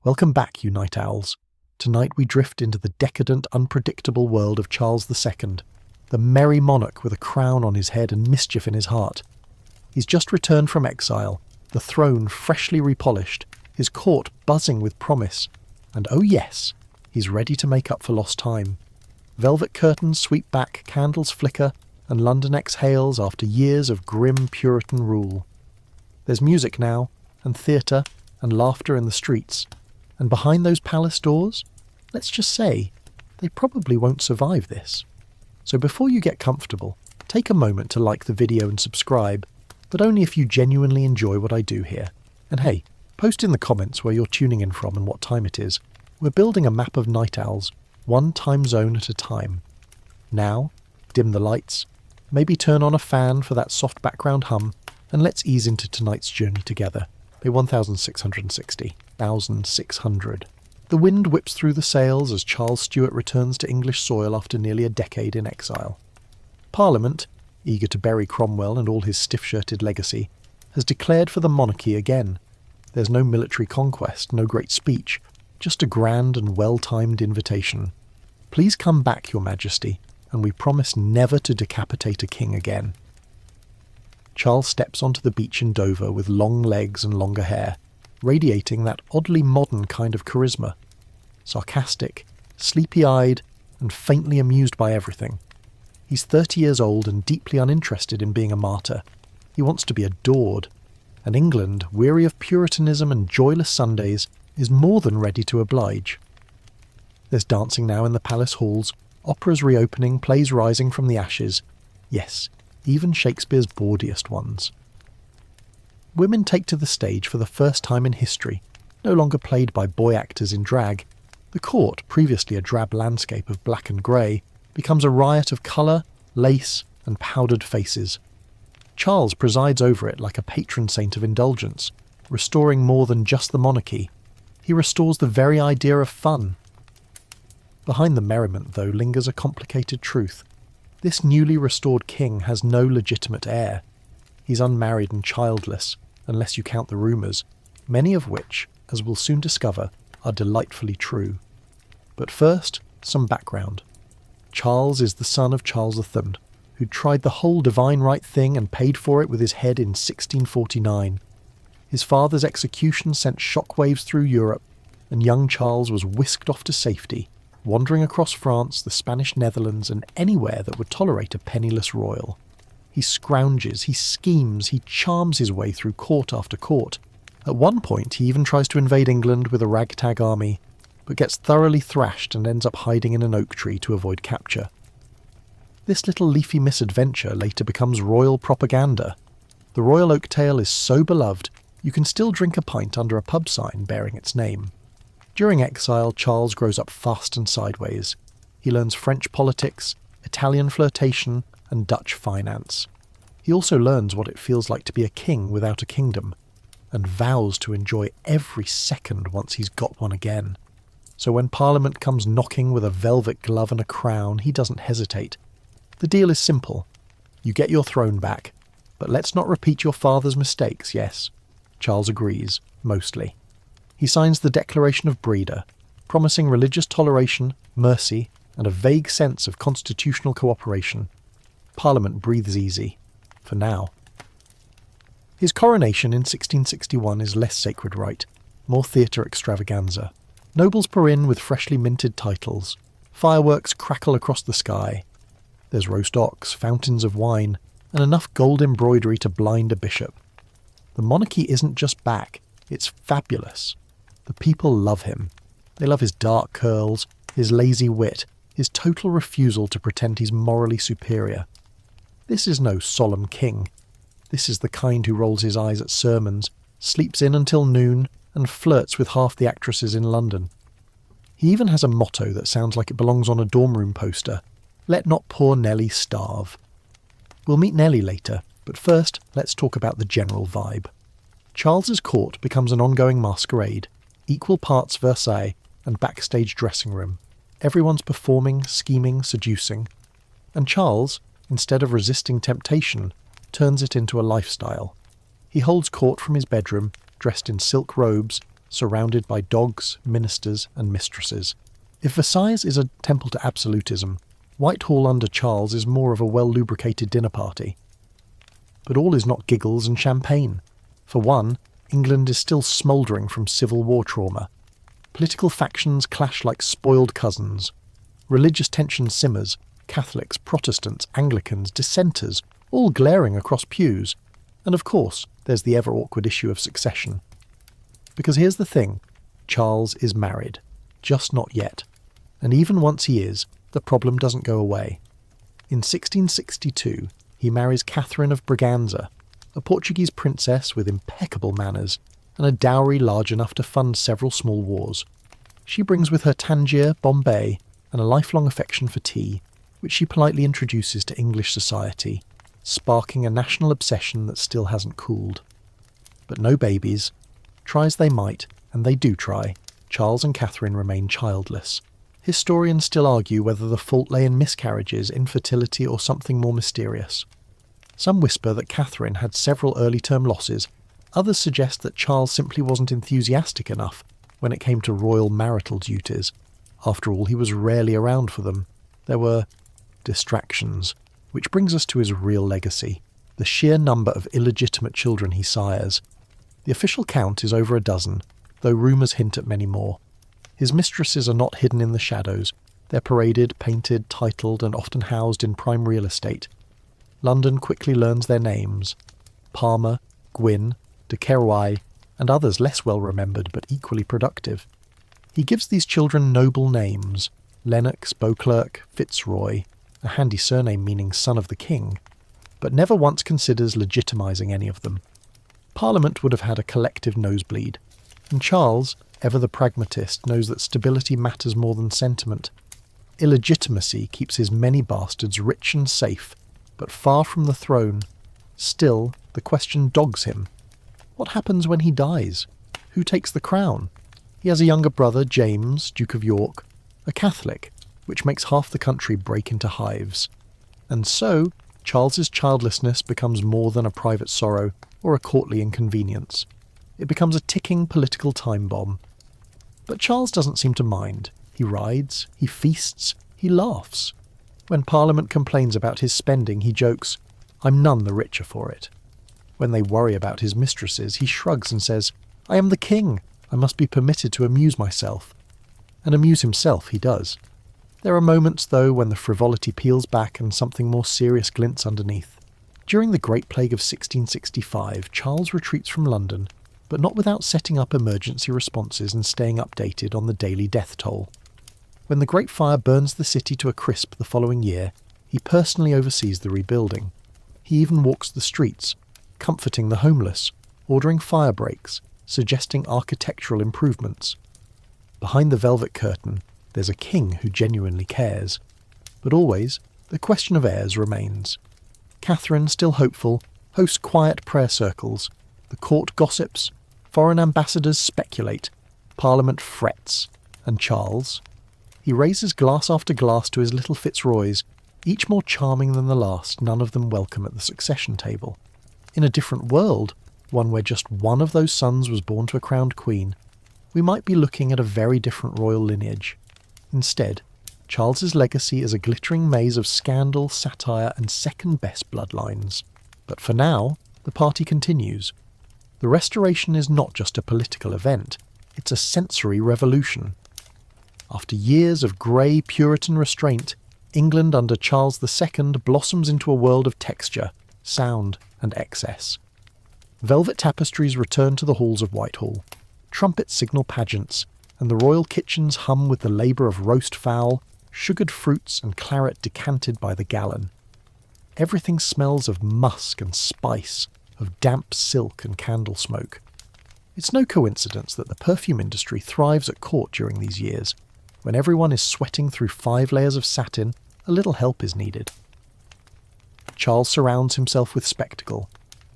Welcome back, you night owls. Tonight we drift into the decadent, unpredictable world of Charles II, the merry monarch with a crown on his head and mischief in his heart. He's just returned from exile, the throne freshly repolished, his court buzzing with promise, and oh yes, he's ready to make up for lost time. Velvet curtains sweep back, candles flicker, and London exhales after years of grim Puritan rule. There's music now, and theatre, and laughter in the streets, and behind those palace doors, let's just say, they probably won't survive this. So before you get comfortable, take a moment to like the video and subscribe, but only if you genuinely enjoy what I do here. And hey, post in the comments where you're tuning in from and what time it is. We're building a map of night owls, one time zone at a time. Now, dim the lights, maybe turn on a fan for that soft background hum, and let's ease into tonight's journey together. Day 1660. 1600. The wind whips through the sails as Charles Stuart returns to English soil after nearly a decade in exile. Parliament, eager to bury Cromwell and all his stiff-shirted legacy, has declared for the monarchy again. There's no military conquest, no great speech, just a grand and well-timed invitation. Please come back, Your Majesty, and we promise never to decapitate a king again. Charles steps onto the beach in Dover with long legs and longer hair, radiating that oddly modern kind of charisma. Sarcastic, sleepy-eyed, and faintly amused by everything. He's 30 years old and deeply uninterested in being a martyr. He wants to be adored. And England, weary of Puritanism and joyless Sundays, is more than ready to oblige. There's dancing now in the palace halls, operas reopening, plays rising from the ashes. Yes, even Shakespeare's bawdiest ones. Women take to the stage for the first time in history, no longer played by boy actors in drag. The court, previously a drab landscape of black and grey, becomes a riot of colour, lace, and powdered faces. Charles presides over it like a patron saint of indulgence, restoring more than just the monarchy. He restores the very idea of fun. Behind the merriment, though, lingers a complicated truth. This newly restored king has no legitimate heir. He's unmarried and childless, unless you count the rumours, many of which, as we'll soon discover, are delightfully true. But first, some background. Charles is the son of Charles III, who tried the whole divine right thing and paid for it with his head in 1649. His father's execution sent shockwaves through Europe, and young Charles was whisked off to safety, wandering across France, the Spanish Netherlands, and anywhere that would tolerate a penniless royal. He scrounges, he schemes, he charms his way through court after court. At one point he even tries to invade England with a ragtag army, but gets thoroughly thrashed and ends up hiding in an oak tree to avoid capture. This little leafy misadventure later becomes royal propaganda. The royal oak tale is so beloved, you can still drink a pint under a pub sign bearing its name. During exile, Charles grows up fast and sideways. He learns French politics, Italian flirtation, and Dutch finance. He also learns what it feels like to be a king without a kingdom, and vows to enjoy every second once he's got one again. So when Parliament comes knocking with a velvet glove and a crown, he doesn't hesitate. The deal is simple. You get your throne back, but let's not repeat your father's mistakes, yes? Charles agrees, mostly. He signs the Declaration of Breda, promising religious toleration, mercy, and a vague sense of constitutional cooperation. Parliament breathes easy. For now. His coronation in 1661 is less sacred rite, more theatre extravaganza. Nobles pour in with freshly minted titles. Fireworks crackle across the sky. There's roast ox, fountains of wine, and enough gold embroidery to blind a bishop. The monarchy isn't just back, it's fabulous. The people love him. They love his dark curls, his lazy wit, his total refusal to pretend he's morally superior. This is no solemn king. This is the kind who rolls his eyes at sermons, sleeps in until noon, and flirts with half the actresses in London. He even has a motto that sounds like it belongs on a dorm room poster: "Let not poor Nelly starve." We'll meet Nelly later, but first let's talk about the general vibe. Charles's court becomes an ongoing masquerade, equal parts Versailles and backstage dressing room. Everyone's performing, scheming, seducing. And Charles, instead of resisting temptation, turns it into a lifestyle. He holds court from his bedroom, dressed in silk robes, surrounded by dogs, ministers, and mistresses. If Versailles is a temple to absolutism, Whitehall under Charles is more of a well-lubricated dinner party. But all is not giggles and champagne. For one, England is still smouldering from Civil War trauma. Political factions clash like spoiled cousins. Religious tension simmers, Catholics, Protestants, Anglicans, dissenters, all glaring across pews. And of course, there's the ever-awkward issue of succession. Because here's the thing, Charles is married. Just not yet. And even once he is, the problem doesn't go away. In 1662, he marries Catherine of Braganza, a Portuguese princess with impeccable manners and a dowry large enough to fund several small wars. She brings with her Tangier, Bombay, and a lifelong affection for tea, which she politely introduces to English society, sparking a national obsession that still hasn't cooled. But no babies. Try as they might, and they do try, Charles and Catherine remain childless. Historians still argue whether the fault lay in miscarriages, infertility, or something more mysterious. Some whisper that Catherine had several early-term losses. Others suggest that Charles simply wasn't enthusiastic enough when it came to royal marital duties. After all, he was rarely around for them. There were distractions, which brings us to his real legacy, the sheer number of illegitimate children he sires. The official count is over a dozen, though rumours hint at many more. His mistresses are not hidden in the shadows. They're paraded, painted, titled, and often housed in prime real estate. London quickly learns their names: Palmer, Gwyn, de Kerouaille, and others less well remembered but equally productive. He gives these children noble names: Lennox, Beauclerk, Fitzroy, a handy surname meaning son of the king, but never once considers legitimising any of them. Parliament would have had a collective nosebleed, and Charles, ever the pragmatist, knows that stability matters more than sentiment. Illegitimacy keeps his many bastards rich and safe, but far from the throne. Still, the question dogs him. What happens when he dies? Who takes the crown? He has a younger brother, James, Duke of York, a Catholic, which makes half the country break into hives. And so, Charles's childlessness becomes more than a private sorrow or a courtly inconvenience. It becomes a ticking political time bomb. But Charles doesn't seem to mind. He rides, he feasts, he laughs. When Parliament complains about his spending, he jokes, "I'm none the richer for it." When they worry about his mistresses, he shrugs and says, "I am the king. I must be permitted to amuse myself." And amuse himself he does. There are moments, though, when the frivolity peels back and something more serious glints underneath. During the Great Plague of 1665, Charles retreats from London, but not without setting up emergency responses and staying updated on the daily death toll. When the Great Fire burns the city to a crisp the following year, he personally oversees the rebuilding. He even walks the streets, comforting the homeless, ordering fire breaks, suggesting architectural improvements. Behind the velvet curtain, there's a king who genuinely cares. But always, the question of heirs remains. Catherine, still hopeful, hosts quiet prayer circles. The court gossips, foreign ambassadors speculate, Parliament frets, and Charles? He raises glass after glass to his little Fitzroys, each more charming than the last, none of them welcome at the succession table. In a different world, one where just one of those sons was born to a crowned queen, we might be looking at a very different royal lineage. Instead, Charles's legacy is a glittering maze of scandal, satire, and second-best bloodlines. But for now, the party continues. The Restoration is not just a political event, it's a sensory revolution. After years of grey Puritan restraint, England under Charles II blossoms into a world of texture, sound, and excess. Velvet tapestries return to the halls of Whitehall. Trumpets signal pageants, and the royal kitchens hum with the labour of roast fowl, sugared fruits, and claret decanted by the gallon. Everything smells of musk and spice, of damp silk and candle smoke. It's no coincidence that the perfume industry thrives at court during these years. When everyone is sweating through 5 layers of satin, a little help is needed. Charles surrounds himself with spectacle,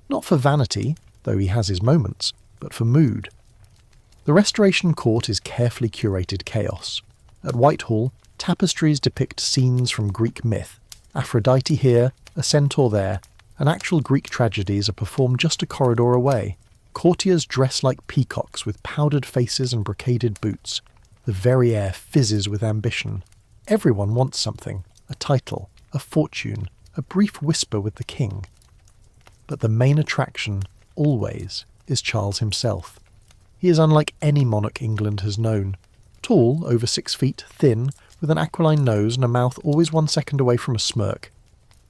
not for vanity, though he has his moments, but for mood. The Restoration Court is carefully curated chaos. At Whitehall, tapestries depict scenes from Greek myth. Aphrodite here, a centaur there, and actual Greek tragedies are performed just a corridor away. Courtiers dress like peacocks with powdered faces and brocaded boots. The very air fizzes with ambition. Everyone wants something, a title, a fortune, a brief whisper with the king. But the main attraction, always, is Charles himself. He is unlike any monarch England has known. Tall, over 6 feet, thin, with an aquiline nose and a mouth always 1 second away from a smirk.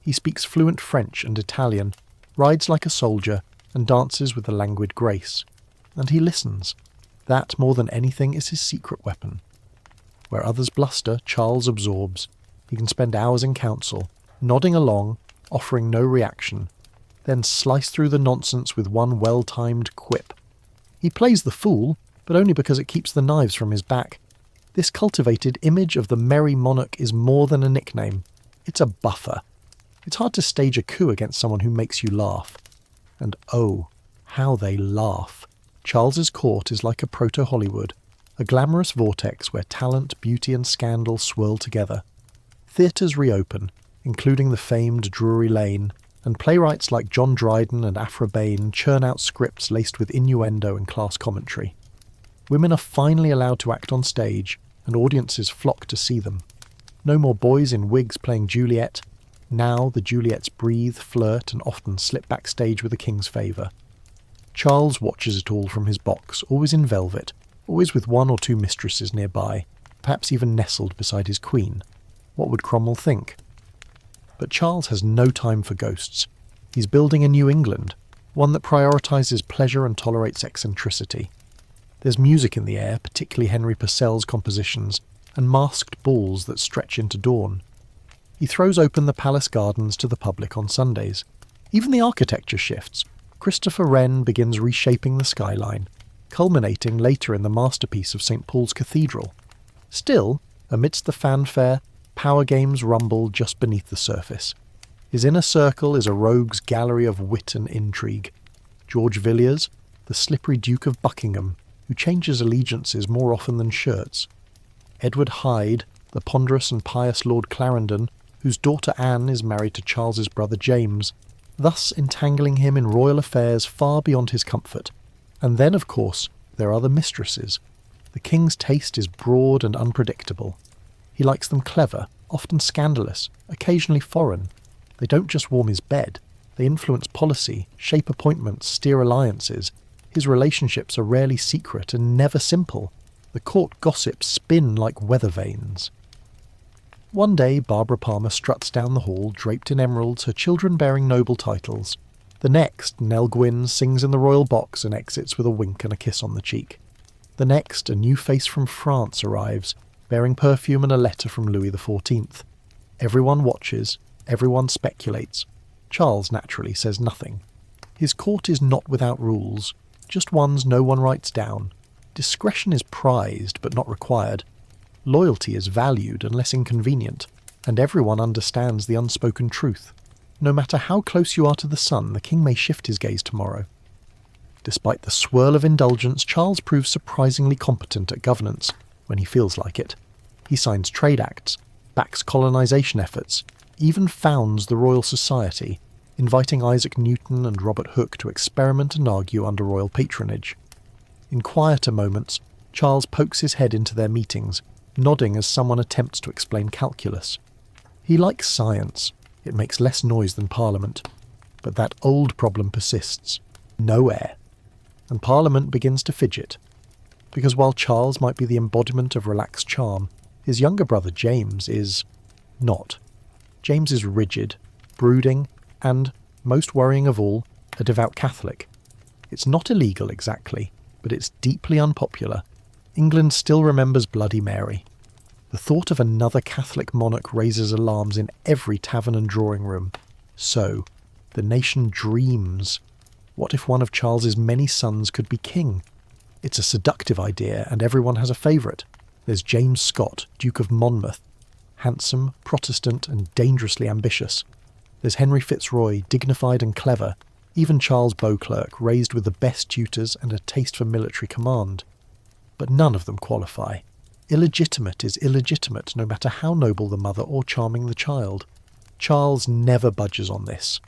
He speaks fluent French and Italian, rides like a soldier, and dances with a languid grace. And he listens. That, more than anything, is his secret weapon. Where others bluster, Charles absorbs. He can spend hours in council, nodding along, offering no reaction, then slice through the nonsense with one well-timed quip. He plays the fool, but only because it keeps the knives from his back. This cultivated image of the merry monarch is more than a nickname. It's a buffer. It's hard to stage a coup against someone who makes you laugh. And oh, how they laugh. Charles's court is like a proto-Hollywood, a glamorous vortex where talent, beauty and scandal swirl together. Theatres reopen, including the famed Drury Lane, and playwrights like John Dryden and Aphra Behn churn out scripts laced with innuendo and class commentary. Women are finally allowed to act on stage, and audiences flock to see them. No more boys in wigs playing Juliet. Now the Juliets breathe, flirt, and often slip backstage with the king's favour. Charles watches it all from his box, always in velvet, always with 1 or 2 mistresses nearby, perhaps even nestled beside his queen. What would Cromwell think? But Charles has no time for ghosts. He's building a New England, one that prioritises pleasure and tolerates eccentricity. There's music in the air, particularly Henry Purcell's compositions, and masked balls that stretch into dawn. He throws open the palace gardens to the public on Sundays. Even the architecture shifts. Christopher Wren begins reshaping the skyline, culminating later in the masterpiece of St. Paul's Cathedral. Still, amidst the fanfare, power games rumble just beneath the surface. His inner circle is a rogues' gallery of wit and intrigue. George Villiers, the slippery Duke of Buckingham, who changes allegiances more often than shirts. Edward Hyde, the ponderous and pious Lord Clarendon, whose daughter Anne is married to Charles's brother James, thus entangling him in royal affairs far beyond his comfort. And then, of course, there are the mistresses. The king's taste is broad and unpredictable. He likes them clever, often scandalous, occasionally foreign. They don't just warm his bed. They influence policy, shape appointments, steer alliances. His relationships are rarely secret and never simple. The court gossips spin like weather vanes. One day Barbara Palmer struts down the hall, draped in emeralds, her children bearing noble titles. The next, Nell Gwynn sings in the royal box and exits with a wink and a kiss on the cheek. The next, a new face from France arrives, bearing perfume and a letter from Louis XIV. Everyone watches, everyone speculates. Charles naturally says nothing. His court is not without rules, just ones no one writes down. Discretion is prized but not required. Loyalty is valued unless inconvenient, and everyone understands the unspoken truth. No matter how close you are to the sun, the king may shift his gaze tomorrow. Despite the swirl of indulgence, Charles proves surprisingly competent at governance, when he feels like it. He signs trade acts, backs colonisation efforts, even founds the Royal Society, inviting Isaac Newton and Robert Hooke to experiment and argue under royal patronage. In quieter moments, Charles pokes his head into their meetings, nodding as someone attempts to explain calculus. He likes science. It makes less noise than Parliament. But that old problem persists. No air. And Parliament begins to fidget. Because while Charles might be the embodiment of relaxed charm, his younger brother James is not. James is rigid, brooding, and, most worrying of all, a devout Catholic. It's not illegal exactly, but it's deeply unpopular. England still remembers Bloody Mary. The thought of another Catholic monarch raises alarms in every tavern and drawing room. So, the nation dreams. What if one of Charles's many sons could be king? It's a seductive idea, and everyone has a favourite. There's James Scott, Duke of Monmouth, handsome, Protestant, and dangerously ambitious. There's Henry Fitzroy, dignified and clever, even Charles Beauclerk, raised with the best tutors and a taste for military command. But none of them qualify. Illegitimate is illegitimate, no matter how noble the mother or charming the child. Charles never budges on this,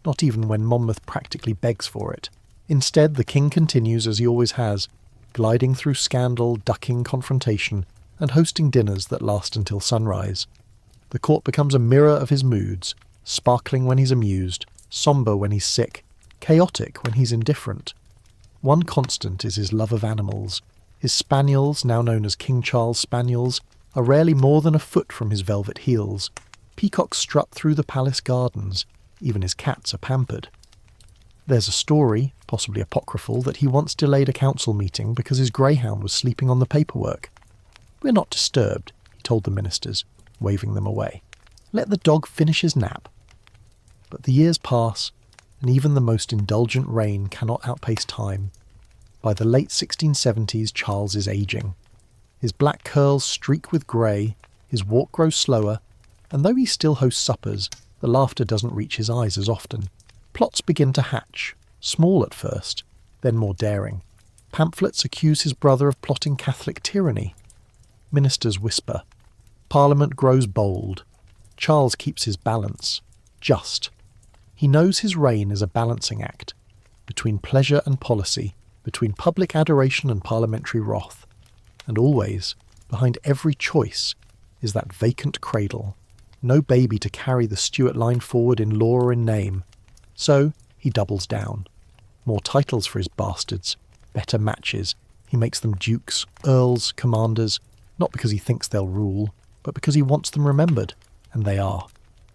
not even when Monmouth practically begs for it. Instead, the king continues as he always has, gliding through scandal, ducking confrontation, and hosting dinners that last until sunrise. The court becomes a mirror of his moods, sparkling when he's amused, sombre when he's sick, chaotic when he's indifferent. One constant is his love of animals. His spaniels, now known as King Charles spaniels, are rarely more than a foot from his velvet heels. Peacocks strut through the palace gardens. Even his cats are pampered. There's a story, possibly apocryphal, that he once delayed a council meeting because his greyhound was sleeping on the paperwork. "We're not disturbed," he told the ministers, waving them away. "Let the dog finish his nap." But the years pass, and even the most indulgent reign cannot outpace time. By the late 1670s, Charles is ageing. His black curls streak with grey, his walk grows slower, and though he still hosts suppers, the laughter doesn't reach his eyes as often. Plots begin to hatch, small at first, then more daring. Pamphlets accuse his brother of plotting Catholic tyranny. Ministers whisper. Parliament grows bold. Charles keeps his balance. Just. He knows his reign is a balancing act, between pleasure and policy, between public adoration and parliamentary wrath. And always, behind every choice, is that vacant cradle. No baby to carry the Stuart line forward in law or in name. So, he doubles down. More titles for his bastards, better matches. He makes them dukes, earls, commanders, not because he thinks they'll rule, but because he wants them remembered. And they are.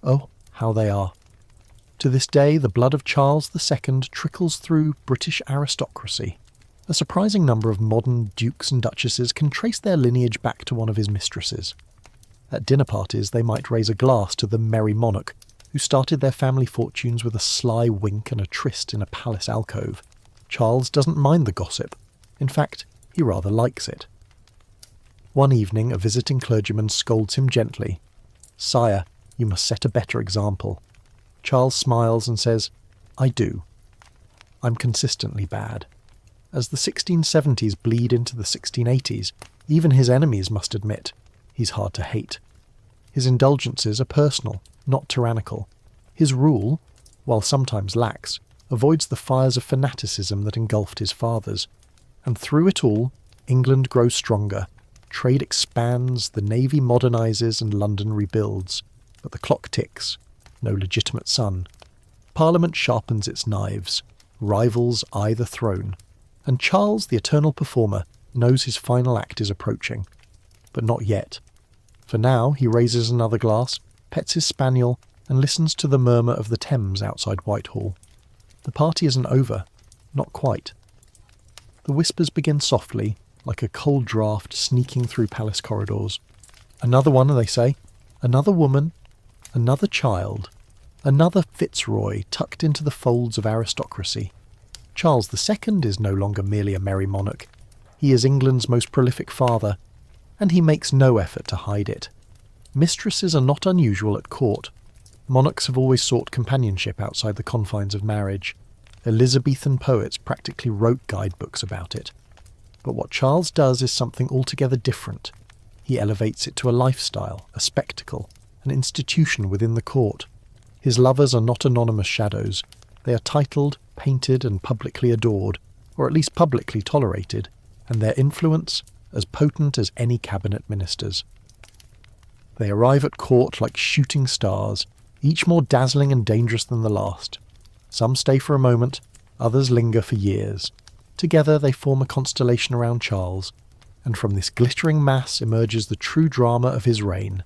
Oh, how they are. To this day, the blood of Charles II trickles through British aristocracy. A surprising number of modern dukes and duchesses can trace their lineage back to one of his mistresses. At dinner parties, they might raise a glass to the merry monarch, who started their family fortunes with a sly wink and a tryst in a palace alcove. Charles doesn't mind the gossip. In fact, he rather likes it. One evening, a visiting clergyman scolds him gently. "Sire, you must set a better example." Charles smiles and says, "I do. I'm consistently bad." As the 1670s bleed into the 1680s, even his enemies must admit he's hard to hate. His indulgences are personal, not tyrannical. His rule, while sometimes lax, avoids the fires of fanaticism that engulfed his fathers. And through it all, England grows stronger. Trade expands, the navy modernises, and London rebuilds. But the clock ticks. No legitimate son. Parliament sharpens its knives. Rivals eye the throne. And Charles, the eternal performer, knows his final act is approaching. But not yet. For now, he raises another glass, pets his spaniel, and listens to the murmur of the Thames outside Whitehall. The party isn't over. Not quite. The whispers begin softly, like a cold draught sneaking through palace corridors. Another one, they say. Another woman. Another child. Another Fitzroy tucked into the folds of aristocracy. Charles II is no longer merely a merry monarch. He is England's most prolific father, and he makes no effort to hide it. Mistresses are not unusual at court. Monarchs have always sought companionship outside the confines of marriage. Elizabethan poets practically wrote guidebooks about it. But what Charles does is something altogether different. He elevates it to a lifestyle, a spectacle, an institution within the court. His lovers are not anonymous shadows. They are titled, painted, and publicly adored, or at least publicly tolerated, and their influence as potent as any cabinet minister's. They arrive at court like shooting stars, each more dazzling and dangerous than the last. Some stay for a moment, others linger for years. Together they form a constellation around Charles, and from this glittering mass emerges the true drama of his reign,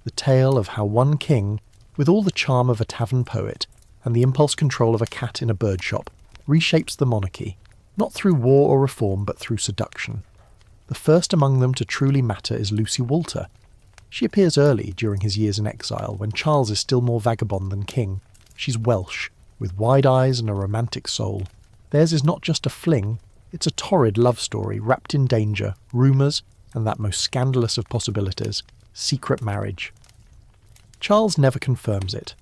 the tale of how one king, with all the charm of a tavern poet and the impulse control of a cat in a bird shop, reshapes the monarchy, not through war or reform but through seduction. The first among them to truly matter is Lucy Walter. She appears early, during his years in exile, when Charles is still more vagabond than king. She's Welsh, with wide eyes and a romantic soul. Theirs is not just a fling, it's a torrid love story wrapped in danger, rumours, and that most scandalous of possibilities, secret marriage. Charles never confirms it.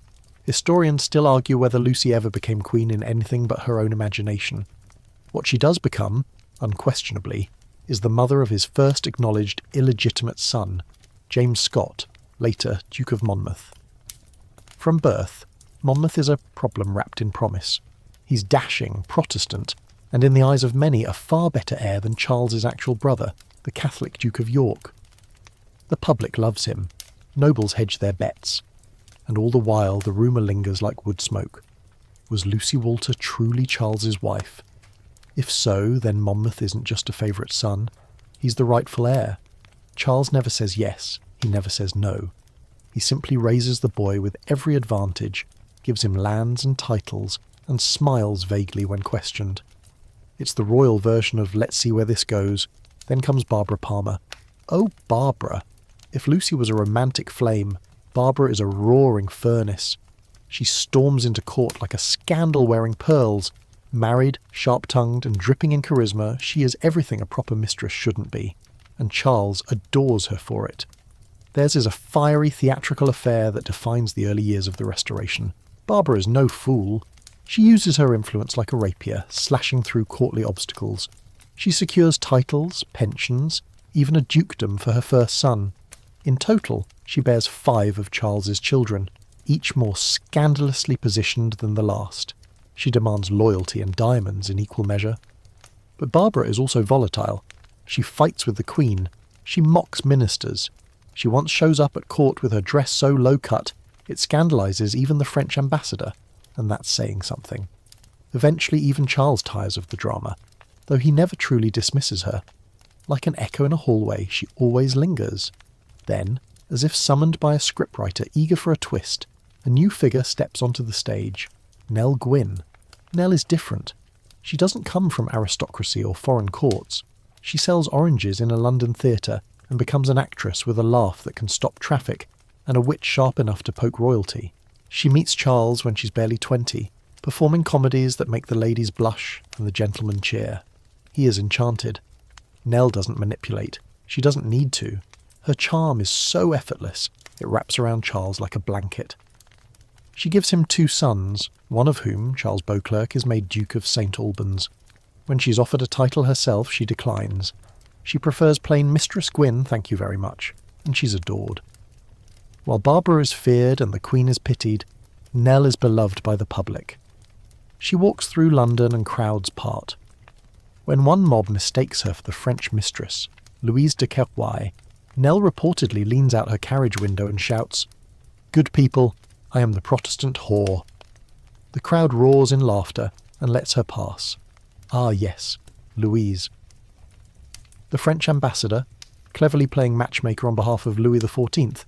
Historians still argue whether Lucy ever became queen in anything but her own imagination. What she does become, unquestionably, is the mother of his first acknowledged illegitimate son, James Scott, later Duke of Monmouth. From birth, Monmouth is a problem wrapped in promise. He's dashing, Protestant, and in the eyes of many a far better heir than Charles's actual brother, the Catholic Duke of York. The public loves him. Nobles hedge their bets. And all the while the rumour lingers like wood smoke. Was Lucy Walter truly Charles's wife? If so, then Monmouth isn't just a favourite son. He's the rightful heir. Charles never says yes, he never says no. He simply raises the boy with every advantage, gives him lands and titles, and smiles vaguely when questioned. It's the royal version of let's see where this goes. Then comes Barbara Palmer. Oh, Barbara! If Lucy was a romantic flame, Barbara is a roaring furnace. She storms into court like a scandal wearing pearls. Married, sharp-tongued, and dripping in charisma, she is everything a proper mistress shouldn't be, and Charles adores her for it. Theirs is a fiery theatrical affair that defines the early years of the Restoration. Barbara is no fool. She uses her influence like a rapier, slashing through courtly obstacles. She secures titles, pensions, even a dukedom for her first son. In total, she bears 5 of Charles's children, each more scandalously positioned than the last. She demands loyalty and diamonds in equal measure. But Barbara is also volatile. She fights with the Queen. She mocks ministers. She once shows up at court with her dress so low-cut, it scandalises even the French ambassador, and that's saying something. Eventually even Charles tires of the drama, though he never truly dismisses her. Like an echo in a hallway, she always lingers. Then, as if summoned by a scriptwriter eager for a twist, a new figure steps onto the stage. Nell Gwynn. Nell is different. She doesn't come from aristocracy or foreign courts. She sells oranges in a London theatre and becomes an actress with a laugh that can stop traffic and a wit sharp enough to poke royalty. She meets Charles when she's barely 20, performing comedies that make the ladies blush and the gentlemen cheer. He is enchanted. Nell doesn't manipulate. She doesn't need to. Her charm is so effortless, it wraps around Charles like a blanket. She gives him 2 sons, one of whom, Charles Beauclerk, is made Duke of St. Albans. When she's offered a title herself, she declines. She prefers plain Mistress Gwyn, thank you very much, and she's adored. While Barbara is feared and the Queen is pitied, Nell is beloved by the public. She walks through London and crowds part. When one mob mistakes her for the French mistress, Louise de Querouaille, Nell reportedly leans out her carriage window and shouts, "Good people, I am the Protestant whore." The crowd roars in laughter and lets her pass. Ah yes, Louise. The French ambassador, cleverly playing matchmaker on behalf of Louis XIV,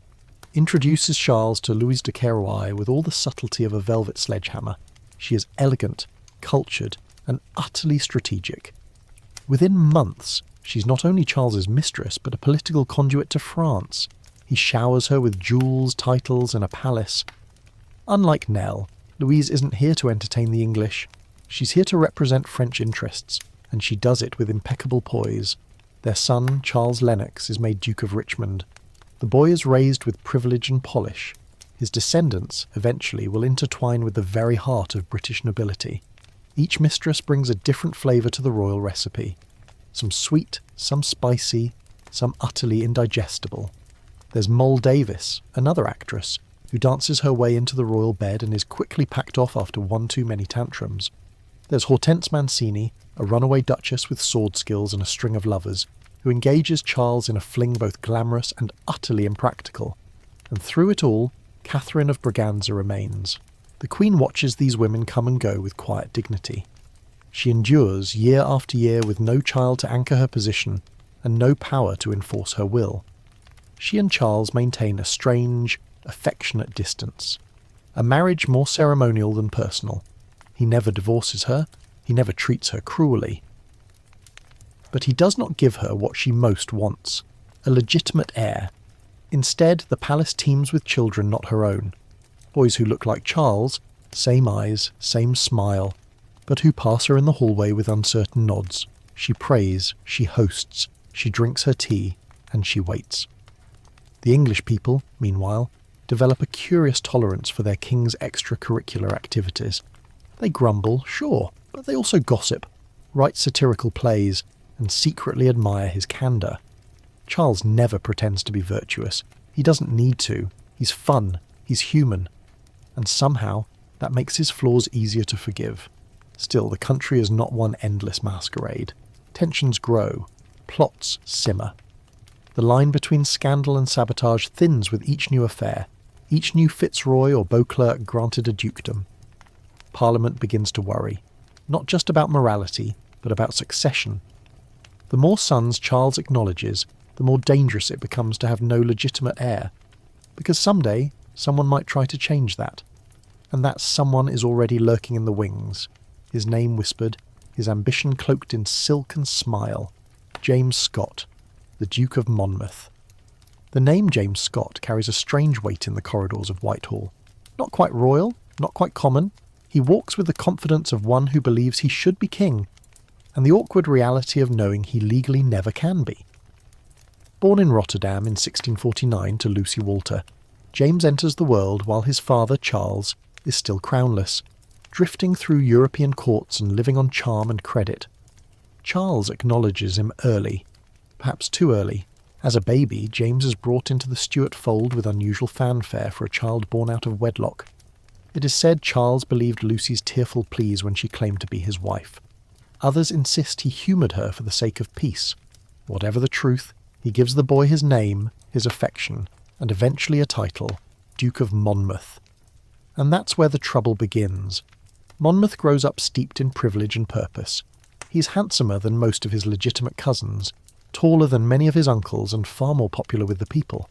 introduces Charles to Louise de Querouaille with all the subtlety of a velvet sledgehammer. She is elegant, cultured, and utterly strategic. Within months, she's not only Charles's mistress, but a political conduit to France. He showers her with jewels, titles, and a palace. Unlike Nell, Louise isn't here to entertain the English. She's here to represent French interests, and she does it with impeccable poise. Their son, Charles Lennox, is made Duke of Richmond. The boy is raised with privilege and polish. His descendants, eventually, will intertwine with the very heart of British nobility. Each mistress brings a different flavour to the royal recipe. Some sweet, some spicy, some utterly indigestible. There's Moll Davis, another actress, who dances her way into the royal bed and is quickly packed off after one too many tantrums. There's Hortense Mancini, a runaway duchess with sword skills and a string of lovers, who engages Charles in a fling both glamorous and utterly impractical. And through it all, Catherine of Braganza remains. The Queen watches these women come and go with quiet dignity. She endures year after year with no child to anchor her position and no power to enforce her will. She and Charles maintain a strange, affectionate distance. A marriage more ceremonial than personal. He never divorces her. He never treats her cruelly. But he does not give her what she most wants, a legitimate heir. Instead, the palace teems with children not her own. Boys who look like Charles, same eyes, same smile, but who pass her in the hallway with uncertain nods. She prays, she hosts, she drinks her tea, and she waits. The English people, meanwhile, develop a curious tolerance for their king's extracurricular activities. They grumble, sure, but they also gossip, write satirical plays, and secretly admire his candour. Charles never pretends to be virtuous. He doesn't need to. He's fun. He's human. And somehow, that makes his flaws easier to forgive. Still, the country is not one endless masquerade. Tensions grow. Plots simmer. The line between scandal and sabotage thins with each new affair, each new Fitzroy or Beauclerk granted a dukedom. Parliament begins to worry, not just about morality, but about succession. The more sons Charles acknowledges, the more dangerous it becomes to have no legitimate heir, because someday someone might try to change that. And that someone is already lurking in the wings, his name whispered, his ambition cloaked in silk and smile. James Scott, the Duke of Monmouth. The name James Scott carries a strange weight in the corridors of Whitehall. Not quite royal, not quite common. He walks with the confidence of one who believes he should be king, and the awkward reality of knowing he legally never can be. Born in Rotterdam in 1649 to Lucy Walter, James enters the world while his father, Charles, is still crownless, drifting through European courts and living on charm and credit. Charles acknowledges him early, perhaps too early. As a baby, James is brought into the Stuart fold with unusual fanfare for a child born out of wedlock. It is said Charles believed Lucy's tearful pleas when she claimed to be his wife. Others insist he humoured her for the sake of peace. Whatever the truth, he gives the boy his name, his affection, and eventually a title, Duke of Monmouth. And that's where the trouble begins. Monmouth grows up steeped in privilege and purpose. He's handsomer than most of his legitimate cousins, taller than many of his uncles, and far more popular with the people.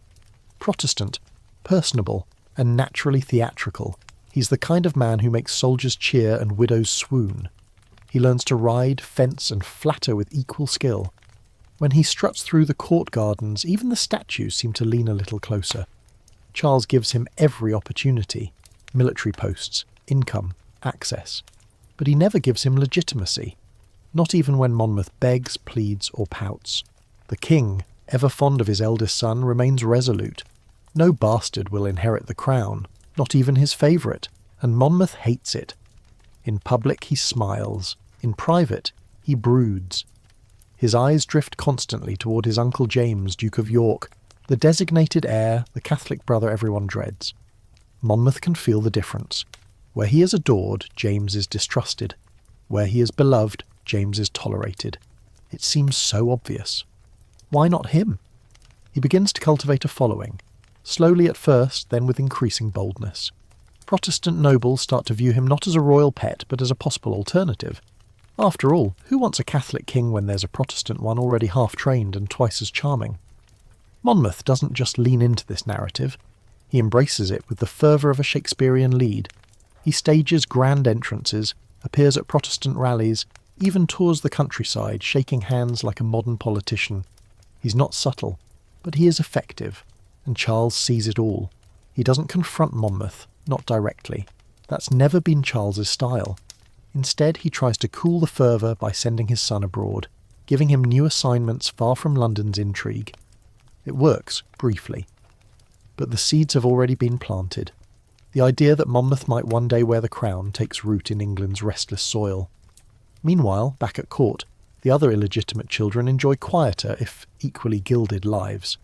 Protestant, personable, and naturally theatrical, he's the kind of man who makes soldiers cheer and widows swoon. He learns to ride, fence, and flatter with equal skill. When he struts through the court gardens, even the statues seem to lean a little closer. Charles gives him every opportunity: military posts, income, access. But he never gives him legitimacy. Not even when Monmouth begs, pleads, or pouts. The king, ever fond of his eldest son, remains resolute. No bastard will inherit the crown, not even his favourite, and Monmouth hates it. In public he smiles. In private he broods. His eyes drift constantly toward his Uncle James, Duke of York, the designated heir, the Catholic brother everyone dreads. Monmouth can feel the difference. Where he is adored, James is distrusted. Where he is beloved, James is tolerated. It seems so obvious. Why not him? He begins to cultivate a following, slowly at first, then with increasing boldness. Protestant nobles start to view him not as a royal pet, but as a possible alternative. After all, who wants a Catholic king when there's a Protestant one already half-trained and twice as charming? Monmouth doesn't just lean into this narrative. He embraces it with the fervour of a Shakespearean lead. He stages grand entrances, appears at Protestant rallies, even tours the countryside, shaking hands like a modern politician. He's not subtle, but he is effective, and Charles sees it all. He doesn't confront Monmouth, not directly. That's never been Charles's style. Instead, he tries to cool the fervour by sending his son abroad, giving him new assignments far from London's intrigue. It works, briefly. But the seeds have already been planted. The idea that Monmouth might one day wear the crown takes root in England's restless soil. Meanwhile, back at court, the other illegitimate children enjoy quieter, if equally gilded, lives.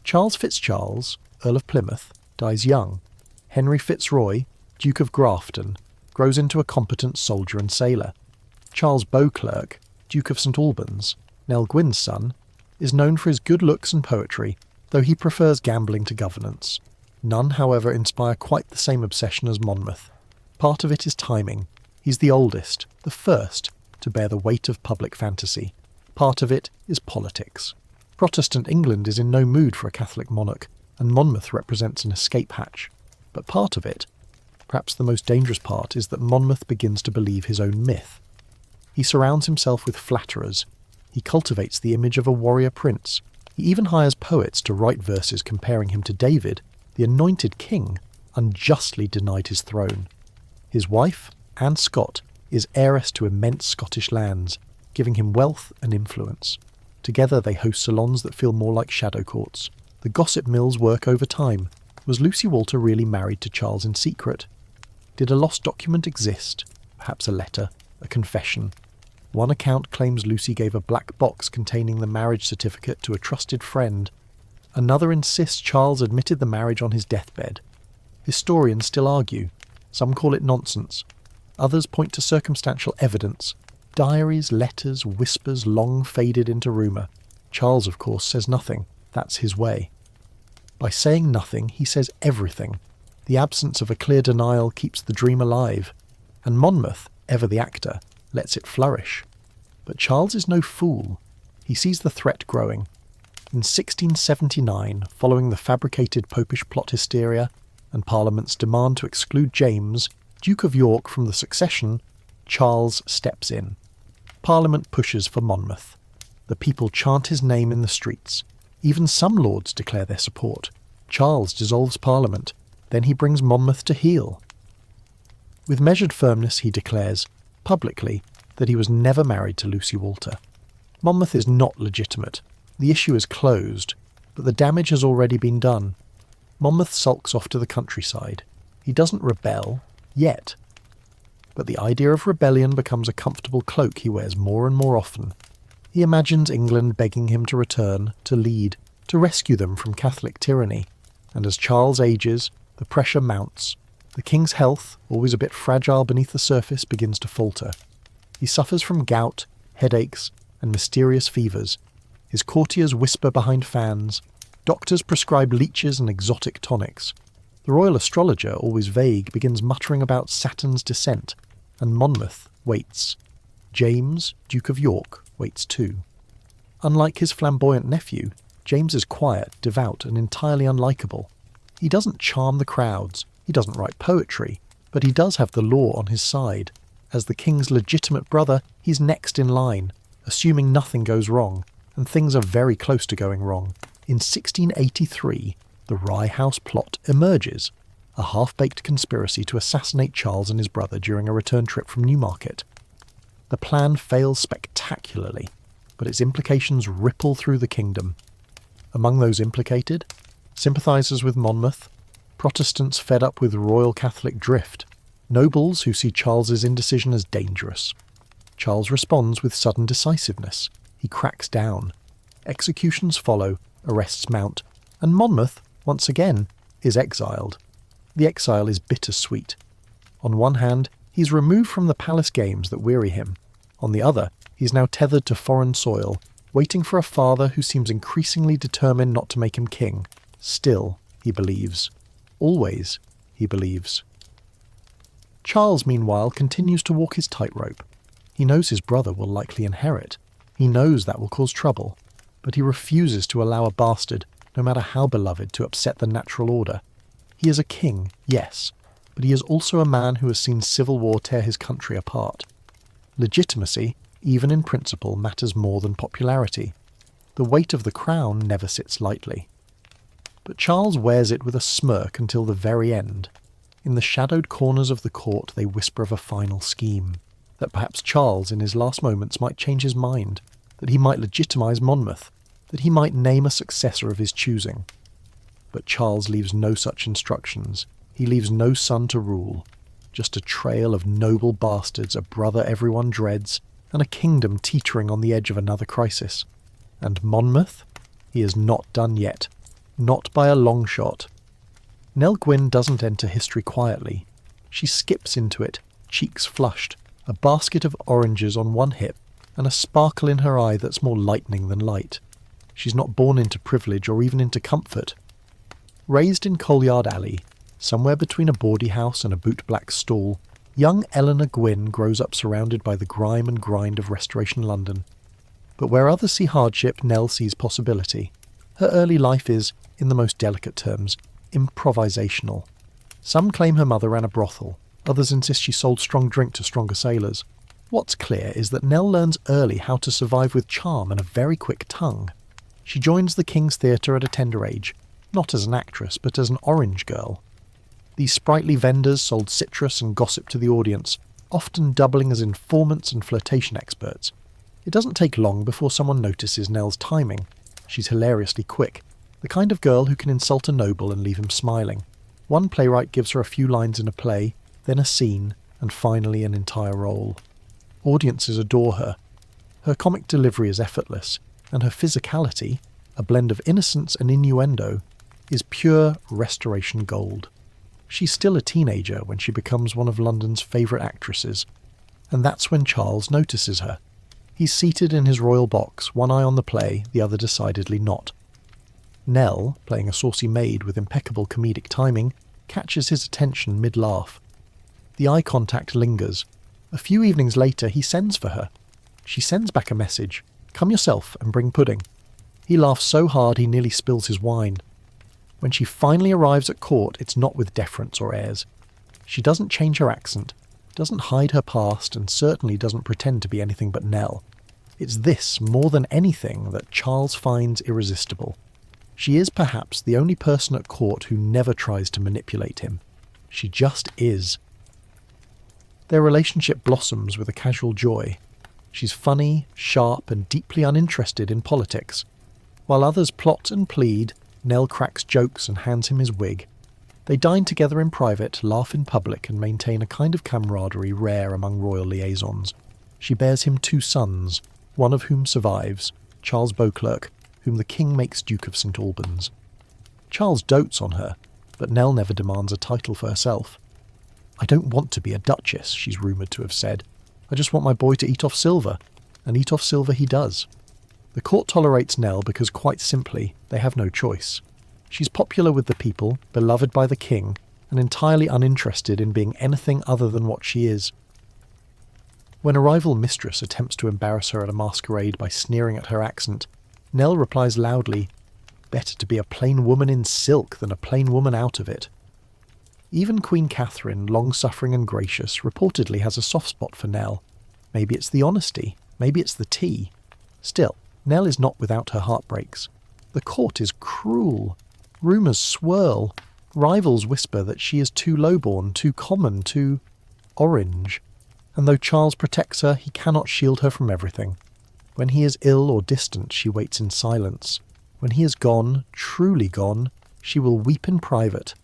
Charles FitzCharles, Earl of Plymouth, dies young. Henry Fitzroy, Duke of Grafton, grows into a competent soldier and sailor. Charles Beauclerk, Duke of St Albans, Nell Gwyn's son, is known for his good looks and poetry, though he prefers gambling to governance. None, however, inspire quite the same obsession as Monmouth. Part of it is timing. He's the oldest, the first, to bear the weight of public fantasy. Part of it is politics. Protestant England is in no mood for a Catholic monarch, and Monmouth represents an escape hatch. But part of it, perhaps the most dangerous part, is that Monmouth begins to believe his own myth. He surrounds himself with flatterers. He cultivates the image of a warrior prince. He even hires poets to write verses comparing him to David, the anointed king, unjustly denied his throne. His wife, Anne Scott, is heiress to immense Scottish lands, giving him wealth and influence. Together they host salons that feel more like shadow courts. The gossip mills work over time. Was Lucy Walter really married to Charles in secret? Did a lost document exist? Perhaps a letter, a confession. One account claims Lucy gave a black box containing the marriage certificate to a trusted friend. Another insists Charles admitted the marriage on his deathbed. Historians still argue. Some call it nonsense. Others point to circumstantial evidence. Diaries, letters, whispers long faded into rumour. Charles, of course, says nothing. That's his way. By saying nothing, he says everything. The absence of a clear denial keeps the dream alive. And Monmouth, ever the actor, lets it flourish. But Charles is no fool. He sees the threat growing. In 1679, following the fabricated popish plot hysteria and Parliament's demand to exclude James, Duke of York, from the succession, Charles steps in. Parliament pushes for Monmouth. The people chant his name in the streets. Even some lords declare their support. Charles dissolves Parliament. Then he brings Monmouth to heel. With measured firmness he declares, publicly, that he was never married to Lucy Walter. Monmouth is not legitimate. The issue is closed, but the damage has already been done. Monmouth sulks off to the countryside. He doesn't rebel, yet. But the idea of rebellion becomes a comfortable cloak he wears more and more often. He imagines England begging him to return, to lead, to rescue them from Catholic tyranny. And as Charles ages, the pressure mounts. The king's health, always a bit fragile beneath the surface, begins to falter. He suffers from gout, headaches, and mysterious fevers. His courtiers whisper behind fans. Doctors prescribe leeches and exotic tonics. The royal astrologer, always vague, begins muttering about Saturn's descent, and Monmouth waits. James, Duke of York, waits too. Unlike his flamboyant nephew, James is quiet, devout, and entirely unlikable. He doesn't charm the crowds, he doesn't write poetry, but he does have the law on his side. As the king's legitimate brother, he's next in line, assuming nothing goes wrong, and things are very close to going wrong. In 1683, the Rye House plot emerges, a half-baked conspiracy to assassinate Charles and his brother during a return trip from Newmarket. The plan fails spectacularly, but its implications ripple through the kingdom. Among those implicated, sympathisers with Monmouth, Protestants fed up with royal Catholic drift, nobles who see Charles's indecision as dangerous. Charles responds with sudden decisiveness. He cracks down. Executions follow, arrests mount, and Monmouth, once again, is exiled. The exile is bittersweet. On one hand, he's removed from the palace games that weary him. On the other, he's now tethered to foreign soil, waiting for a father who seems increasingly determined not to make him king. Still, he believes. Always, he believes. Charles, meanwhile, continues to walk his tightrope. He knows his brother will likely inherit. He knows that will cause trouble. But he refuses to allow a bastard, no matter how beloved, to upset the natural order. He is a king, yes, but he is also a man who has seen civil war tear his country apart. Legitimacy, even in principle, matters more than popularity. The weight of the crown never sits lightly. But Charles wears it with a smirk until the very end. In the shadowed corners of the court they whisper of a final scheme, that perhaps Charles in his last moments might change his mind, that he might legitimise Monmouth, that he might name a successor of his choosing. But Charles leaves no such instructions. He leaves no son to rule, just a trail of noble bastards, a brother everyone dreads, and a kingdom teetering on the edge of another crisis. And Monmouth? He is not done yet. Not by a long shot. Nell Gwyn doesn't enter history quietly. She skips into it, cheeks flushed, a basket of oranges on one hip, and a sparkle in her eye that's more lightning than light. She's not born into privilege or even into comfort. Raised in Coalyard Alley, somewhere between a bawdy house and a boot-black stall, young Eleanor Gwyn grows up surrounded by the grime and grind of Restoration London. But where others see hardship, Nell sees possibility. Her early life is, in the most delicate terms, improvisational. Some claim her mother ran a brothel, others insist she sold strong drink to stronger sailors. What's clear is that Nell learns early how to survive with charm and a very quick tongue. She joins the King's Theatre at a tender age, not as an actress, but as an orange girl. These sprightly vendors sold citrus and gossip to the audience, often doubling as informants and flirtation experts. It doesn't take long before someone notices Nell's timing. She's hilariously quick, the kind of girl who can insult a noble and leave him smiling. One playwright gives her a few lines in a play, then a scene, and finally an entire role. Audiences adore her. Her comic delivery is effortless, and her physicality, a blend of innocence and innuendo, is pure Restoration gold. She's still a teenager when she becomes one of London's favourite actresses, and that's when Charles notices her. He's seated in his royal box, one eye on the play, the other decidedly not. Nell, playing a saucy maid with impeccable comedic timing, catches his attention mid-laugh. The eye contact lingers. A few evenings later, he sends for her. She sends back a message, "Come yourself and bring pudding." He laughs so hard he nearly spills his wine. When she finally arrives at court, it's not with deference or airs. She doesn't change her accent, doesn't hide her past, and certainly doesn't pretend to be anything but Nell. It's this, more than anything, that Charles finds irresistible. She is perhaps the only person at court who never tries to manipulate him. She just is. Their relationship blossoms with a casual joy. She's funny, sharp, and deeply uninterested in politics. While others plot and plead, Nell cracks jokes and hands him his wig. They dine together in private, laugh in public, and maintain a kind of camaraderie rare among royal liaisons. She bears him 2 sons, one of whom survives, Charles Beauclerk, whom the king makes Duke of St Albans. Charles dotes on her, but Nell never demands a title for herself. "I don't want to be a duchess," she's rumoured to have said. "I just want my boy to eat off silver," and eat off silver he does. The court tolerates Nell because, quite simply, they have no choice. She's popular with the people, beloved by the king, and entirely uninterested in being anything other than what she is. When a rival mistress attempts to embarrass her at a masquerade by sneering at her accent, Nell replies loudly, "Better to be a plain woman in silk than a plain woman out of it." Even Queen Catherine, long-suffering and gracious, reportedly has a soft spot for Nell. Maybe it's the honesty, maybe it's the tea. Still, Nell is not without her heartbreaks. The court is cruel. Rumours swirl. Rivals whisper that she is too lowborn, too common, too orange. And though Charles protects her, he cannot shield her from everything. When he is ill or distant, she waits in silence. When he is gone, truly gone, she will weep in private,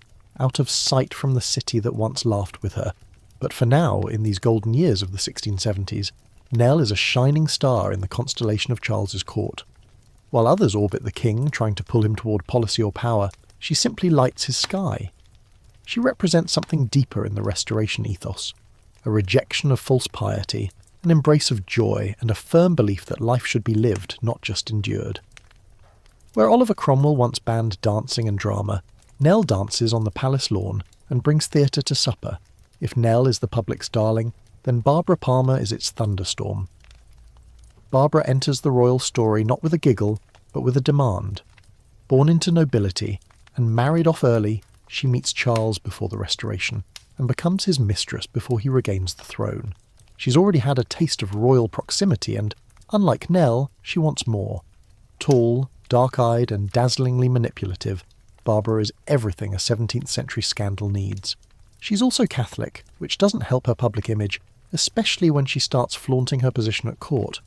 out of sight from the city that once laughed with her. But for now, in these golden years of the 1670s, Nell is a shining star in the constellation of Charles's court. While others orbit the king, trying to pull him toward policy or power, she simply lights his sky. She represents something deeper in the Restoration ethos, a rejection of false piety, an embrace of joy, and a firm belief that life should be lived, not just endured. Where Oliver Cromwell once banned dancing and drama, Nell dances on the palace lawn and brings theatre to supper. If Nell is the public's darling, then Barbara Palmer is its thunderstorm. Barbara enters the royal story not with a giggle, but with a demand. Born into nobility and married off early, she meets Charles before the Restoration and becomes his mistress before he regains the throne. She's already had a taste of royal proximity and, unlike Nell, she wants more. Tall, dark-eyed and dazzlingly manipulative, Barbara is everything a 17th century scandal needs. She's also Catholic, which doesn't help her public image, especially when she starts flaunting her position at court.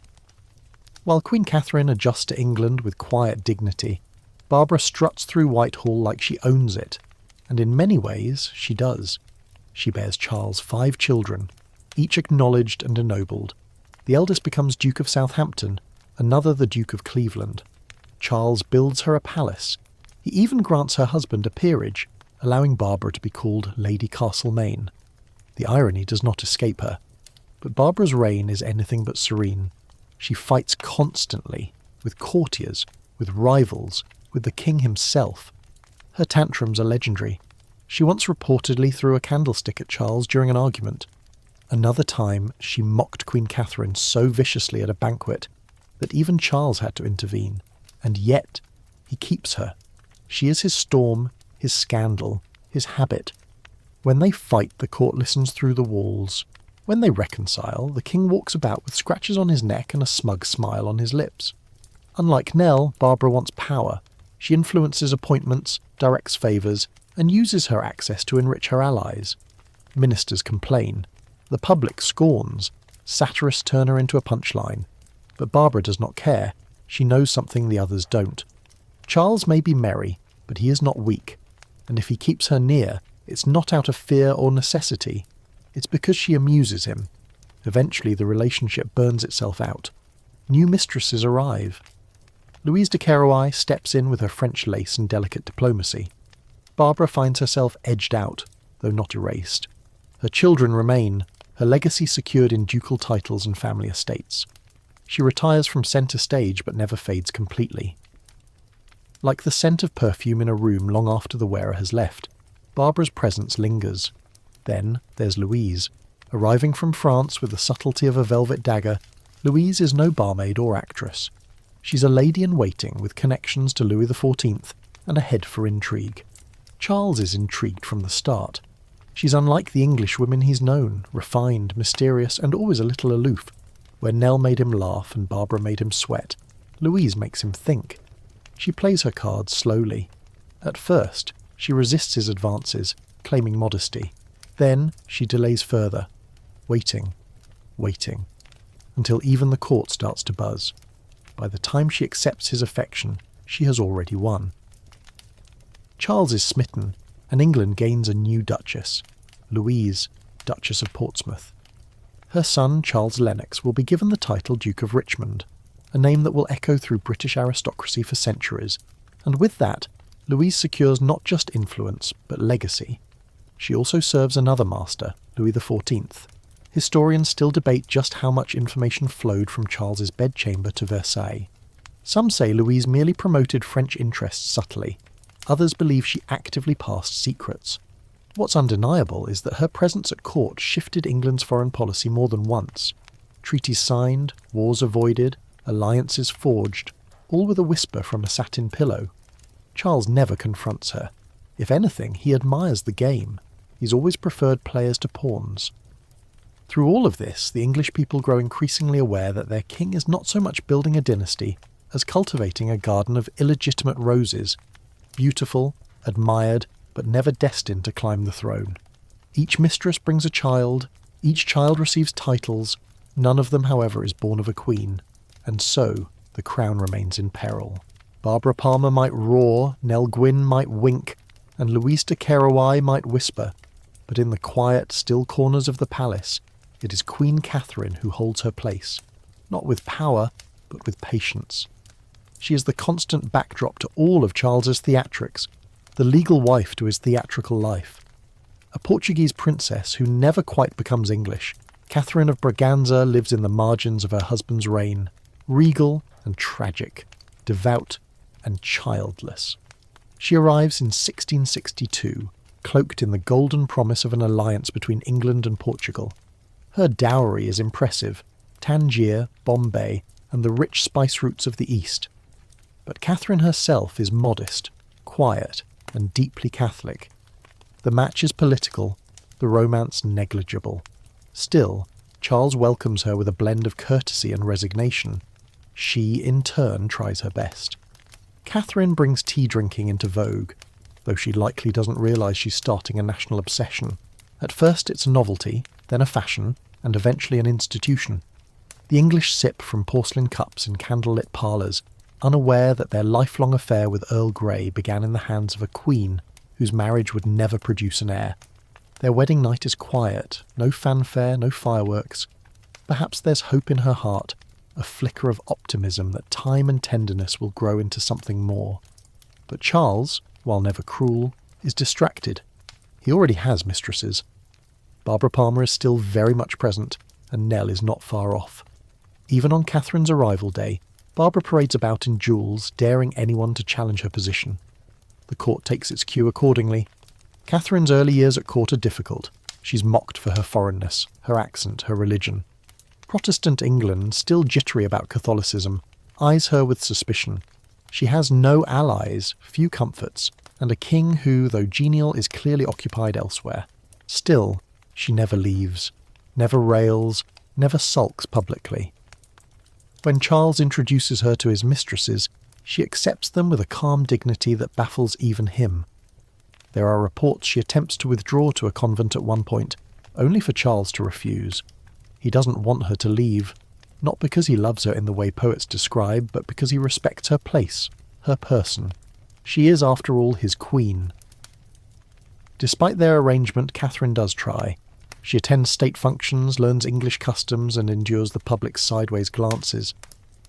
While Queen Catherine adjusts to England with quiet dignity, Barbara struts through Whitehall like she owns it, and in many ways she does. She bears Charles 5 children, each acknowledged and ennobled. The eldest becomes Duke of Southampton, another the Duke of Cleveland. Charles builds her a palace. He even grants her husband a peerage, allowing Barbara to be called Lady Castlemaine. The irony does not escape her. But Barbara's reign is anything but serene. She fights constantly, with courtiers, with rivals, with the king himself. Her tantrums are legendary. She once reportedly threw a candlestick at Charles during an argument. Another time, she mocked Queen Catherine so viciously at a banquet that even Charles had to intervene. And yet, he keeps her. She is his storm, his scandal, his habit. When they fight, the court listens through the walls. When they reconcile, the king walks about with scratches on his neck and a smug smile on his lips. Unlike Nell, Barbara wants power. She influences appointments, directs favours, and uses her access to enrich her allies. Ministers complain. The public scorns. Satirists turn her into a punchline. But Barbara does not care. She knows something the others don't. Charles may be merry, but he is not weak. And if he keeps her near, it's not out of fear or necessity. It's because she amuses him. Eventually the relationship burns itself out. New mistresses arrive. Louise de Querouaille steps in with her French lace and delicate diplomacy. Barbara finds herself edged out, though not erased. Her children remain, her legacy secured in ducal titles and family estates. She retires from centre stage but never fades completely. Like the scent of perfume in a room long after the wearer has left, Barbara's presence lingers. Then there's Louise. Arriving from France with the subtlety of a velvet dagger, Louise is no barmaid or actress. She's a lady-in-waiting with connections to Louis XIV and a head for intrigue. Charles is intrigued from the start. She's unlike the English women he's known, refined, mysterious, and always a little aloof. Where Nell made him laugh and Barbara made him sweat, Louise makes him think. She plays her cards slowly. At first, she resists his advances, claiming modesty. Then she delays further, waiting, until even the court starts to buzz. By the time she accepts his affection, she has already won. Charles is smitten, and England gains a new Duchess, Louise, Duchess of Portsmouth. Her son, Charles Lennox, will be given the title Duke of Richmond, a name that will echo through British aristocracy for centuries, and with that, Louise secures not just influence, but legacy. She also serves another master, Louis XIV. Historians still debate just how much information flowed from Charles's bedchamber to Versailles. Some say Louise merely promoted French interests subtly. Others believe she actively passed secrets. What's undeniable is that her presence at court shifted England's foreign policy more than once. Treaties signed, wars avoided, alliances forged, all with a whisper from a satin pillow. Charles never confronts her. If anything, he admires the game. He's always preferred players to pawns. Through all of this, the English people grow increasingly aware that their king is not so much building a dynasty as cultivating a garden of illegitimate roses, beautiful, admired, but never destined to climb the throne. Each mistress brings a child, each child receives titles, none of them, however, is born of a queen, and so the crown remains in peril. Barbara Palmer might roar, Nell Gwynn might wink, and Louise de Querouaille might whisper, but in the quiet, still corners of the palace, it is Queen Catherine who holds her place, not with power, but with patience. She is the constant backdrop to all of Charles's theatrics, the legal wife to his theatrical life. A Portuguese princess who never quite becomes English, Catherine of Braganza lives in the margins of her husband's reign, regal and tragic, devout and childless. She arrives in 1662, cloaked in the golden promise of an alliance between England and Portugal. Her dowry is impressive, Tangier, Bombay, and the rich spice routes of the East. But Catherine herself is modest, quiet, and deeply Catholic. The match is political, the romance negligible. Still, Charles welcomes her with a blend of courtesy and resignation. She, in turn, tries her best. Catherine brings tea drinking into vogue, though she likely doesn't realise she's starting a national obsession. At first it's a novelty, then a fashion, and eventually an institution. The English sip from porcelain cups in candlelit parlours, unaware that their lifelong affair with Earl Grey began in the hands of a queen whose marriage would never produce an heir. Their wedding night is quiet, no fanfare, no fireworks. Perhaps there's hope in her heart, a flicker of optimism that time and tenderness will grow into something more. But Charles, while never cruel, is distracted. He already has mistresses. Barbara Palmer is still very much present, and Nell is not far off. Even on Catherine's arrival day, Barbara parades about in jewels, daring anyone to challenge her position. The court takes its cue accordingly. Catherine's early years at court are difficult. She's mocked for her foreignness, her accent, her religion. Protestant England, still jittery about Catholicism, eyes her with suspicion. She has no allies, few comforts, and a king who, though genial, is clearly occupied elsewhere. Still, she never leaves, never rails, never sulks publicly. When Charles introduces her to his mistresses, she accepts them with a calm dignity that baffles even him. There are reports she attempts to withdraw to a convent at one point, only for Charles to refuse. He doesn't want her to leave, not because he loves her in the way poets describe, but because he respects her place, her person. She is, after all, his queen. Despite their arrangement, Catherine does try. She attends state functions, learns English customs, and endures the public's sideways glances.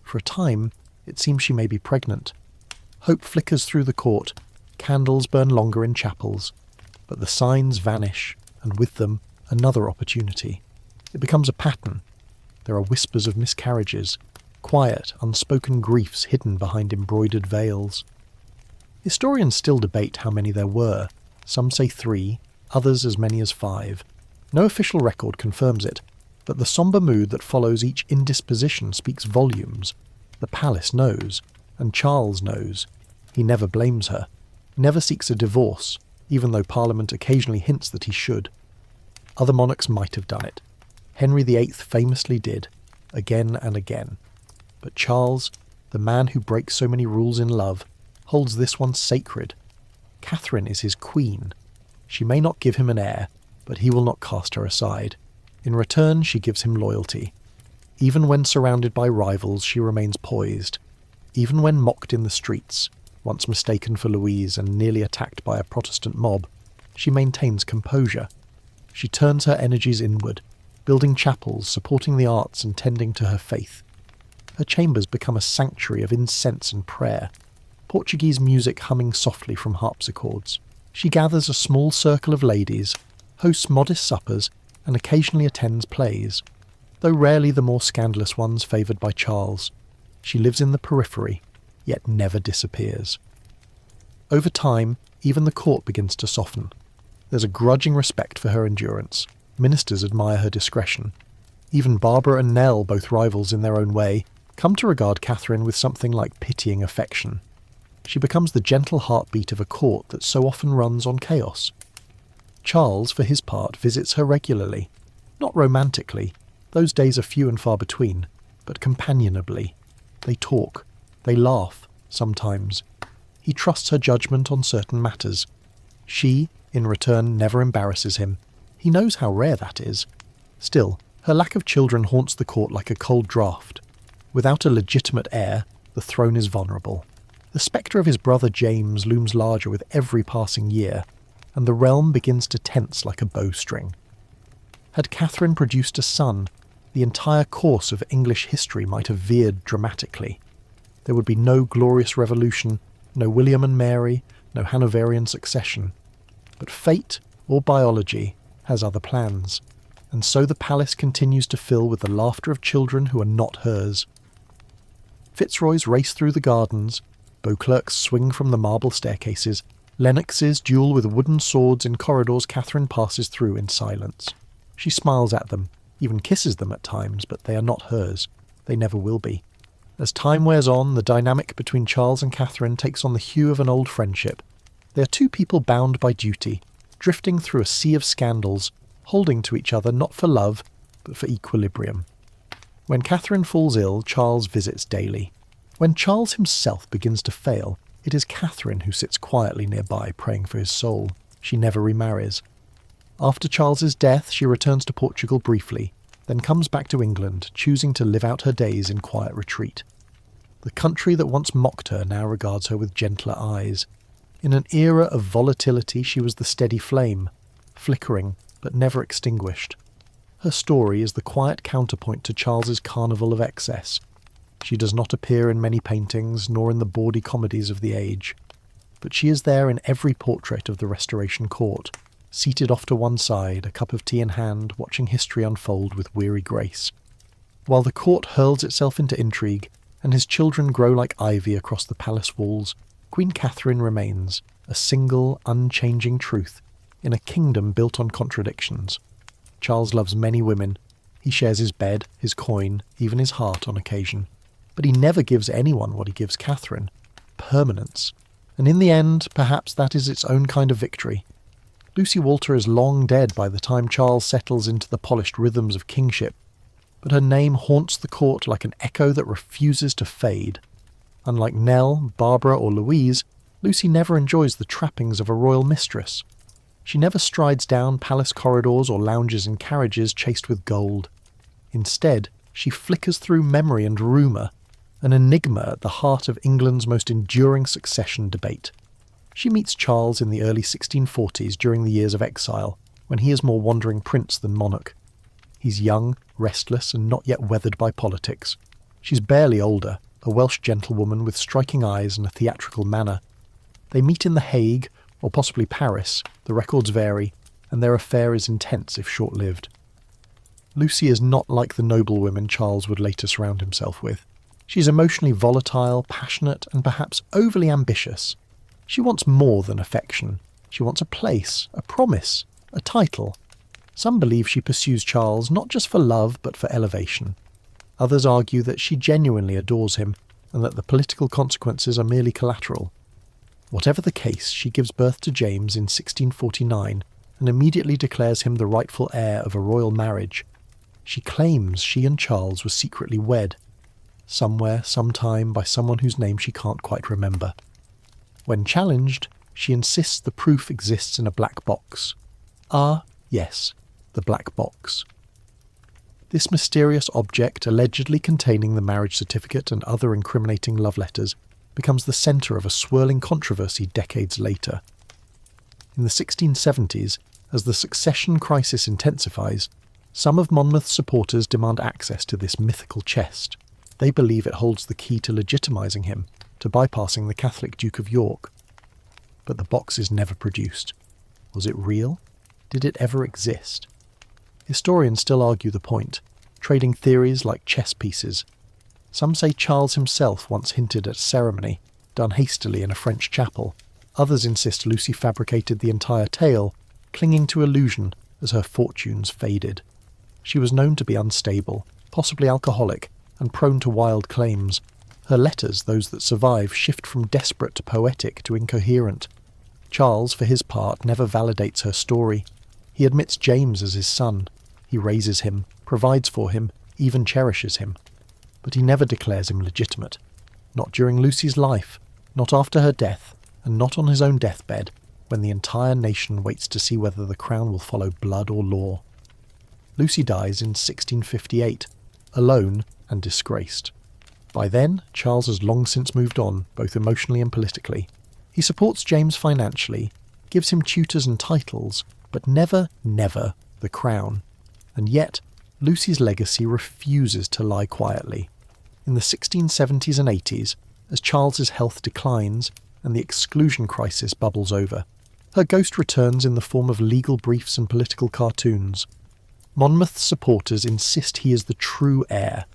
For a time, it seems she may be pregnant. Hope flickers through the court. Candles burn longer in chapels. But the signs vanish, and with them, another opportunity. It becomes a pattern. There are whispers of miscarriages, quiet, unspoken griefs hidden behind embroidered veils. Historians still debate how many there were. Some say 3, others as many as 5. No official record confirms it, but the sombre mood that follows each indisposition speaks volumes. The palace knows, and Charles knows. He never blames her, never seeks a divorce, even though Parliament occasionally hints that he should. Other monarchs might have done it. Henry VIII famously did, again and again. But Charles, the man who breaks so many rules in love, holds this one sacred. Catherine is his queen. She may not give him an heir, but he will not cast her aside. In return, she gives him loyalty. Even when surrounded by rivals, she remains poised. Even when mocked in the streets, once mistaken for Louise and nearly attacked by a Protestant mob, she maintains composure. She turns her energies inward, building chapels, supporting the arts and tending to her faith. Her chambers become a sanctuary of incense and prayer, Portuguese music humming softly from harpsichords. She gathers a small circle of ladies, hosts modest suppers, and occasionally attends plays, though rarely the more scandalous ones favoured by Charles. She lives in the periphery, yet never disappears. Over time, even the court begins to soften. There's a grudging respect for her endurance. Ministers admire her discretion. Even Barbara and Nell, both rivals in their own way, come to regard Catherine with something like pitying affection. She becomes the gentle heartbeat of a court that so often runs on chaos. Charles, for his part, visits her regularly. Not romantically, those days are few and far between, but companionably. They talk, they laugh, sometimes. He trusts her judgment on certain matters. She, in return, never embarrasses him. He knows how rare that is. Still, her lack of children haunts the court like a cold draught. Without a legitimate heir, the throne is vulnerable. The spectre of his brother James looms larger with every passing year, and the realm begins to tense like a bowstring. Had Catherine produced a son, the entire course of English history might have veered dramatically. There would be no glorious revolution, no William and Mary, no Hanoverian succession. But fate, or biology, has other plans, and so the palace continues to fill with the laughter of children who are not hers. Fitzroys race through the gardens, Beauclerks swing from the marble staircases, Lennoxes duel with wooden swords in corridors Catherine passes through in silence. She smiles at them, even kisses them at times, but they are not hers. They never will be. As time wears on, the dynamic between Charles and Catherine takes on the hue of an old friendship. They are two people bound by duty, drifting through a sea of scandals, holding to each other not for love, but for equilibrium. When Catherine falls ill, Charles visits daily. When Charles himself begins to fail, it is Catherine who sits quietly nearby praying for his soul. She never remarries. After Charles's death, she returns to Portugal briefly, then comes back to England, choosing to live out her days in quiet retreat. The country that once mocked her now regards her with gentler eyes. In an era of volatility, she was the steady flame, flickering but never extinguished. Her story is the quiet counterpoint to Charles's carnival of excess. She does not appear in many paintings, nor in the bawdy comedies of the age, but she is there in every portrait of the Restoration Court, seated off to one side, a cup of tea in hand, watching history unfold with weary grace. While the court hurls itself into intrigue, and his children grow like ivy across the palace walls, Queen Catherine remains, a single, unchanging truth, in a kingdom built on contradictions. Charles loves many women. He shares his bed, his coin, even his heart on occasion. But he never gives anyone what he gives Catherine: permanence. And in the end, perhaps that is its own kind of victory. Lucy Walter is long dead by the time Charles settles into the polished rhythms of kingship, but her name haunts the court like an echo that refuses to fade. Unlike Nell, Barbara or Louise, Lucy never enjoys the trappings of a royal mistress. She never strides down palace corridors or lounges in carriages chased with gold. Instead, she flickers through memory and rumour, an enigma at the heart of England's most enduring succession debate. She meets Charles in the early 1640s during the years of exile, when he is more wandering prince than monarch. He's young, restless, and not yet weathered by politics. She's barely older, a Welsh gentlewoman with striking eyes and a theatrical manner. They meet in The Hague, or possibly Paris, the records vary, and their affair is intense if short-lived. Lucy is not like the noblewomen Charles would later surround himself with. She's emotionally volatile, passionate, and perhaps overly ambitious. She wants more than affection. She wants a place, a promise, a title. Some believe she pursues Charles not just for love but for elevation. Others argue that she genuinely adores him and that the political consequences are merely collateral. Whatever the case, she gives birth to James in 1649 and immediately declares him the rightful heir of a royal marriage. She claims she and Charles were secretly wed, somewhere, sometime, by someone whose name she can't quite remember. When challenged, she insists the proof exists in a black box. Ah, yes, the black box. This mysterious object, allegedly containing the marriage certificate and other incriminating love letters, becomes the centre of a swirling controversy decades later. In the 1670s, as the succession crisis intensifies, some of Monmouth's supporters demand access to this mythical chest. They believe it holds the key to legitimising him, to bypassing the Catholic Duke of York. But the box is never produced. Was it real? Did it ever exist? Historians still argue the point, trading theories like chess pieces. Some say Charles himself once hinted at a ceremony, done hastily in a French chapel. Others insist Lucy fabricated the entire tale, clinging to illusion as her fortunes faded. She was known to be unstable, possibly alcoholic, and prone to wild claims. Her letters, those that survive, shift from desperate to poetic to incoherent. Charles, for his part, never validates her story. He admits James as his son. He raises him, provides for him, even cherishes him. But he never declares him legitimate. Not during Lucy's life, not after her death, and not on his own deathbed, when the entire nation waits to see whether the crown will follow blood or law. Lucy dies in 1658, alone and disgraced. By then, Charles has long since moved on, both emotionally and politically. He supports James financially, gives him tutors and titles, but never, never the crown. And yet, Lucy's legacy refuses to lie quietly. In the 1670s and 80s, as Charles's health declines and the exclusion crisis bubbles over, her ghost returns in the form of legal briefs and political cartoons. Monmouth's supporters insist he is the true heir.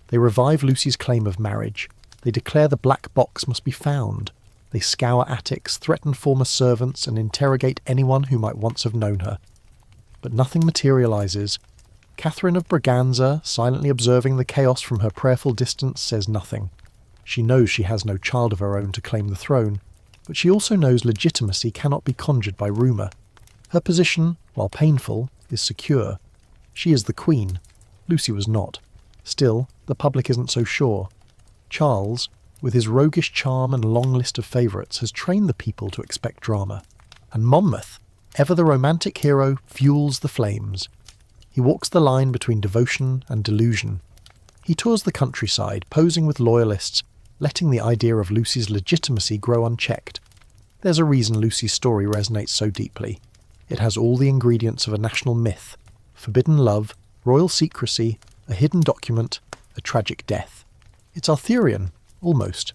They revive Lucy's claim of marriage. They declare the black box must be found. They scour attics, threaten former servants, and interrogate anyone who might once have known her. But nothing materialises. Catherine of Braganza, silently observing the chaos from her prayerful distance, says nothing. She knows she has no child of her own to claim the throne, but she also knows legitimacy cannot be conjured by rumour. Her position, while painful, is secure. She is the queen. Lucy was not. Still, the public isn't so sure. Charles, with his roguish charm and long list of favourites, has trained the people to expect drama. And Monmouth, ever the romantic hero, fuels the flames. He walks the line between devotion and delusion. He tours the countryside, posing with loyalists, letting the idea of Lucy's legitimacy grow unchecked. There's a reason Lucy's story resonates so deeply. It has all the ingredients of a national myth: forbidden love, royal secrecy, a hidden document, a tragic death. It's Arthurian, almost.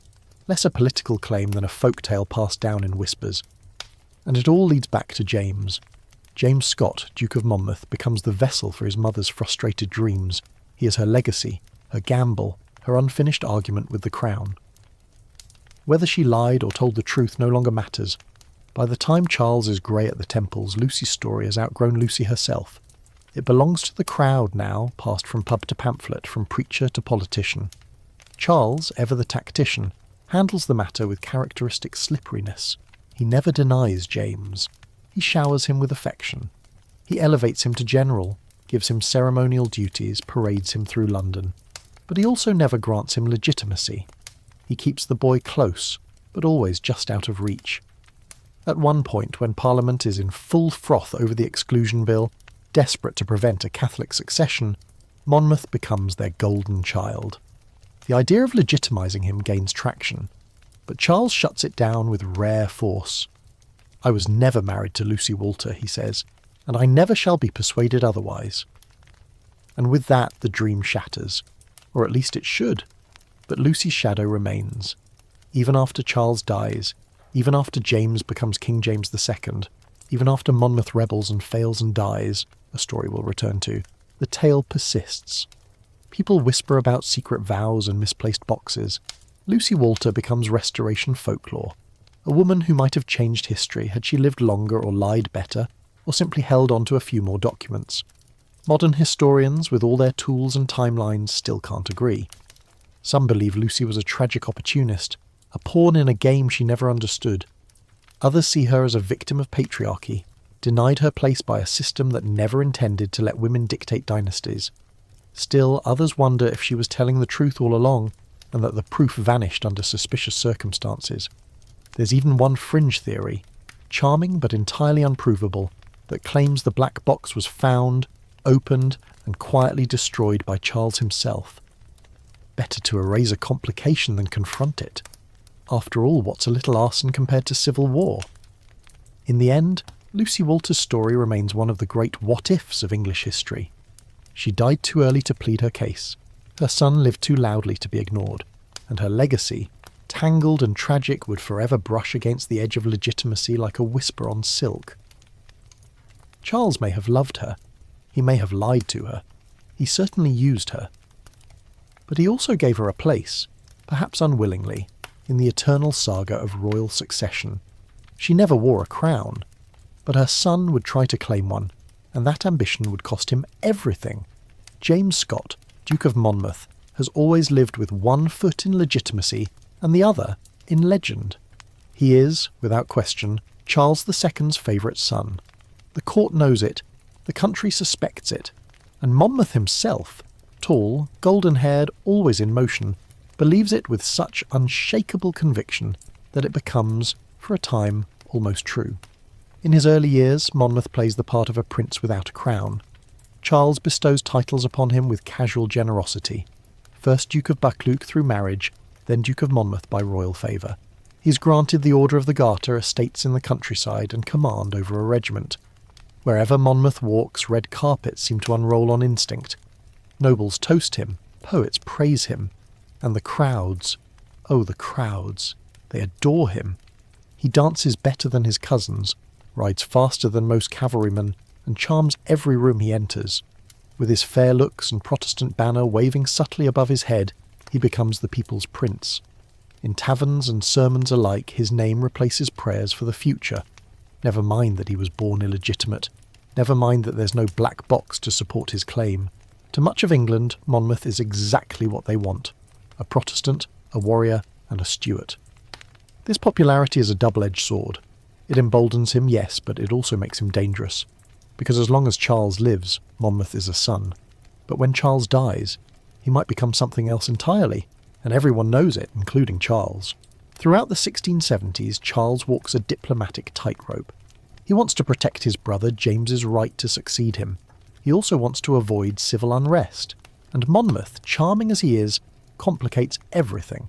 Less a political claim than a folk tale passed down in whispers. And it all leads back to James. James Scott, Duke of Monmouth, becomes the vessel for his mother's frustrated dreams. He is her legacy, her gamble, her unfinished argument with the crown. Whether she lied or told the truth no longer matters. By the time Charles is grey at the temples, Lucy's story has outgrown Lucy herself. It belongs to the crowd now, passed from pub to pamphlet, from preacher to politician. Charles, ever the tactician, handles the matter with characteristic slipperiness. He never denies James. He showers him with affection. He elevates him to general, gives him ceremonial duties, parades him through London. But he also never grants him legitimacy. He keeps the boy close, but always just out of reach. At one point, when Parliament is in full froth over the Exclusion Bill, desperate to prevent a Catholic succession, Monmouth becomes their golden child. The idea of legitimising him gains traction, but Charles shuts it down with rare force. "I was never married to Lucy Walter," he says, "and I never shall be persuaded otherwise." And with that the dream shatters, or at least it should. But Lucy's shadow remains. Even after Charles dies, Even after James becomes King James II, even after Monmouth rebels and fails and dies, a story we'll return to, the tale persists. People whisper about secret vows and misplaced boxes. Lucy Walter becomes Restoration folklore, a woman who might have changed history had she lived longer or lied better, or simply held on to a few more documents. Modern historians, with all their tools and timelines, still can't agree. Some believe Lucy was a tragic opportunist, a pawn in a game she never understood. Others see her as a victim of patriarchy, denied her place by a system that never intended to let women dictate dynasties. Still, others wonder if she was telling the truth all along, and that the proof vanished under suspicious circumstances. There's even one fringe theory, charming but entirely unprovable, that claims the black box was found, opened, and quietly destroyed by Charles himself. Better to erase a complication than confront it. After all, what's a little arson compared to civil war? In the end, Lucy Walter's story remains one of the great what-ifs of English history. She died too early to plead her case. Her son lived too loudly to be ignored, and her legacy, tangled and tragic, would forever brush against the edge of legitimacy like a whisper on silk. Charles may have loved her. He may have lied to her. He certainly used her. But he also gave her a place, perhaps unwillingly, in the eternal saga of royal succession. She never wore a crown, but her son would try to claim one, and that ambition would cost him everything. James Scott, Duke of Monmouth, has always lived with one foot in legitimacy and the other in legend. He is, without question, Charles II's favourite son. The court knows it, the country suspects it, and Monmouth himself, tall, golden-haired, always in motion, believes it with such unshakable conviction that it becomes, for a time, almost true. In his early years, Monmouth plays the part of a prince without a crown. Charles bestows titles upon him with casual generosity. First Duke of Buccleuch through marriage, then Duke of Monmouth by royal favour. He's granted the Order of the Garter, estates in the countryside, and command over a regiment. Wherever Monmouth walks, red carpets seem to unroll on instinct. Nobles toast him, poets praise him, and the crowds, oh the crowds, they adore him. He dances better than his cousins, rides faster than most cavalrymen, and charms every room he enters. With his fair looks and Protestant banner waving subtly above his head, he becomes the people's prince. In taverns and sermons alike, his name replaces prayers for the future. Never mind that he was born illegitimate. Never mind that there's no black box to support his claim. To much of England, Monmouth is exactly what they want. A Protestant, a warrior, and a Stuart. This popularity is a double-edged sword. It emboldens him, yes, but it also makes him dangerous. Because as long as Charles lives, Monmouth is a son. But when Charles dies, he might become something else entirely, and everyone knows it, including Charles. Throughout the 1670s, Charles walks a diplomatic tightrope. He wants to protect his brother James's right to succeed him. He also wants to avoid civil unrest. And Monmouth, charming as he is, complicates everything.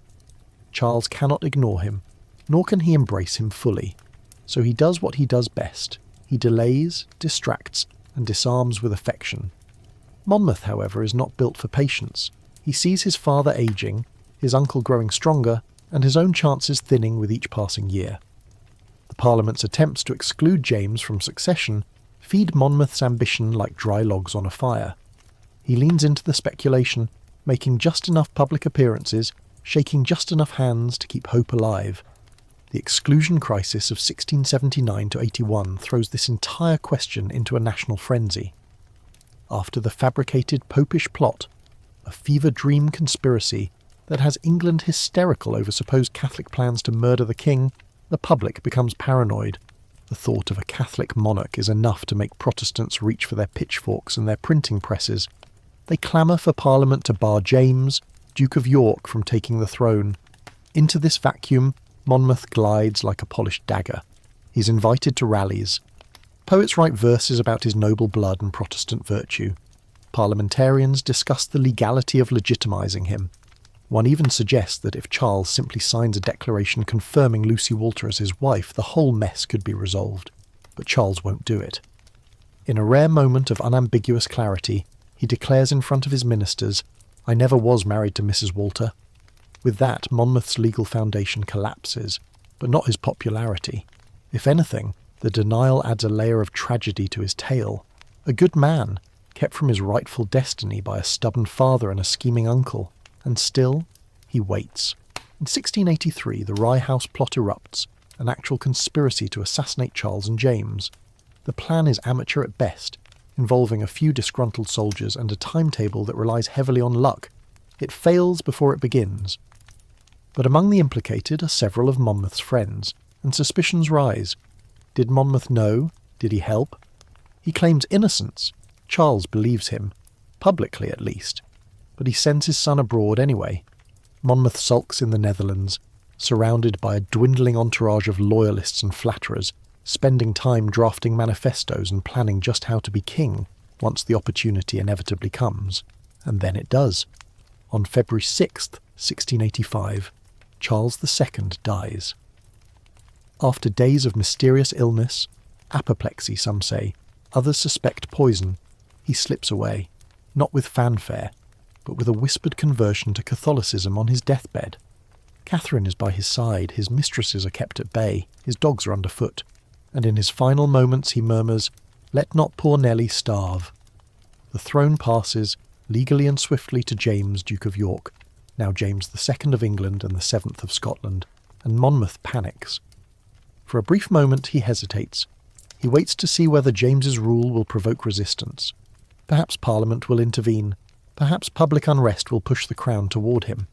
Charles cannot ignore him, nor can he embrace him fully. So he does what he does best. He delays, distracts, and disarms with affection. Monmouth, however, is not built for patience. He sees his father ageing, his uncle growing stronger, and his own chances thinning with each passing year. The Parliament's attempts to exclude James from succession feed Monmouth's ambition like dry logs on a fire. He leans into the speculation, making just enough public appearances, shaking just enough hands to keep hope alive. The exclusion crisis of 1679 to 81 throws this entire question into a national frenzy. After the fabricated popish plot, a fever dream conspiracy that has England hysterical over supposed Catholic plans to murder the king, the public becomes paranoid. The thought of a Catholic monarch is enough to make Protestants reach for their pitchforks and their printing presses. They clamour for Parliament to bar James, Duke of York, from taking the throne. Into this vacuum, Monmouth glides like a polished dagger. He's invited to rallies. Poets write verses about his noble blood and Protestant virtue. Parliamentarians discuss the legality of legitimising him. One even suggests that if Charles simply signs a declaration confirming Lucy Walter as his wife, the whole mess could be resolved. But Charles won't do it. In a rare moment of unambiguous clarity, he declares in front of his ministers, "I never was married to Mrs. Walter." With that, Monmouth's legal foundation collapses. but not his popularity. If anything, the denial adds a layer of tragedy to his tale. A good man, kept from his rightful destiny by a stubborn father and a scheming uncle, and still, he waits. In 1683, the Rye House plot erupts, an actual conspiracy to assassinate Charles and James. The plan is amateur at best, involving a few disgruntled soldiers and a timetable that relies heavily on luck. It fails before it begins. But among the implicated are several of Monmouth's friends, and suspicions rise. Did Monmouth know? Did he help? He claims innocence. Charles believes him, publicly at least. But he sends his son abroad anyway. Monmouth sulks in the Netherlands, surrounded by a dwindling entourage of loyalists and flatterers, spending time drafting manifestos and planning just how to be king once the opportunity inevitably comes. And then it does. On February 6th, 1685, Charles II dies. After days of mysterious illness, apoplexy some say, others suspect poison, he slips away, not with fanfare, but with a whispered conversion to Catholicism on his deathbed. Catherine is by his side, his mistresses are kept at bay, his dogs are underfoot, and in his final moments he murmurs, "Let not poor Nelly starve." The throne passes, legally and swiftly, to James, Duke of York, now James II of England and the 7th of Scotland, and Monmouth panics. For a brief moment he hesitates. He waits to see whether James's rule will provoke resistance. Perhaps Parliament will intervene. Perhaps public unrest will push the crown toward him.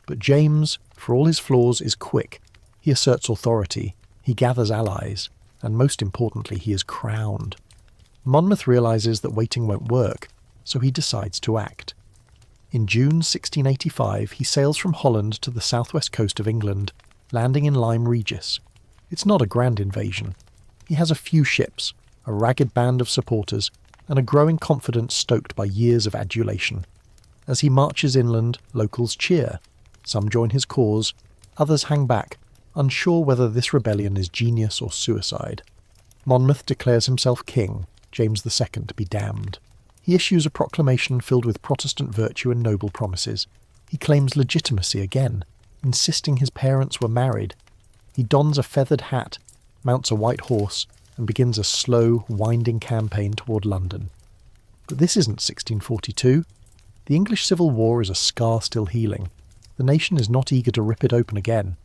But James, for all his flaws, is quick. He asserts authority. He gathers allies. And most importantly, he is crowned. Monmouth realises that waiting won't work, so he decides to act. In June 1685, he sails from Holland to the southwest coast of England, landing in Lyme Regis. It's not a grand invasion. He has a few ships, a ragged band of supporters, and a growing confidence stoked by years of adulation. As he marches inland, locals cheer. Some join his cause, others hang back, unsure whether this rebellion is genius or suicide. Monmouth declares himself king, James II be damned. He issues a proclamation filled with Protestant virtue and noble promises. He claims legitimacy again, insisting his parents were married. He dons a feathered hat, mounts a white horse, and begins a slow, winding campaign toward London. But this isn't 1642. The English Civil War is a scar still healing. The nation is not eager to rip it open again.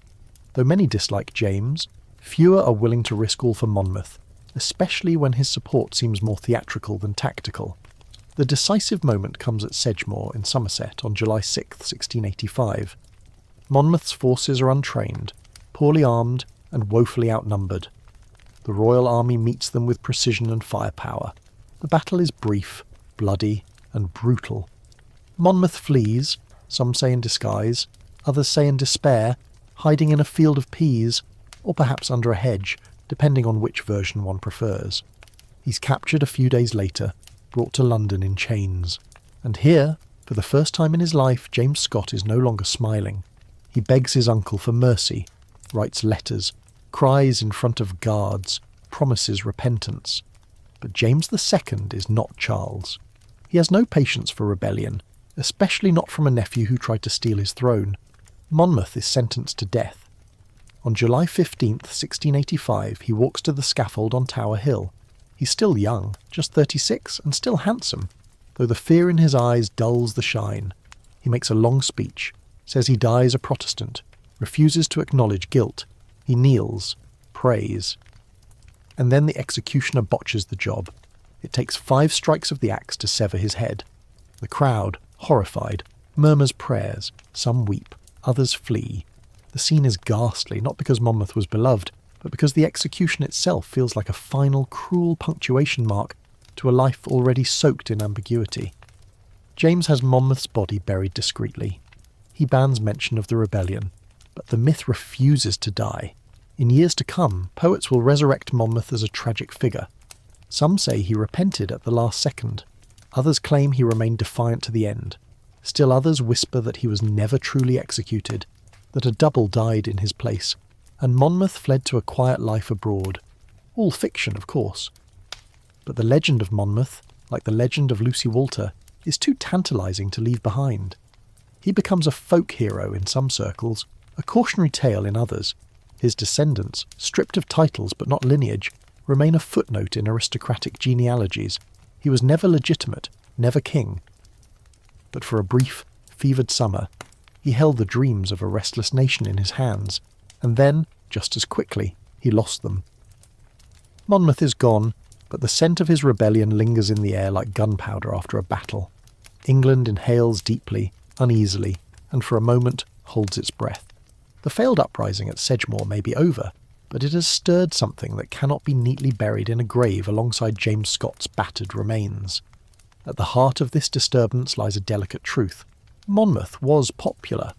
Though many dislike James, fewer are willing to risk all for Monmouth, especially when his support seems more theatrical than tactical. The decisive moment comes at Sedgemoor in Somerset on July 6, 1685. Monmouth's forces are untrained, poorly armed, and woefully outnumbered. The royal army meets them with precision and firepower. The battle is brief, bloody, and brutal. Monmouth flees, some say in disguise, others say in despair, hiding in a field of peas, or perhaps under a hedge, depending on which version one prefers. He's captured a few days later, brought to London in chains. And here, for the first time in his life, James Scott is no longer smiling. He begs his uncle for mercy, writes letters, cries in front of guards, promises repentance. But James II is not Charles. He has no patience for rebellion, especially not from a nephew who tried to steal his throne. Monmouth is sentenced to death. On July 15th, 1685, he walks to the scaffold on Tower Hill. He's still young, just 36, and still handsome, though the fear in his eyes dulls the shine. He makes a long speech, says he dies a Protestant, refuses to acknowledge guilt. He kneels, prays. And then the executioner botches the job. It takes 5 strikes of the axe to sever his head. The crowd, horrified, murmurs prayers. Some weep, others flee. The scene is ghastly, not because Monmouth was beloved, but because the execution itself feels like a final, cruel punctuation mark to a life already soaked in ambiguity. James has Monmouth's body buried discreetly. He bans mention of the rebellion, but the myth refuses to die. In years to come, poets will resurrect Monmouth as a tragic figure. Some say he repented at the last second. Others claim he remained defiant to the end. Still others whisper that he was never truly executed, that a double died in his place, and Monmouth fled to a quiet life abroad. All fiction, of course. But the legend of Monmouth, like the legend of Lucy Walter, is too tantalising to leave behind. He becomes a folk hero in some circles, a cautionary tale in others. His descendants, stripped of titles but not lineage, remain a footnote in aristocratic genealogies. He was never legitimate, never king. But for a brief, fevered summer, he held the dreams of a restless nation in his hands, and then, just as quickly, he lost them. Monmouth is gone, but the scent of his rebellion lingers in the air like gunpowder after a battle. England inhales deeply, uneasily, and for a moment holds its breath. The failed uprising at Sedgemoor may be over, but it has stirred something that cannot be neatly buried in a grave alongside James Scott's battered remains. At the heart of this disturbance lies a delicate truth. Monmouth was popular,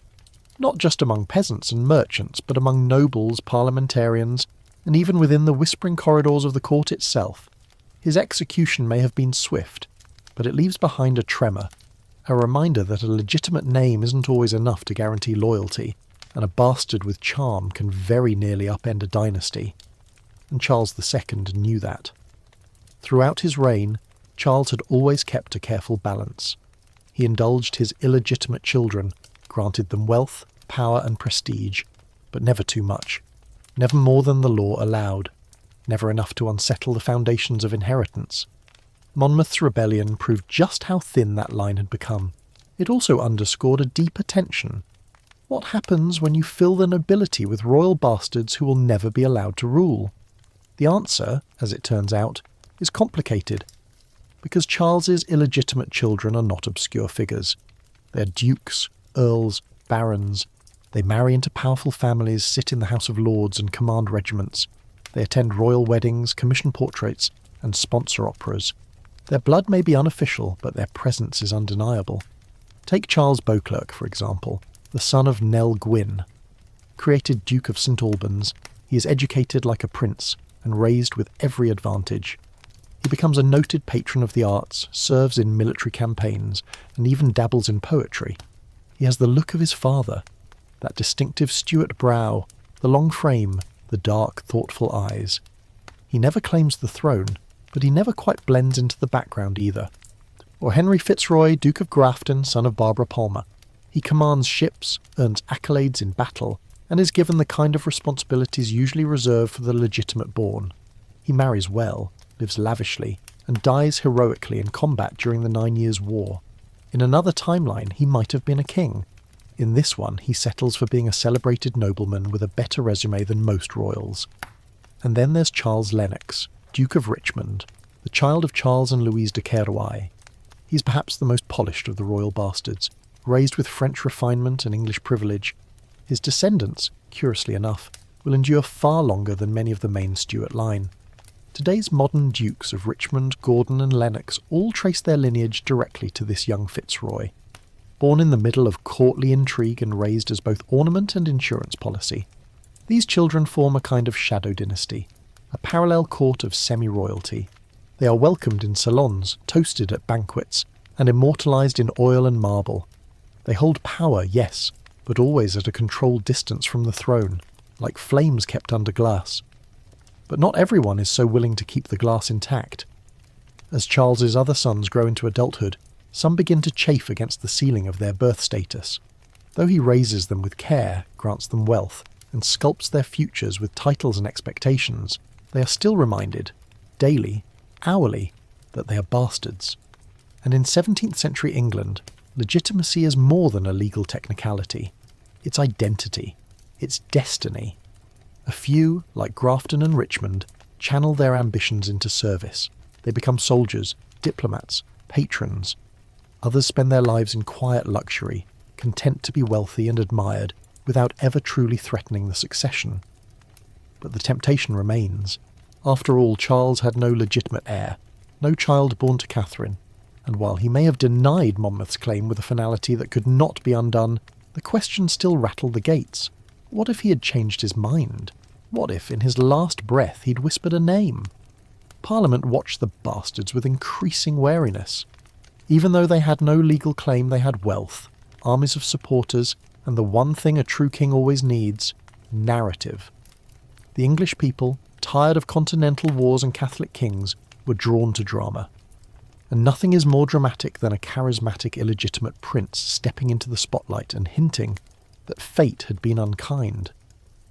not just among peasants and merchants, but among nobles, parliamentarians, and even within the whispering corridors of the court itself. His execution may have been swift, but it leaves behind a tremor, a reminder that a legitimate name isn't always enough to guarantee loyalty, and a bastard with charm can very nearly upend a dynasty. And Charles II knew that. Throughout his reign, Charles had always kept a careful balance. He indulged his illegitimate children, granted them wealth, power and prestige, but never too much, never more than the law allowed, never enough to unsettle the foundations of inheritance. Monmouth's rebellion proved just how thin that line had become. It also underscored a deeper tension. What happens when you fill the nobility with royal bastards who will never be allowed to rule? The answer, as it turns out, is complicated, because Charles's illegitimate children are not obscure figures. They are dukes, earls, barons. They marry into powerful families, sit in the House of Lords and command regiments. They attend royal weddings, commission portraits, and sponsor operas. Their blood may be unofficial, but their presence is undeniable. Take Charles Beauclerk, for example, the son of Nell Gwynn. Created Duke of St Albans, he is educated like a prince and raised with every advantage. He becomes a noted patron of the arts, serves in military campaigns, and even dabbles in poetry. He has the look of his father, that distinctive Stuart brow, the long frame, the dark, thoughtful eyes. He never claims the throne, but he never quite blends into the background either. Or Henry Fitzroy, Duke of Grafton, son of Barbara Palmer. He commands ships, earns accolades in battle, and is given the kind of responsibilities usually reserved for the legitimate born. He marries well, lives lavishly, and dies heroically in combat during the 9 Years' War. In another timeline, he might have been a king. In this one, he settles for being a celebrated nobleman with a better resume than most royals. And then there's Charles Lennox, Duke of Richmond, the child of Charles and Louise de Querouaille. He's perhaps the most polished of the royal bastards, raised with French refinement and English privilege. His descendants, curiously enough, will endure far longer than many of the main Stuart line. Today's modern dukes of Richmond, Gordon and Lennox all trace their lineage directly to this young Fitzroy. Born in the middle of courtly intrigue and raised as both ornament and insurance policy, these children form a kind of shadow dynasty, a parallel court of semi-royalty. They are welcomed in salons, toasted at banquets, and immortalised in oil and marble. They hold power, yes, but always at a controlled distance from the throne, like flames kept under glass. But not everyone is so willing to keep the glass intact. As Charles's other sons grow into adulthood, some begin to chafe against the ceiling of their birth status. Though he raises them with care, grants them wealth, and sculpts their futures with titles and expectations, they are still reminded, daily, hourly, that they are bastards. And in 17th century England, legitimacy is more than a legal technicality. It's identity. It's destiny. A few, like Grafton and Richmond, channel their ambitions into service. They become soldiers, diplomats, patrons. Others spend their lives in quiet luxury, content to be wealthy and admired, without ever truly threatening the succession. But the temptation remains. After all, Charles had no legitimate heir, no child born to Catherine, and while he may have denied Monmouth's claim with a finality that could not be undone, the question still rattled the gates. What if he had changed his mind? What if, in his last breath, he'd whispered a name? Parliament watched the bastards with increasing wariness. Even though they had no legal claim, they had wealth, armies of supporters, and the one thing a true king always needs, narrative. The English people, tired of continental wars and Catholic kings, were drawn to drama. And nothing is more dramatic than a charismatic illegitimate prince stepping into the spotlight and hinting that fate had been unkind.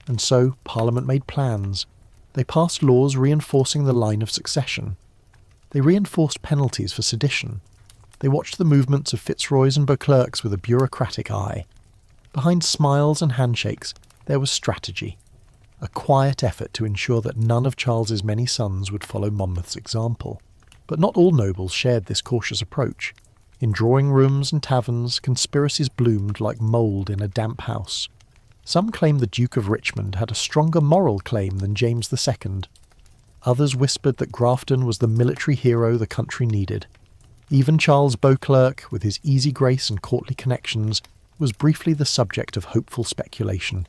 And so Parliament made plans. They passed laws reinforcing the line of succession. They reinforced penalties for sedition. They watched the movements of Fitzroys and Beauclerks with a bureaucratic eye. Behind smiles and handshakes, there was strategy. A quiet effort to ensure that none of Charles's many sons would follow Monmouth's example. But not all nobles shared this cautious approach. In drawing rooms and taverns, conspiracies bloomed like mould in a damp house. Some claimed the Duke of Richmond had a stronger moral claim than James II. Others whispered that Grafton was the military hero the country needed. Even Charles Beauclerk, with his easy grace and courtly connections, was briefly the subject of hopeful speculation.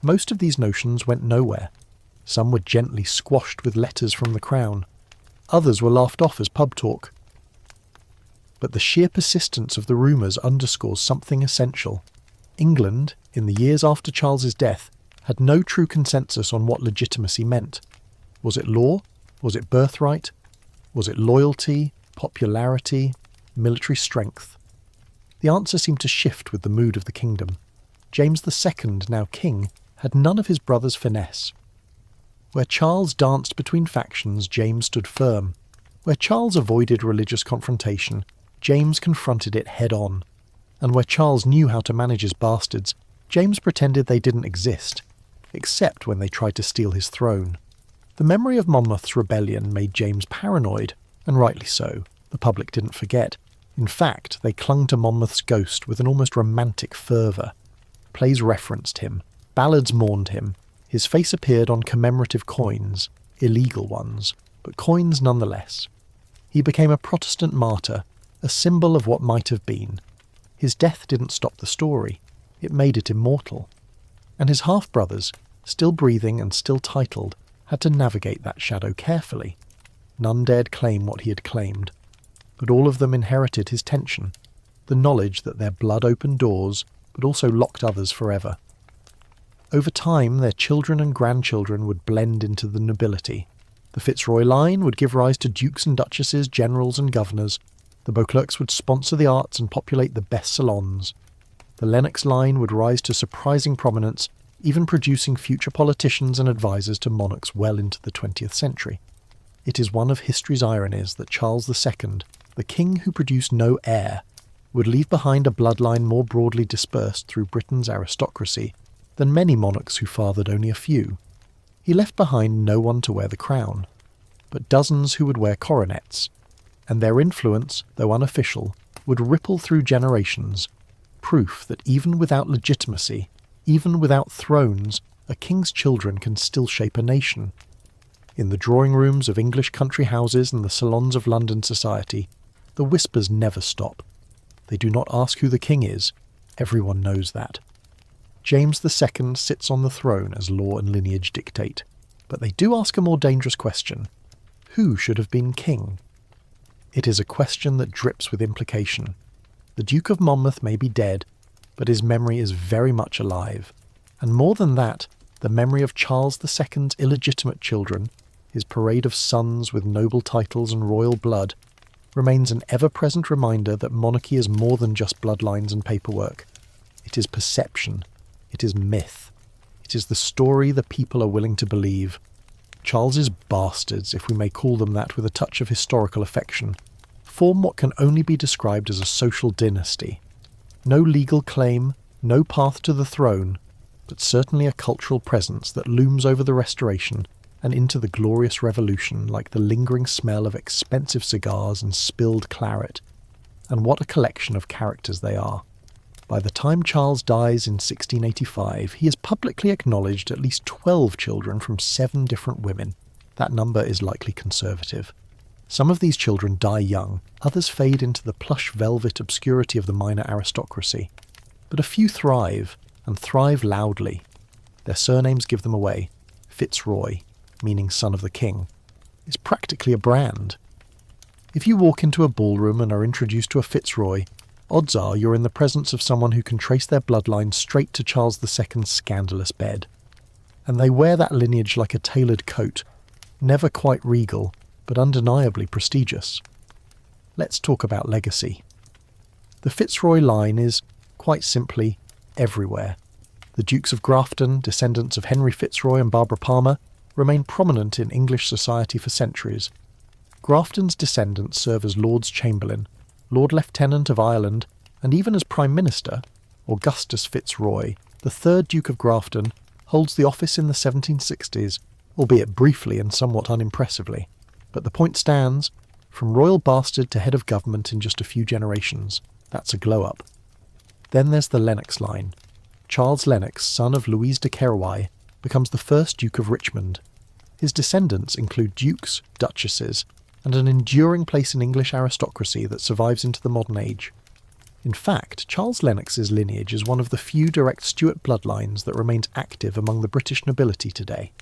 Most of these notions went nowhere. Some were gently squashed with letters from the Crown. Others were laughed off as pub talk. But the sheer persistence of the rumours underscores something essential. England, in the years after Charles's death, had no true consensus on what legitimacy meant. Was it law? Was it birthright? Was it loyalty, popularity, military strength? The answer seemed to shift with the mood of the kingdom. James II, now king, had none of his brother's finesse. Where Charles danced between factions, James stood firm. Where Charles avoided religious confrontation, James confronted it head-on. And where Charles knew how to manage his bastards, James pretended they didn't exist, except when they tried to steal his throne. The memory of Monmouth's rebellion made James paranoid, and rightly so. The public didn't forget. In fact, they clung to Monmouth's ghost with an almost romantic fervour. Plays referenced him, ballads mourned him. His face appeared on commemorative coins, illegal ones, but coins nonetheless. He became a Protestant martyr, a symbol of what might have been. His death didn't stop the story. It made it immortal. And his half-brothers, still breathing and still titled, had to navigate that shadow carefully. None dared claim what he had claimed. But all of them inherited his tension, the knowledge that their blood opened doors, but also locked others forever. Over time, their children and grandchildren would blend into the nobility. The Fitzroy line would give rise to dukes and duchesses, generals and governors. The Beauclerks would sponsor the arts and populate the best salons. The Lennox line would rise to surprising prominence, even producing future politicians and advisors to monarchs well into the 20th century. It is one of history's ironies that Charles II, the king who produced no heir, would leave behind a bloodline more broadly dispersed through Britain's aristocracy than many monarchs who fathered only a few. He left behind no one to wear the crown, but dozens who would wear coronets, and their influence, though unofficial, would ripple through generations, proof that even without legitimacy, even without thrones, a king's children can still shape a nation. In the drawing rooms of English country houses and the salons of London society, the whispers never stop. They do not ask who the king is. Everyone knows that. James II sits on the throne as law and lineage dictate, but they do ask a more dangerous question. Who should have been king? It is a question that drips with implication. The Duke of Monmouth may be dead, but his memory is very much alive. And more than that, the memory of Charles II's illegitimate children, his parade of sons with noble titles and royal blood, remains an ever-present reminder that monarchy is more than just bloodlines and paperwork. It is perception. It is myth. It is the story the people are willing to believe. Charles's bastards, if we may call them that with a touch of historical affection, form what can only be described as a social dynasty. No legal claim, no path to the throne, but certainly a cultural presence that looms over the Restoration and into the Glorious Revolution like the lingering smell of expensive cigars and spilled claret. And what a collection of characters they are. By the time Charles dies in 1685, he has publicly acknowledged at least 12 children from 7 different women. That number is likely conservative. Some of these children die young, others fade into the plush velvet obscurity of the minor aristocracy. But a few thrive, and thrive loudly. Their surnames give them away. Fitzroy, meaning son of the king, is practically a brand. If you walk into a ballroom and are introduced to a Fitzroy, odds are you're in the presence of someone who can trace their bloodline straight to Charles II's scandalous bed. And they wear that lineage like a tailored coat, never quite regal, but undeniably prestigious. Let's talk about legacy. The Fitzroy line is, quite simply, everywhere. The Dukes of Grafton, descendants of Henry Fitzroy and Barbara Palmer, remain prominent in English society for centuries. Grafton's descendants serve as Lords Chamberlain, Lord Lieutenant of Ireland, and even as Prime Minister. Augustus Fitzroy, the third Duke of Grafton, holds the office in the 1760s, albeit briefly and somewhat unimpressively. But the point stands, from royal bastard to head of government in just a few generations. That's a glow-up. Then there's the Lennox line. Charles Lennox, son of Louise de Querouaille, becomes the first Duke of Richmond. His descendants include dukes, duchesses, and an enduring place in English aristocracy that survives into the modern age. In fact, Charles Lennox's lineage is one of the few direct Stuart bloodlines that remains active among the British nobility today.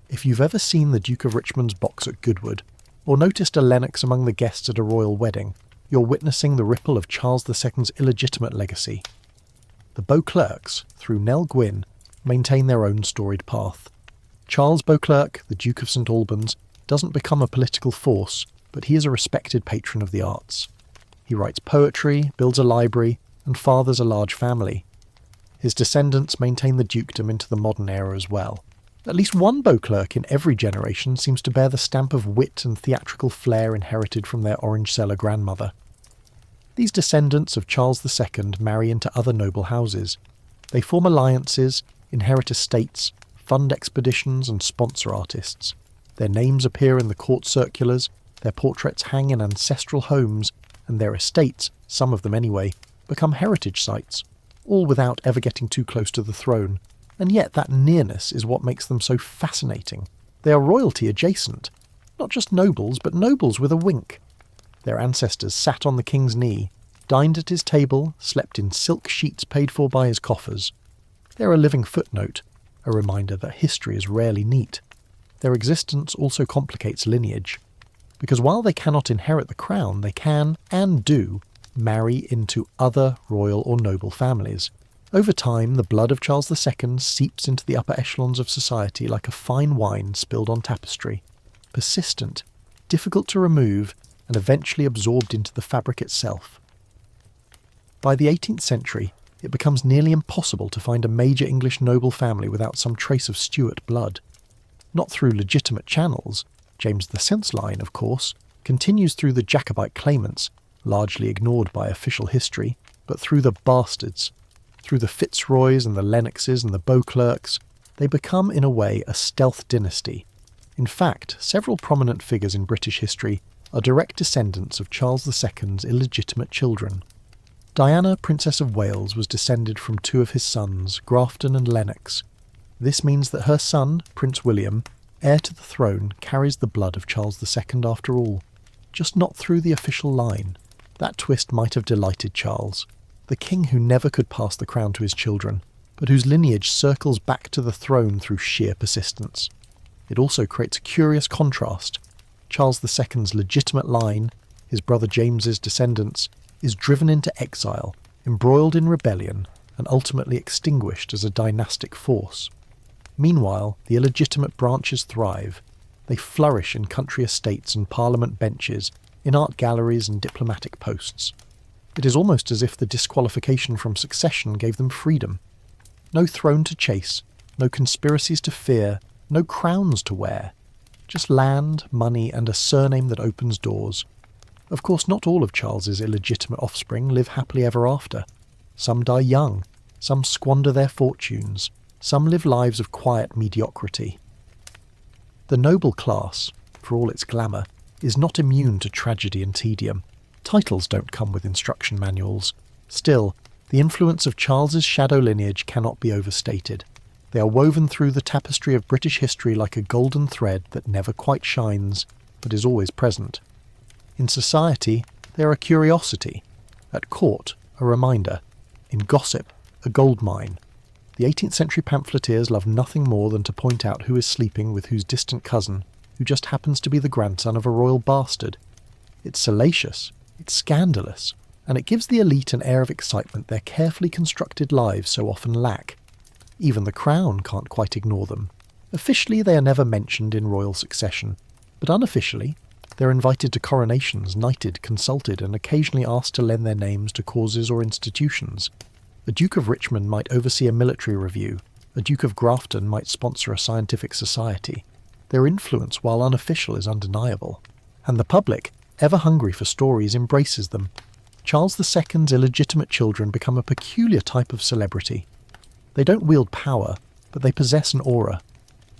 If you've ever seen the Duke of Richmond's box at Goodwood, or noticed a Lennox among the guests at a royal wedding, you're witnessing the ripple of Charles II's illegitimate legacy. The Beauclerks, through Nell Gwynn, maintain their own storied path. Charles Beauclerk, the Duke of St Albans, doesn't become a political force, but he is a respected patron of the arts. He writes poetry, builds a library, and fathers a large family. His descendants maintain the dukedom into the modern era as well. At least one Beauclerk in every generation seems to bear the stamp of wit and theatrical flair inherited from their orange cellar grandmother. These descendants of Charles II marry into other noble houses. They form alliances, inherit estates, fund expeditions and sponsor artists. Their names appear in the court circulars, their portraits hang in ancestral homes, and their estates, some of them anyway, become heritage sites, all without ever getting too close to the throne. And yet that nearness is what makes them so fascinating. They are royalty adjacent. Not just nobles, but nobles with a wink. Their ancestors sat on the king's knee, dined at his table, slept in silk sheets paid for by his coffers. They're a living footnote, a reminder that history is rarely neat. Their existence also complicates lineage, because while they cannot inherit the crown, they can, and do, marry into other royal or noble families. Over time, the blood of Charles II seeps into the upper echelons of society like a fine wine spilled on tapestry, persistent, difficult to remove, and eventually absorbed into the fabric itself. By the 18th century, it becomes nearly impossible to find a major English noble family without some trace of Stuart blood. Not through legitimate channels. James VI's line, of course, continues through the Jacobite claimants, largely ignored by official history, but through the bastards. Through the Fitzroys and the Lennoxes and the Beauclerks, they become, in a way, a stealth dynasty. In fact, several prominent figures in British history are direct descendants of Charles II's illegitimate children. Diana, Princess of Wales, was descended from two of his sons, Grafton and Lennox. This means that her son, Prince William, heir to the throne, carries the blood of Charles II after all, just not through the official line. That twist might have delighted Charles, the king who never could pass the crown to his children, but whose lineage circles back to the throne through sheer persistence. It also creates a curious contrast. Charles II's legitimate line, his brother James's descendants, is driven into exile, embroiled in rebellion, and ultimately extinguished as a dynastic force. Meanwhile, the illegitimate branches thrive. They flourish in country estates and parliament benches, in art galleries and diplomatic posts. It is almost as if the disqualification from succession gave them freedom. No throne to chase, no conspiracies to fear, no crowns to wear. Just land, money, and a surname that opens doors. Of course, not all of Charles's illegitimate offspring live happily ever after. Some die young, some squander their fortunes, some live lives of quiet mediocrity. The noble class, for all its glamour, is not immune to tragedy and tedium. Titles don't come with instruction manuals. Still, the influence of Charles's shadow lineage cannot be overstated. They are woven through the tapestry of British history like a golden thread that never quite shines, but is always present. In society, they are a curiosity. At court, a reminder. In gossip, a goldmine. The 18th century pamphleteers love nothing more than to point out who is sleeping with whose distant cousin, who just happens to be the grandson of a royal bastard. It's salacious, it's scandalous, and it gives the elite an air of excitement their carefully constructed lives so often lack. Even the crown can't quite ignore them. Officially, they are never mentioned in royal succession, but unofficially, they're invited to coronations, knighted, consulted, and occasionally asked to lend their names to causes or institutions. A Duke of Richmond might oversee a military review. A Duke of Grafton might sponsor a scientific society. Their influence, while unofficial, is undeniable. And the public, ever hungry for stories, embraces them. Charles II's illegitimate children become a peculiar type of celebrity. They don't wield power, but they possess an aura.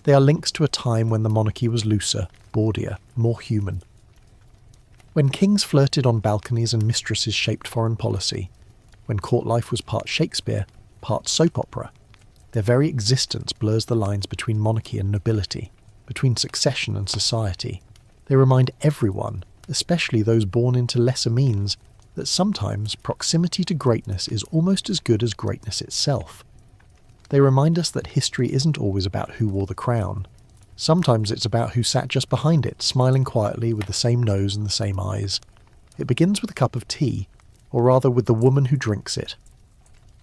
They are links to a time when the monarchy was looser, bawdier, more human. When kings flirted on balconies and mistresses shaped foreign policy, when court life was part Shakespeare, part soap opera, their very existence blurs the lines between monarchy and nobility, between succession and society. They remind everyone, especially those born into lesser means, that sometimes proximity to greatness is almost as good as greatness itself. They remind us that history isn't always about who wore the crown. Sometimes it's about who sat just behind it, smiling quietly with the same nose and the same eyes. It begins with a cup of tea, or rather with the woman who drinks it.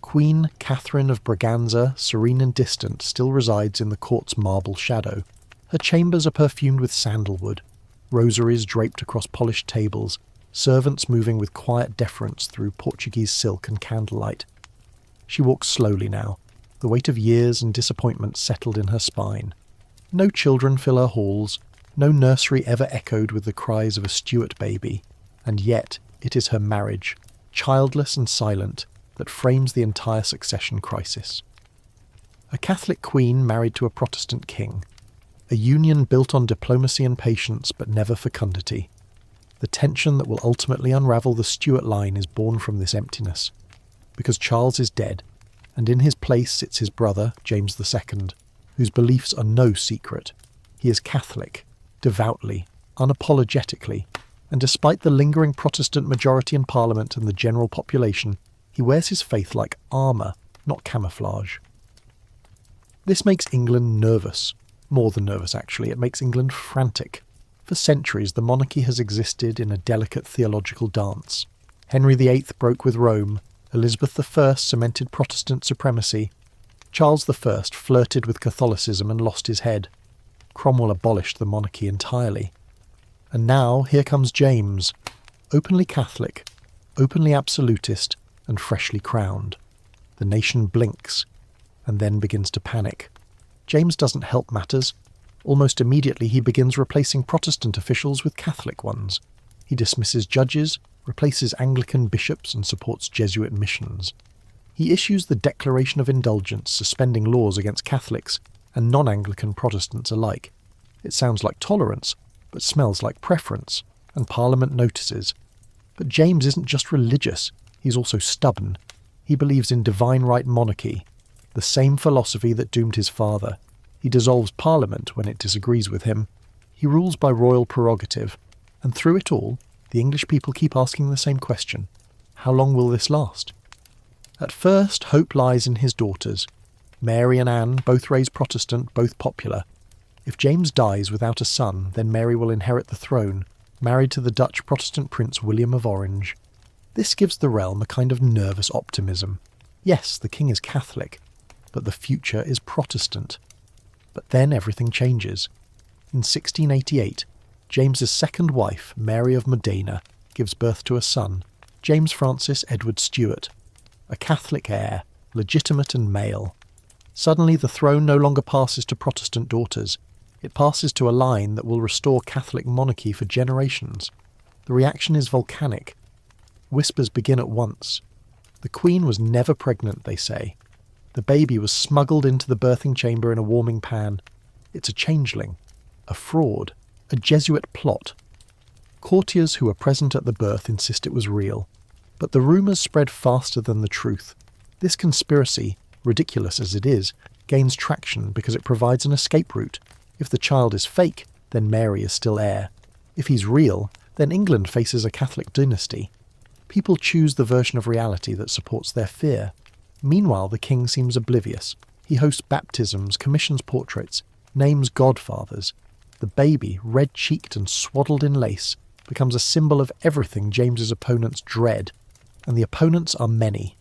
Queen Catherine of Braganza, serene and distant, still resides in the court's marble shadow. Her chambers are perfumed with sandalwood, rosaries draped across polished tables, servants moving with quiet deference through Portuguese silk and candlelight. She walks slowly now, the weight of years and disappointment settled in her spine. No children fill her halls, no nursery ever echoed with the cries of a Stuart baby, and yet it is her marriage, childless and silent, that frames the entire succession crisis. A Catholic queen married to a Protestant king, a union built on diplomacy and patience but never fecundity. The tension that will ultimately unravel the Stuart line is born from this emptiness, because Charles is dead, and in his place sits his brother, James II, whose beliefs are no secret. He is Catholic, devoutly, unapologetically, and despite the lingering Protestant majority in Parliament and the general population, he wears his faith like armour, not camouflage. This makes England nervous. More than nervous, actually. It makes England frantic. For centuries, the monarchy has existed in a delicate theological dance. Henry VIII broke with Rome. Elizabeth I cemented Protestant supremacy. Charles I flirted with Catholicism and lost his head. Cromwell abolished the monarchy entirely. And now here comes James, openly Catholic, openly absolutist, and freshly crowned. The nation blinks, and then begins to panic. James doesn't help matters. Almost immediately he begins replacing Protestant officials with Catholic ones. He dismisses judges, replaces Anglican bishops, and supports Jesuit missions. He issues the Declaration of Indulgence, suspending laws against Catholics and non-Anglican Protestants alike. It sounds like tolerance, but smells like preference, and Parliament notices. But James isn't just religious, he's also stubborn. He believes in divine right monarchy, the same philosophy that doomed his father. He dissolves Parliament when it disagrees with him. He rules by royal prerogative, and through it all, the English people keep asking the same question. How long will this last? At first, hope lies in his daughters. Mary and Anne, both raised Protestant, both popular. If James dies without a son, then Mary will inherit the throne, married to the Dutch Protestant Prince William of Orange. This gives the realm a kind of nervous optimism. Yes, the king is Catholic, but the future is Protestant. But then everything changes. In 1688, James's second wife, Mary of Modena, gives birth to a son, James Francis Edward Stuart, a Catholic heir, legitimate and male. Suddenly the throne no longer passes to Protestant daughters. It passes to a line that will restore Catholic monarchy for generations. The reaction is volcanic. Whispers begin at once. The Queen was never pregnant, they say. The baby was smuggled into the birthing chamber in a warming pan. It's a changeling, a fraud, a Jesuit plot. Courtiers who were present at the birth insist it was real. But the rumours spread faster than the truth. This conspiracy, ridiculous as it is, gains traction because it provides an escape route. If the child is fake, then Mary is still heir. If he's real, then England faces a Catholic dynasty. People choose the version of reality that supports their fear. Meanwhile, the king seems oblivious. He hosts baptisms, commissions portraits, names godfathers. The baby, red-cheeked and swaddled in lace, becomes a symbol of everything James's opponents dread. And the opponents are many.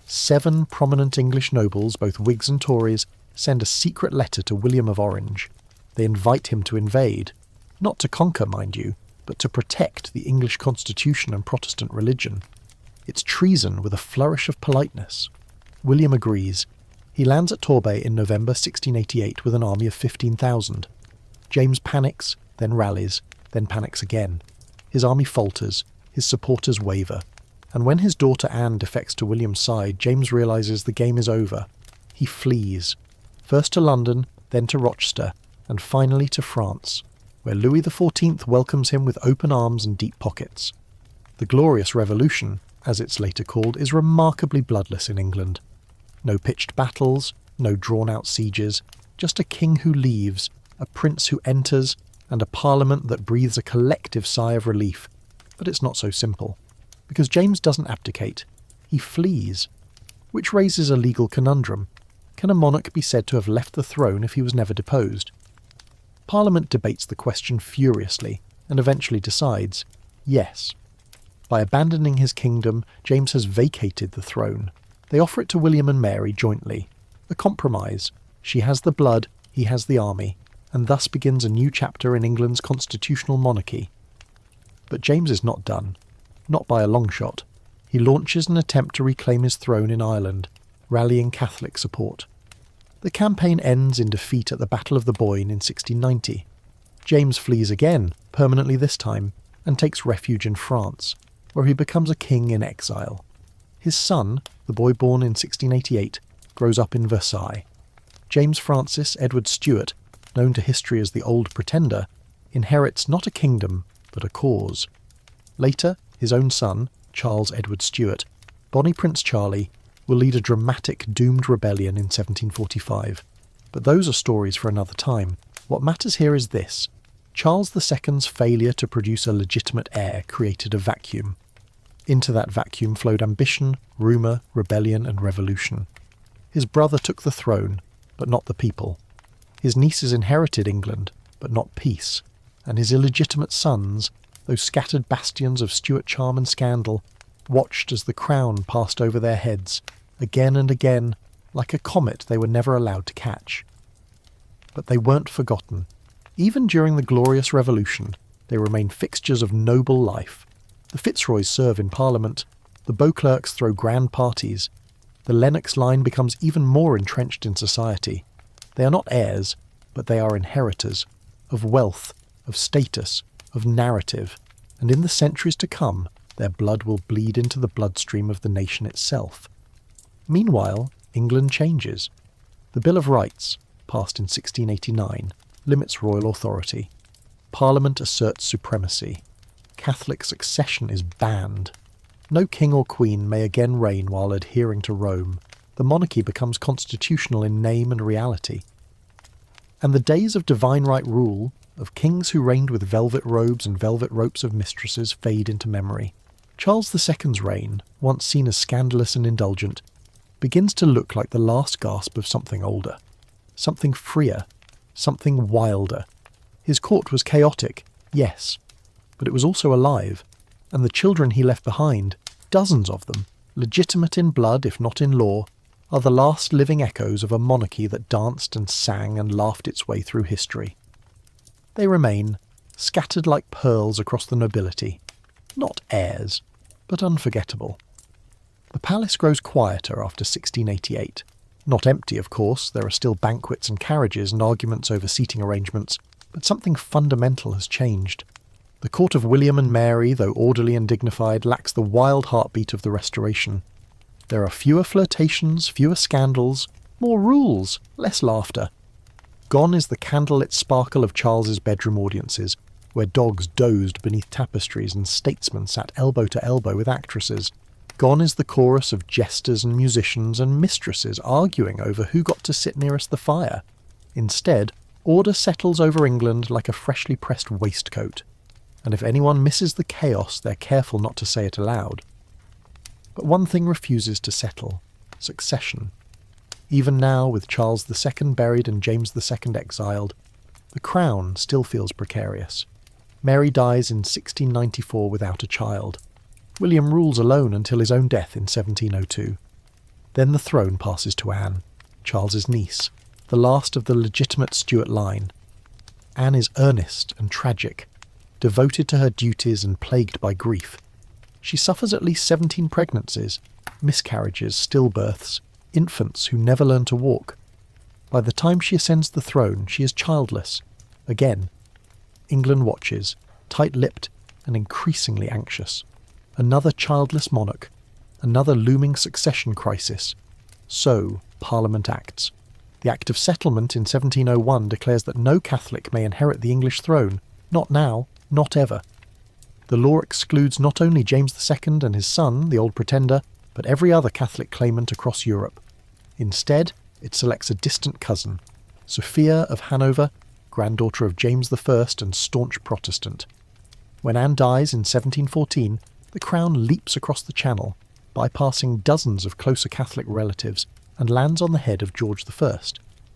7 prominent English nobles, both Whigs and Tories, send a secret letter to William of Orange. They invite him to invade. Not to conquer, mind you, but to protect the English constitution and Protestant religion. It's treason with a flourish of politeness. William agrees. He lands at Torbay in November 1688 with an army of 15,000. James panics, then rallies, then panics again. His army falters, his supporters waver, and when his daughter Anne defects to William's side, James realises the game is over. He flees, first to London, then to Rochester, and finally to France, where Louis XIV welcomes him with open arms and deep pockets. The Glorious Revolution, as it's later called, is remarkably bloodless in England. No pitched battles, no drawn-out sieges, just a king who leaves, a prince who enters, and a parliament that breathes a collective sigh of relief. But it's not so simple, because James doesn't abdicate. He flees, which raises a legal conundrum. Can a monarch be said to have left the throne if he was never deposed? Parliament debates the question furiously, and eventually decides, yes. By abandoning his kingdom, James has vacated the throne. They offer it to William and Mary jointly. A compromise. She has the blood, he has the army, and thus begins a new chapter in England's constitutional monarchy. But James is not done. Not by a long shot. He launches an attempt to reclaim his throne in Ireland, rallying Catholic support. The campaign ends in defeat at the Battle of the Boyne in 1690. James flees again, permanently this time, and takes refuge in France, where he becomes a king in exile. His son, the boy born in 1688, grows up in Versailles. James Francis Edward Stuart, known to history as the Old Pretender, inherits not a kingdom, but a cause. Later, his own son, Charles Edward Stuart, Bonnie Prince Charlie, will lead a dramatic doomed rebellion in 1745. But those are stories for another time. What matters here is this. Charles II's failure to produce a legitimate heir created a vacuum. Into that vacuum flowed ambition, rumour, rebellion and revolution. His brother took the throne, but not the people. His nieces inherited England, but not peace. And his illegitimate sons, those scattered bastions of Stuart charm and scandal, watched as the crown passed over their heads, again and again, like a comet they were never allowed to catch. But they weren't forgotten. Even during the Glorious Revolution, they remain fixtures of noble life. The Fitzroys serve in Parliament, the Beauclerks throw grand parties, the Lennox line becomes even more entrenched in society. They are not heirs, but they are inheritors, of wealth, of status, of narrative, and in the centuries to come, their blood will bleed into the bloodstream of the nation itself. Meanwhile, England changes. The Bill of Rights, passed in 1689, limits royal authority. Parliament asserts supremacy. Catholic succession is banned. No king or queen may again reign while adhering to Rome. The monarchy becomes constitutional in name and reality. And the days of divine right rule, of kings who reigned with velvet robes and velvet ropes of mistresses, fade into memory. Charles II's reign, once seen as scandalous and indulgent, begins to look like the last gasp of something older, something freer, something wilder. His court was chaotic, yes, but it was also alive, and the children he left behind, dozens of them, legitimate in blood if not in law, are the last living echoes of a monarchy that danced and sang and laughed its way through history. They remain, scattered like pearls across the nobility, not heirs, but unforgettable. The palace grows quieter after 1688. Not empty, of course, there are still banquets and carriages and arguments over seating arrangements, but something fundamental has changed. The court of William and Mary, though orderly and dignified, lacks the wild heartbeat of the Restoration. There are fewer flirtations, fewer scandals, more rules, less laughter. Gone is the candlelit sparkle of Charles's bedroom audiences, where dogs dozed beneath tapestries and statesmen sat elbow to elbow with actresses. Gone is the chorus of jesters and musicians and mistresses arguing over who got to sit nearest the fire. Instead, order settles over England like a freshly pressed waistcoat. And if anyone misses the chaos, they're careful not to say it aloud. But one thing refuses to settle: succession. Even now, with Charles II buried and James II exiled, the crown still feels precarious. Mary dies in 1694 without a child. William rules alone until his own death in 1702. Then the throne passes to Anne, Charles's niece, the last of the legitimate Stuart line. Anne is earnest and tragic, devoted to her duties and plagued by grief. She suffers at least 17 pregnancies, miscarriages, stillbirths, infants who never learn to walk. By the time she ascends the throne, she is childless. Again, England watches, tight-lipped and increasingly anxious. Another childless monarch, another looming succession crisis. So, Parliament acts. The Act of Settlement in 1701 declares that no Catholic may inherit the English throne, not now, not ever. The law excludes not only James II and his son, the Old Pretender, but every other Catholic claimant across Europe. Instead, it selects a distant cousin, Sophia of Hanover, granddaughter of James I and staunch Protestant. When Anne dies in 1714, the crown leaps across the Channel, bypassing dozens of closer Catholic relatives, and lands on the head of George I,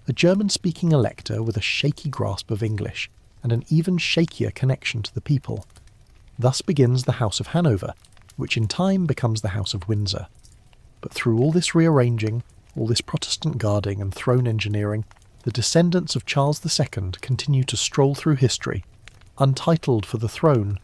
a German-speaking elector with a shaky grasp of English, and an even shakier connection to the people. Thus begins the House of Hanover, which in time becomes the House of Windsor. But through all this rearranging, all this Protestant guarding and throne engineering, the descendants of Charles II continue to stroll through history, untitled for the throne,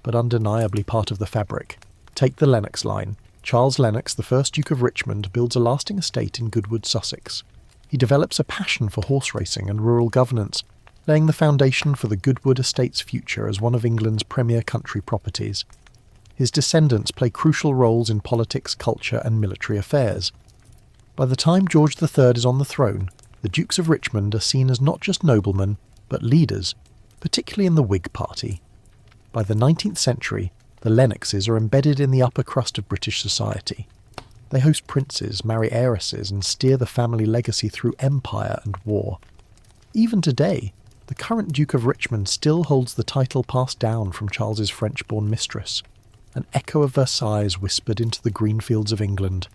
but undeniably part of the fabric. Take the Lennox line. Charles Lennox, the first Duke of Richmond, builds a lasting estate in Goodwood, Sussex. He develops a passion for horse racing and rural governance, laying the foundation for the Goodwood estate's future as one of England's premier country properties. His descendants play crucial roles in politics, culture and military affairs. By the time George III is on the throne, the Dukes of Richmond are seen as not just noblemen, but leaders, particularly in the Whig party. By the 19th century, the Lennoxes are embedded in the upper crust of British society. They host princes, marry heiresses, and steer the family legacy through empire and war. Even today, the current Duke of Richmond still holds the title passed down from Charles's French-born mistress, an echo of Versailles whispered into the green fields of England.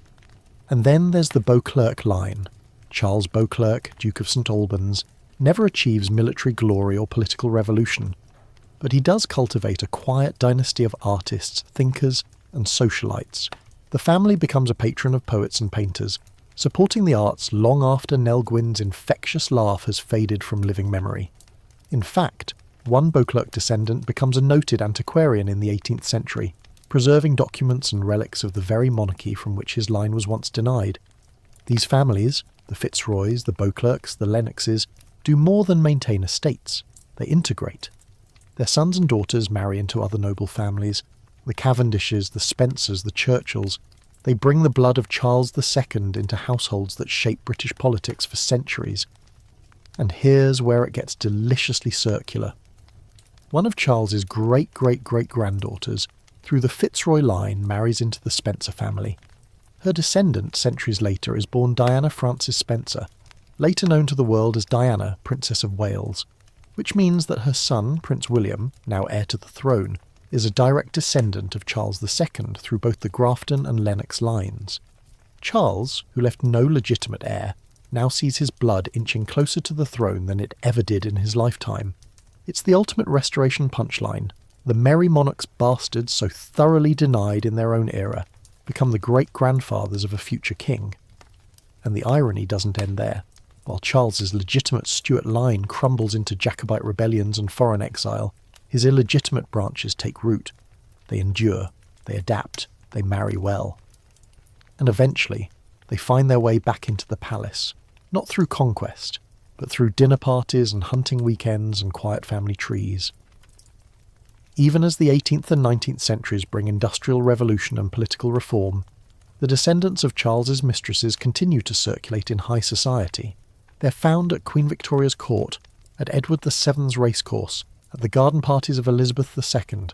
And then there's the Beauclerk line. Charles Beauclerk, Duke of St Albans, never achieves military glory or political revolution, but he does cultivate a quiet dynasty of artists, thinkers, and socialites. The family becomes a patron of poets and painters, supporting the arts long after Nell Gwyn's infectious laugh has faded from living memory. In fact, one Beauclerk descendant becomes a noted antiquarian in the 18th century, preserving documents and relics of the very monarchy from which his line was once denied. These families, the Fitzroys, the Beauclerks, the Lennoxes, do more than maintain estates. They integrate. Their sons and daughters marry into other noble families. The Cavendishes, the Spencers, the Churchills. They bring the blood of Charles II into households that shape British politics for centuries. And here's where it gets deliciously circular. One of Charles's great-great-great-granddaughters, through the Fitzroy line, marries into the Spencer family. Her descendant, centuries later, is born Diana Frances Spencer, later known to the world as Diana, Princess of Wales, which means that her son, Prince William, now heir to the throne, is a direct descendant of Charles II through both the Grafton and Lennox lines. Charles, who left no legitimate heir, now sees his blood inching closer to the throne than it ever did in his lifetime. It's the ultimate restoration punchline. The merry monarch's bastards, so thoroughly denied in their own era, become the great-grandfathers of a future king. And the irony doesn't end there. While Charles's legitimate Stuart line crumbles into Jacobite rebellions and foreign exile, his illegitimate branches take root. They endure, they adapt, they marry well. And eventually, they find their way back into the palace, not through conquest, but through dinner parties and hunting weekends and quiet family trees. Even as the 18th and 19th centuries bring industrial revolution and political reform, the descendants of Charles's mistresses continue to circulate in high society. They're found at Queen Victoria's court, at Edward VII's racecourse, at the garden parties of Elizabeth II.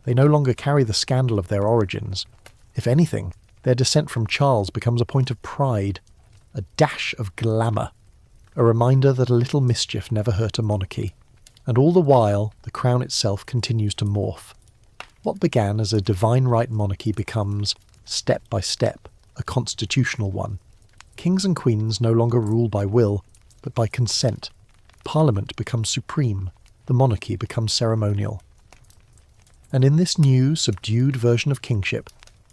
They no longer carry the scandal of their origins. If anything, their descent from Charles becomes a point of pride, a dash of glamour, a reminder that a little mischief never hurt a monarchy. And all the while, the crown itself continues to morph. What began as a divine right monarchy becomes, step by step, a constitutional one. Kings and queens no longer rule by will, but by consent. Parliament becomes supreme. The monarchy becomes ceremonial. And in this new, subdued version of kingship,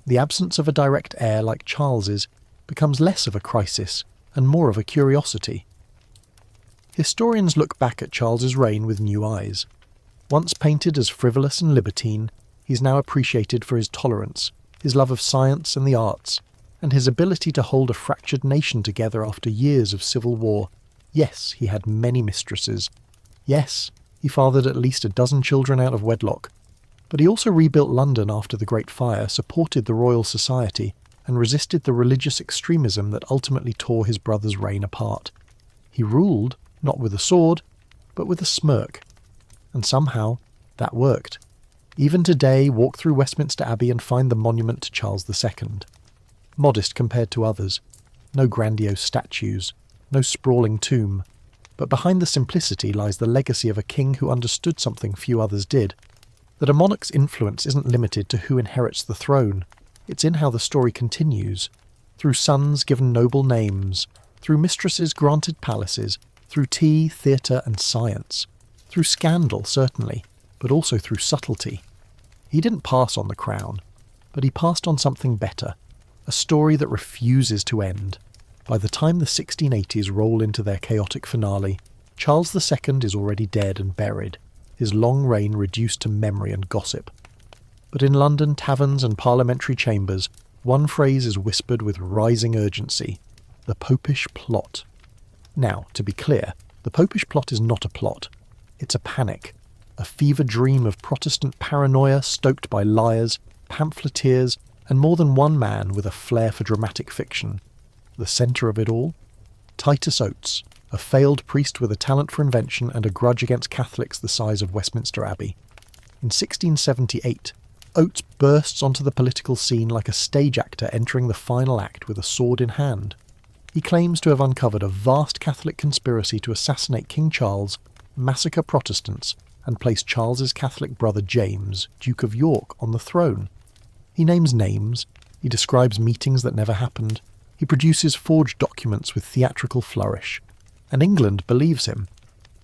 the absence of a direct heir like Charles's becomes less of a crisis and more of a curiosity. Historians look back at Charles's reign with new eyes. Once painted as frivolous and libertine, he's now appreciated for his tolerance, his love of science and the arts, and his ability to hold a fractured nation together after years of civil war. Yes, he had many mistresses. Yes, he fathered at least a dozen children out of wedlock. But he also rebuilt London after the Great Fire, supported the Royal Society, and resisted the religious extremism that ultimately tore his brother's reign apart. He ruled, not with a sword, but with a smirk. And somehow, that worked. Even today, walk through Westminster Abbey and find the monument to Charles II. Modest compared to others, no grandiose statues, no sprawling tomb, but behind the simplicity lies the legacy of a king who understood something few others did, that a monarch's influence isn't limited to who inherits the throne, it's in how the story continues, through sons given noble names, through mistresses granted palaces, through tea, theatre and science, through scandal certainly, but also through subtlety. He didn't pass on the crown, but he passed on something better, a story that refuses to end. By the time the 1680s roll into their chaotic finale, Charles II is already dead and buried, his long reign reduced to memory and gossip. But in London taverns and parliamentary chambers, one phrase is whispered with rising urgency: the Popish plot. Now, to be clear, the Popish plot is not a plot. It's a panic, a fever dream of Protestant paranoia stoked by liars, pamphleteers, and more than one man with a flair for dramatic fiction. The centre of it all? Titus Oates, a failed priest with a talent for invention and a grudge against Catholics the size of Westminster Abbey. In 1678, Oates bursts onto the political scene like a stage actor entering the final act with a sword in hand. He claims to have uncovered a vast Catholic conspiracy to assassinate King Charles, massacre Protestants, and place Charles's Catholic brother James, Duke of York, on the throne. He names names, he describes meetings that never happened, he produces forged documents with theatrical flourish. And England believes him.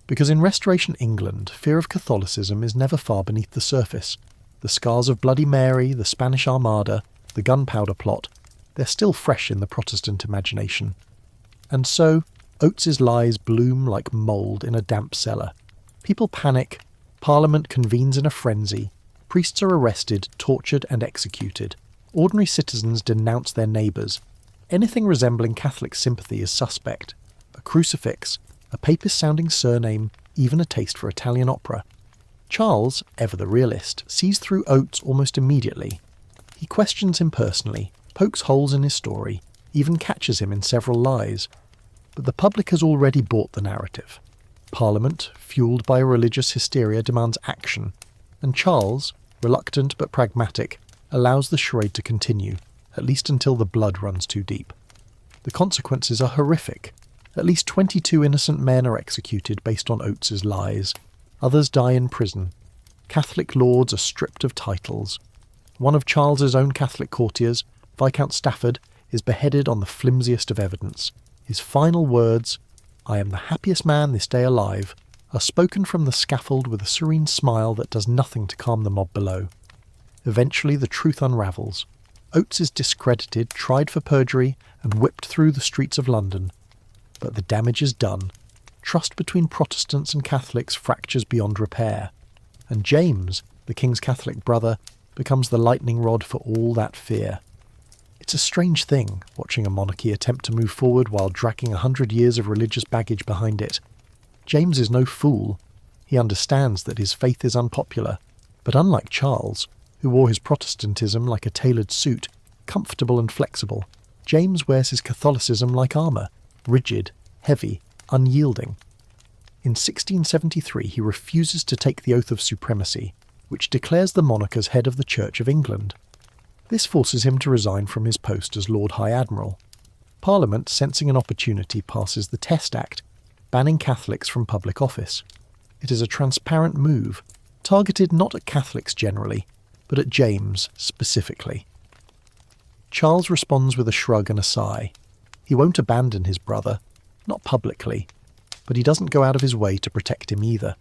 Because in Restoration England, fear of Catholicism is never far beneath the surface. The scars of Bloody Mary, the Spanish Armada, the Gunpowder Plot, they're still fresh in the Protestant imagination. And so, Oates's lies bloom like mould in a damp cellar. People panic, Parliament convenes in a frenzy, priests are arrested, tortured and executed. Ordinary citizens denounce their neighbours. Anything resembling Catholic sympathy is suspect. A crucifix, a papist-sounding surname, even a taste for Italian opera. Charles, ever the realist, sees through Oates almost immediately. He questions him personally, pokes holes in his story, even catches him in several lies. But the public has already bought the narrative. Parliament, fueled by a religious hysteria, demands action, and Charles, reluctant but pragmatic, allows the charade to continue, at least until the blood runs too deep. The consequences are horrific. At least 22 innocent men are executed based on Oates's lies. Others die in prison. Catholic lords are stripped of titles. One of Charles's own Catholic courtiers, Viscount Stafford, is beheaded on the flimsiest of evidence. His final words, "I am the happiest man this day alive," are spoken from the scaffold with a serene smile that does nothing to calm the mob below. Eventually the truth unravels. Oates is discredited, tried for perjury, and whipped through the streets of London. But the damage is done. Trust between Protestants and Catholics fractures beyond repair. And James, the king's Catholic brother, becomes the lightning rod for all that fear. It's a strange thing, watching a monarchy attempt to move forward while dragging 100 years of religious baggage behind it. James is no fool. He understands that his faith is unpopular. But unlike Charles, who wore his Protestantism like a tailored suit, comfortable and flexible, James wears his Catholicism like armour, rigid, heavy, unyielding. In 1673 he refuses to take the oath of supremacy, which declares the monarch as head of the Church of England. This forces him to resign from his post as Lord High Admiral. Parliament, sensing an opportunity, passes the Test Act, banning Catholics from public office. It is a transparent move, targeted not at Catholics generally, but at James specifically. Charles responds with a shrug and a sigh. He won't abandon his brother, not publicly, but he doesn't go out of his way to protect him either.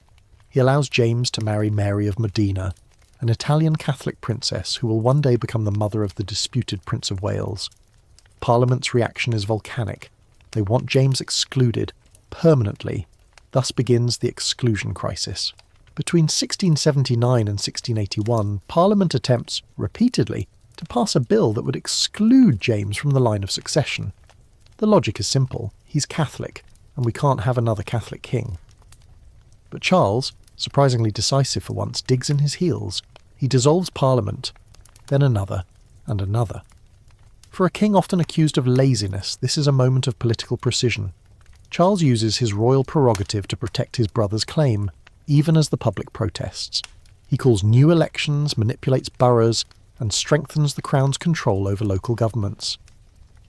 He allows James to marry Mary of Modena, an Italian Catholic princess who will one day become the mother of the disputed Prince of Wales. Parliament's reaction is volcanic. They want James excluded, permanently. Thus begins the exclusion crisis. Between 1679 and 1681, Parliament attempts, repeatedly, to pass a bill that would exclude James from the line of succession. The logic is simple. He's Catholic, and we can't have another Catholic king. But Charles, surprisingly decisive for once, digs in his heels. He dissolves Parliament, then another, and another. For a king often accused of laziness, this is a moment of political precision. Charles uses his royal prerogative to protect his brother's claim, even as the public protests. He calls new elections, manipulates boroughs, and strengthens the Crown's control over local governments.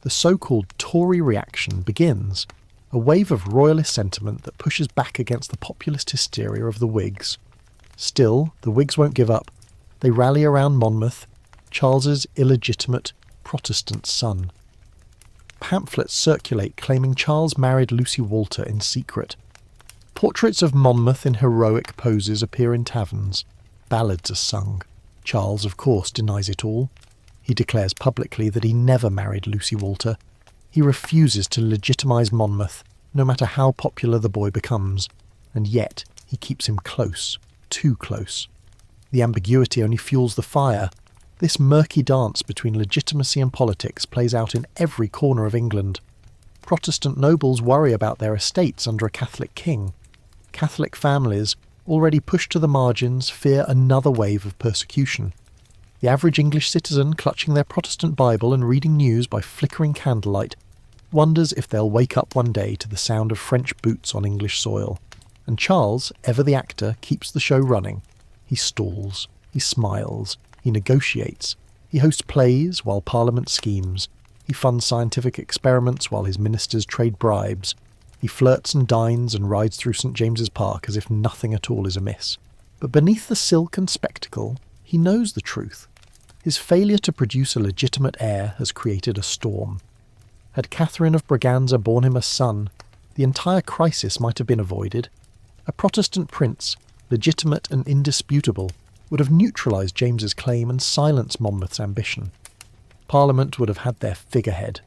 The so-called Tory reaction begins, a wave of royalist sentiment that pushes back against the populist hysteria of the Whigs. Still, the Whigs won't give up. They rally around Monmouth, Charles's illegitimate Protestant son. Pamphlets circulate claiming Charles married Lucy Walter in secret. Portraits of Monmouth in heroic poses appear in taverns. Ballads are sung. Charles, of course, denies it all. He declares publicly that he never married Lucy Walter. He refuses to legitimise Monmouth, no matter how popular the boy becomes, and yet he keeps him close, too close. The ambiguity only fuels the fire. This murky dance between legitimacy and politics plays out in every corner of England. Protestant nobles worry about their estates under a Catholic king. Catholic families, already pushed to the margins, fear another wave of persecution. The average English citizen, clutching their Protestant Bible and reading news by flickering candlelight, wonders if they'll wake up one day to the sound of French boots on English soil. And Charles, ever the actor, keeps the show running. He stalls, he smiles, he negotiates, he hosts plays while Parliament schemes, he funds scientific experiments while his ministers trade bribes, he flirts and dines and rides through St. James's Park as if nothing at all is amiss. But beneath the silk and spectacle, he knows the truth. His failure to produce a legitimate heir has created a storm. Had Catherine of Braganza borne him a son, the entire crisis might have been avoided. A Protestant prince, legitimate and indisputable, would have neutralised James's claim and silenced Monmouth's ambition. Parliament would have had their figurehead,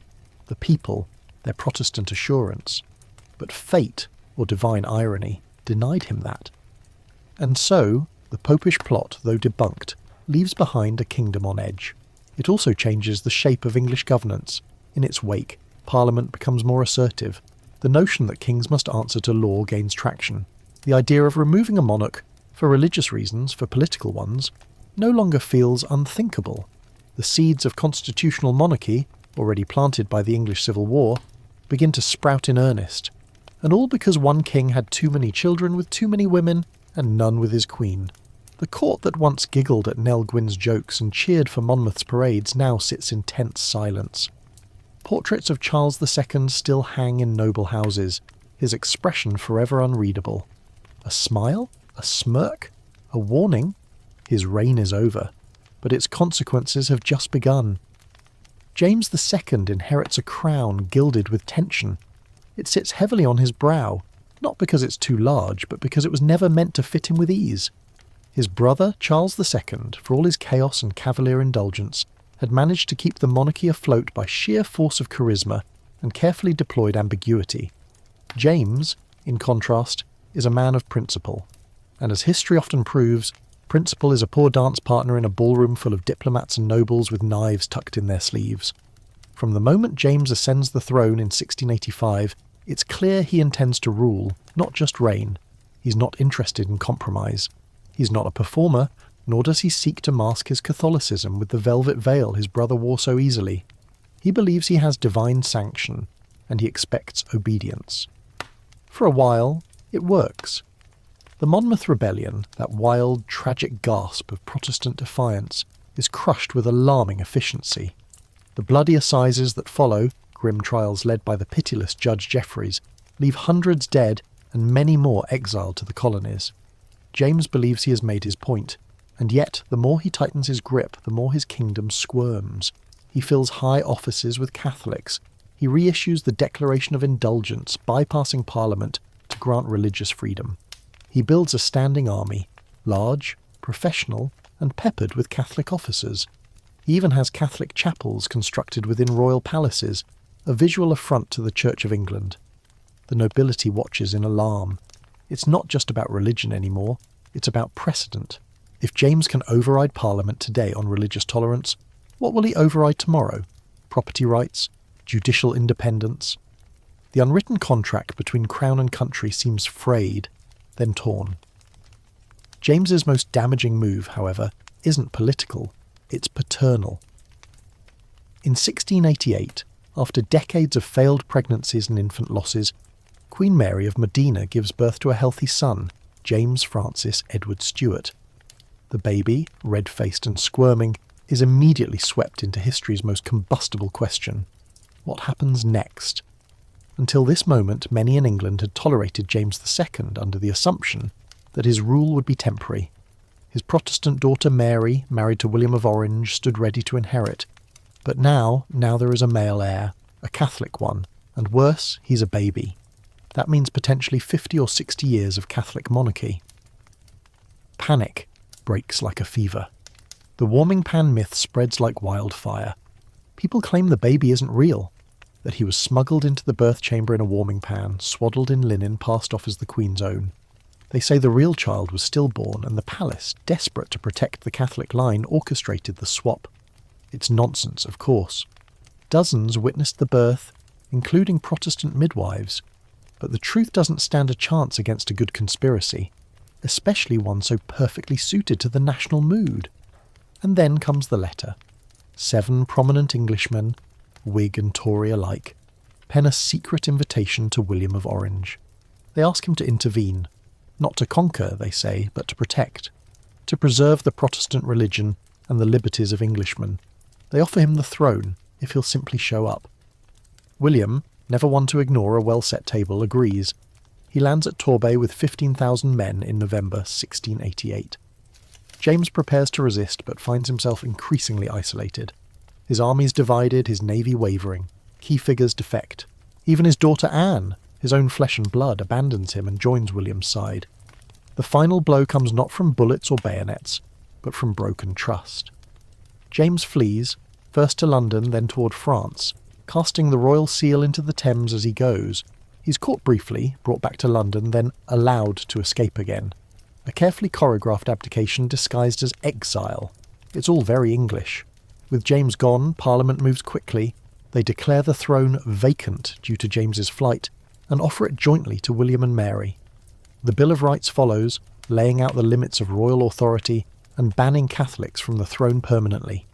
the people their Protestant assurance. But fate, or divine irony, denied him that. And so, the popish plot, though debunked, leaves behind a kingdom on edge. It also changes the shape of English governance. In its wake, Parliament becomes more assertive. The notion that kings must answer to law gains traction. The idea of removing a monarch, for religious reasons, for political ones, no longer feels unthinkable. The seeds of constitutional monarchy, already planted by the English Civil War, begin to sprout in earnest. And all because one king had too many children with too many women, and none with his queen. The court that once giggled at Nell Gwyn's jokes and cheered for Monmouth's parades now sits in tense silence. Portraits of Charles II still hang in noble houses, his expression forever unreadable. A smile? A smirk? A warning? His reign is over, but its consequences have just begun. James II inherits a crown gilded with tension. It sits heavily on his brow, not because it's too large, but because it was never meant to fit him with ease. His brother, Charles II, for all his chaos and cavalier indulgence, had managed to keep the monarchy afloat by sheer force of charisma and carefully deployed ambiguity. James, in contrast, is a man of principle. And as history often proves, principle is a poor dance partner in a ballroom full of diplomats and nobles with knives tucked in their sleeves. From the moment James ascends the throne in 1685, it's clear he intends to rule, not just reign. He's not interested in compromise. He's not a performer, nor does he seek to mask his Catholicism with the velvet veil his brother wore so easily. He believes he has divine sanction, and he expects obedience. For a while, it works. The Monmouth Rebellion, that wild, tragic gasp of Protestant defiance, is crushed with alarming efficiency. The bloody assizes that follow, grim trials led by the pitiless Judge Jeffreys, leave hundreds dead and many more exiled to the colonies. James believes he has made his point, and yet the more he tightens his grip, the more his kingdom squirms. He fills high offices with Catholics. He reissues the Declaration of Indulgence, bypassing Parliament to grant religious freedom. He builds a standing army, large, professional, and peppered with Catholic officers. He even has Catholic chapels constructed within royal palaces, a visual affront to the Church of England. The nobility watches in alarm. It's not just about religion anymore, it's about precedent. If James can override Parliament today on religious tolerance, What will he override tomorrow? Property rights? Judicial independence? The unwritten contract between Crown and country seems frayed, then torn. James's most damaging move, however, isn't political, it's paternal. In 1688, after decades of failed pregnancies and infant losses, Queen Mary of Modena gives birth to a healthy son, James Francis Edward Stuart. The baby, red-faced and squirming, is immediately swept into history's most combustible question. What happens next? Until this moment, many in England had tolerated James II under the assumption that his rule would be temporary. His Protestant daughter Mary, married to William of Orange, stood ready to inherit. But now there is a male heir, a Catholic one, and worse, he's a baby. That means potentially 50 or 60 years of Catholic monarchy. Panic breaks like a fever. The warming pan myth spreads like wildfire. People claim the baby isn't real, that he was smuggled into the birth chamber in a warming pan, swaddled in linen, passed off as the Queen's own. They say the real child was stillborn, and the palace, desperate to protect the Catholic line, orchestrated the swap. It's nonsense, of course. Dozens witnessed the birth, including Protestant midwives, but the truth doesn't stand a chance against a good conspiracy, especially one so perfectly suited to the national mood. And then comes the letter. 7 prominent Englishmen, Whig and Tory alike, pen a secret invitation to William of Orange. They ask him to intervene, not to conquer, they say, but to protect, to preserve the Protestant religion and the liberties of Englishmen. They offer him the throne, if he'll simply show up. William, never one to ignore a well-set table, agrees. He lands at Torbay with 15,000 men in November 1688. James prepares to resist, but finds himself increasingly isolated. His army's divided, his navy wavering. Key figures defect. Even his daughter Anne, his own flesh and blood, abandons him and joins William's side. The final blow comes not from bullets or bayonets, but from broken trust. James flees, first to London, then toward France, casting the royal seal into the Thames as he goes. He's caught briefly, brought back to London, then allowed to escape again. A carefully choreographed abdication disguised as exile. It's all very English. With James gone, Parliament moves quickly. They declare the throne vacant due to James's flight and offer it jointly to William and Mary. The Bill of Rights follows, laying out the limits of royal authority and banning Catholics from the throne permanently.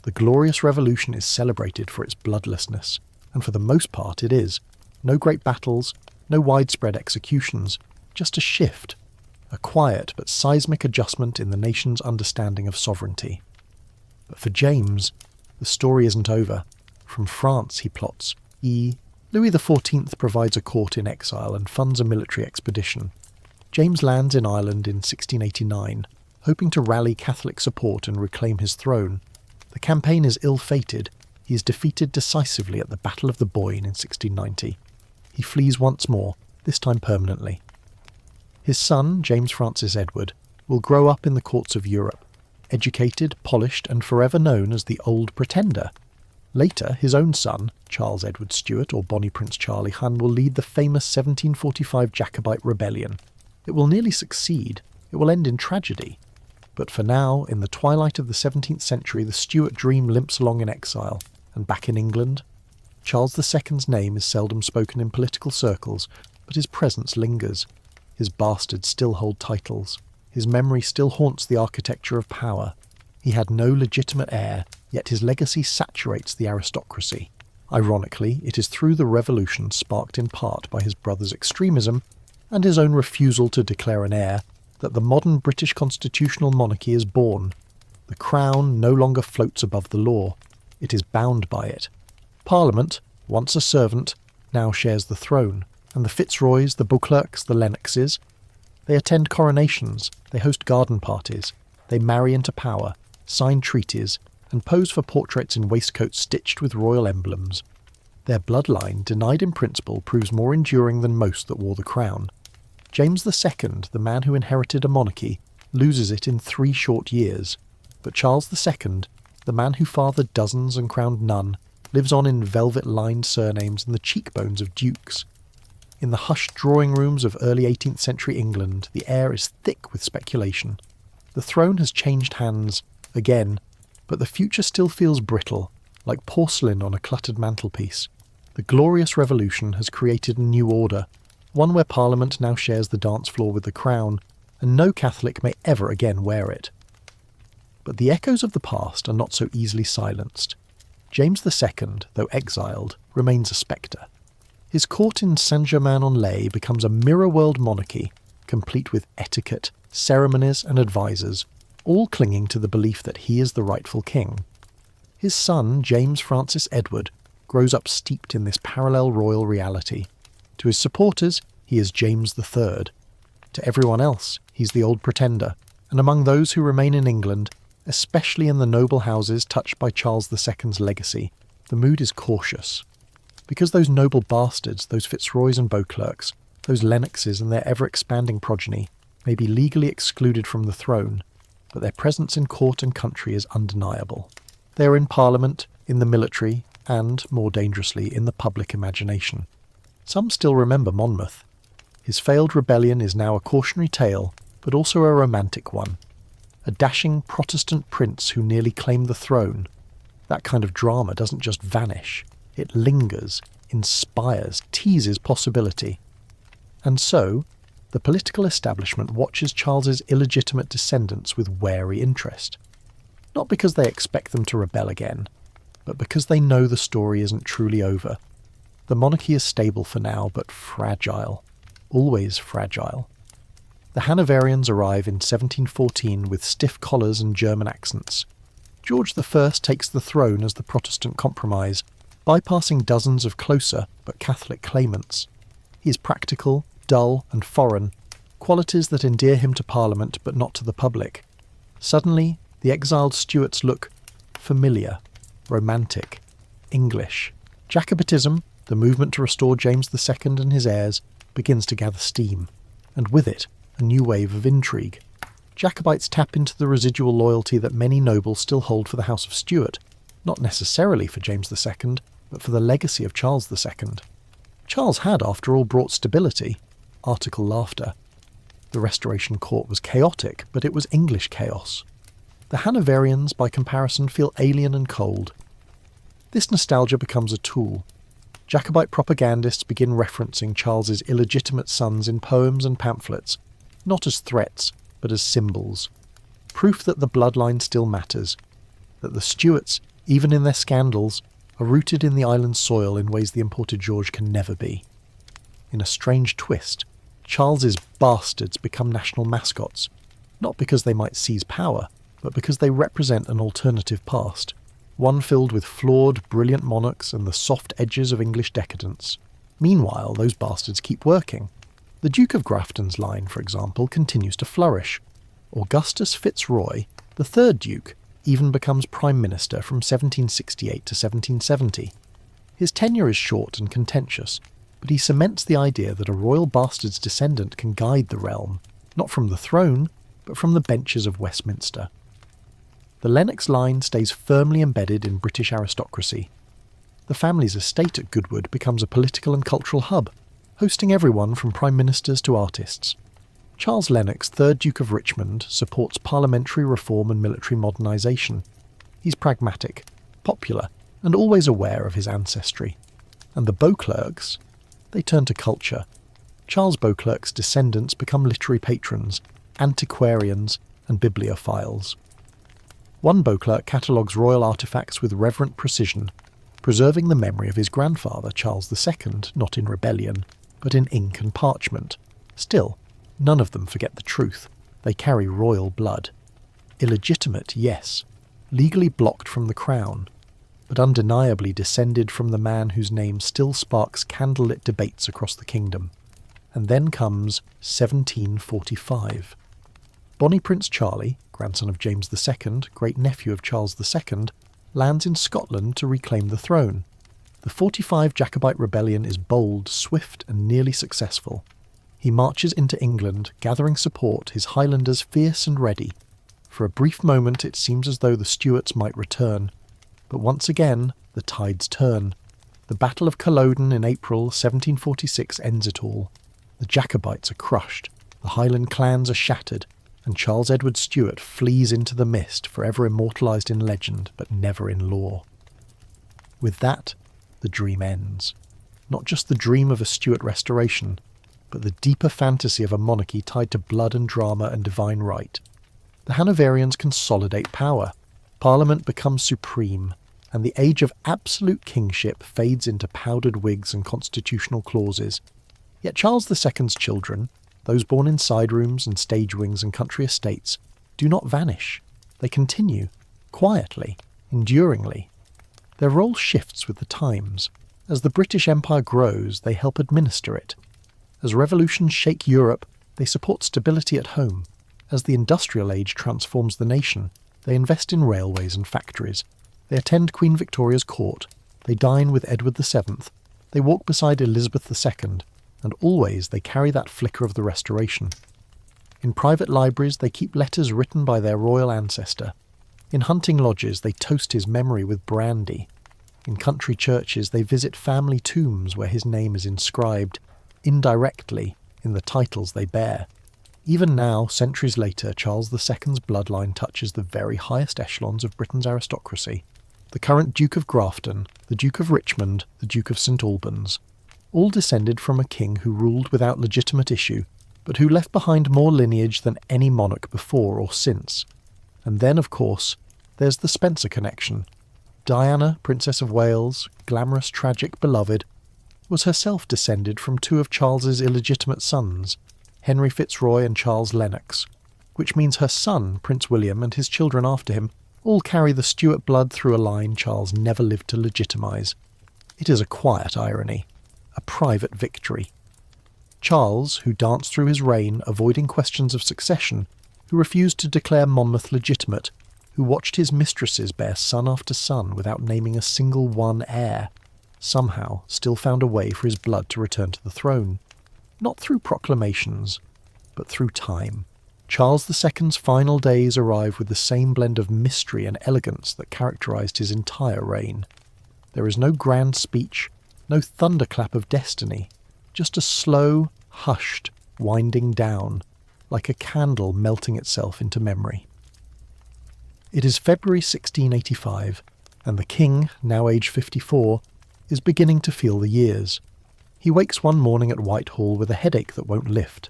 The glorious revolution is celebrated for its bloodlessness, and for the most part it is. No great battles, no widespread executions, just a shift, a quiet but seismic adjustment in the nation's understanding of sovereignty. But for James, the story isn't over. From France he plots. Louis XIV provides a court in exile and funds a military expedition. James lands in Ireland in 1689, hoping to rally Catholic support and reclaim his throne. The campaign is ill-fated. He is defeated decisively at the Battle of the Boyne in 1690. He flees once more, this time permanently. His son, James Francis Edward, will grow up in the courts of Europe, educated, polished, and forever known as the Old Pretender. Later, his own son, Charles Edward Stuart, or Bonnie Prince Charlie Hun, will lead the famous 1745 Jacobite rebellion. It will nearly succeed. It will end in tragedy. But for now, in the twilight of the 17th century, the Stuart dream limps along in exile, and back in England, Charles II's name is seldom spoken in political circles, but his presence lingers. His bastards still hold titles. His memory still haunts the architecture of power. He had no legitimate heir, yet his legacy saturates the aristocracy. Ironically, it is through the revolution sparked in part by his brother's extremism and his own refusal to declare an heir that the modern British constitutional monarchy is born. The crown no longer floats above the law. It is bound by it. Parliament, once a servant, now shares the throne, and the Fitzroys, the Beauclerks, the Lennoxes, they attend coronations, they host garden parties, they marry into power, sign treaties, and pose for portraits in waistcoats stitched with royal emblems. Their bloodline, denied in principle, proves more enduring than most that wore the crown. James II, the man who inherited a monarchy, loses it in 3 short years. But Charles II, the man who fathered dozens and crowned none, lives on in velvet-lined surnames and the cheekbones of dukes. In the hushed drawing rooms of early 18th century England, the air is thick with speculation. The throne has changed hands, again, But the future still feels brittle, like porcelain on a cluttered mantelpiece. The glorious revolution has created a new order, one where Parliament now shares the dance floor with the crown, and no Catholic may ever again wear it. But the echoes of the past are not so easily silenced. James II, though exiled, remains a spectre. His court in Saint-Germain-en-Laye becomes a mirror-world monarchy, complete with etiquette, ceremonies and advisors, all clinging to the belief that he is the rightful king. His son, James Francis Edward, grows up steeped in this parallel royal reality. To his supporters, he is James III. To everyone else, he's the old pretender, and among those who remain in England, especially in the noble houses touched by Charles II's legacy, the mood is cautious. Because those noble bastards, those Fitzroys and Beauclerks, those Lennoxes and their ever-expanding progeny, may be legally excluded from the throne, but their presence in court and country is undeniable. They are in Parliament, in the military, and, more dangerously, in the public imagination. Some still remember Monmouth. His failed rebellion is now a cautionary tale, but also a romantic one. A dashing Protestant prince who nearly claimed the throne. That kind of drama doesn't just vanish. It lingers, inspires, teases possibility. And so, the political establishment watches Charles's illegitimate descendants with wary interest. Not because they expect them to rebel again, but because they know the story isn't truly over. The monarchy is stable for now, but fragile. Always fragile. The Hanoverians arrive in 1714 with stiff collars and German accents. George I takes the throne as the Protestant compromise, bypassing dozens of closer but Catholic claimants. He is practical, dull and foreign, qualities that endear him to Parliament but not to the public. Suddenly, the exiled Stuarts look familiar, romantic, English. Jacobitism, the movement to restore James II and his heirs, begins to gather steam, and with it, a new wave of intrigue. Jacobites tap into the residual loyalty that many nobles still hold for the House of Stuart, not necessarily for James II, but for the legacy of Charles II. Charles had, after all, brought stability. Article laughter. The Restoration Court was chaotic, but it was English chaos. The Hanoverians, by comparison, feel alien and cold. This nostalgia becomes a tool. Jacobite propagandists begin referencing Charles's illegitimate sons in poems and pamphlets, not as threats, but as symbols. Proof that the bloodline still matters, that the Stuarts, even in their scandals, are rooted in the island's soil in ways the imported George can never be. In a strange twist, Charles's bastards become national mascots, not because they might seize power, but because they represent an alternative past, one filled with flawed, brilliant monarchs and the soft edges of English decadence. Meanwhile, those bastards keep working. The Duke of Grafton's line, for example, continues to flourish. Augustus Fitzroy, the third Duke, even becomes Prime Minister from 1768 to 1770. His tenure is short and contentious, but he cements the idea that a royal bastard's descendant can guide the realm, not from the throne, but from the benches of Westminster. The Lennox line stays firmly embedded in British aristocracy. The family's estate at Goodwood becomes a political and cultural hub, hosting everyone from prime ministers to artists. Charles Lennox, 3rd Duke of Richmond, supports parliamentary reform and military modernisation. He's pragmatic, popular, and always aware of his ancestry. And the Beauclerks, they turn to culture. Charles Beauclerk's descendants become literary patrons, antiquarians, and bibliophiles. One Beauclerk catalogues royal artefacts with reverent precision, preserving the memory of his grandfather, Charles II, not in rebellion, but in ink and parchment. Still, none of them forget the truth. They carry royal blood. Illegitimate, yes, legally blocked from the crown, but undeniably descended from the man whose name still sparks candlelit debates across the kingdom. And then comes 1745. Bonnie Prince Charlie, grandson of James II, great-nephew of Charles II, lands in Scotland to reclaim the throne. The 45 Jacobite rebellion is bold, swift, and nearly successful. He marches into England, gathering support, his Highlanders fierce and ready. For a brief moment it seems as though the Stuarts might return. But once again, the tides turn. The Battle of Culloden in April 1746 ends it all. The Jacobites are crushed. The Highland clans are shattered. and Charles Edward Stuart flees into the mist, forever immortalised in legend but never in lore. With that, the dream ends. Not just the dream of a Stuart restoration, but the deeper fantasy of a monarchy tied to blood and drama and divine right. The Hanoverians consolidate power, Parliament becomes supreme, and the age of absolute kingship fades into powdered wigs and constitutional clauses. Yet Charles II's children, those born in side rooms and stage wings and country estates, do not vanish. They continue, quietly, enduringly. Their role shifts with the times. As the British Empire grows, they help administer it. As revolutions shake Europe, they support stability at home. As the industrial age transforms the nation, they invest in railways and factories. They attend Queen Victoria's court. They dine with Edward VII. They walk beside Elizabeth II. And always they carry that flicker of the Restoration. In private libraries they keep letters written by their royal ancestor. In hunting lodges they toast his memory with brandy. In country churches they visit family tombs where his name is inscribed, indirectly, in the titles they bear. Even now, centuries later, Charles II's bloodline touches the very highest echelons of Britain's aristocracy. The current Duke of Grafton, the Duke of Richmond, the Duke of St Albans, all descended from a king who ruled without legitimate issue, but who left behind more lineage than any monarch before or since. And then, of course, there's the Spencer connection. Diana, Princess of Wales, glamorous, tragic, beloved, was herself descended from two of Charles's illegitimate sons, Henry Fitzroy and Charles Lennox, which means her son, Prince William, and his children after him all carry the Stuart blood through a line Charles never lived to legitimise. It is a quiet irony, a private victory. Charles, who danced through his reign avoiding questions of succession, who refused to declare Monmouth legitimate, who watched his mistresses bear son after son without naming a single one heir, somehow still found a way for his blood to return to the throne. Not through proclamations, but through time. Charles II's final days arrive with the same blend of mystery and elegance that characterised his entire reign. There is no grand speech, no thunderclap of destiny, just a slow, hushed, winding down, like a candle melting itself into memory. It is February 1685, and the king, now aged 54, is beginning to feel the years. He wakes one morning at Whitehall with a headache that won't lift.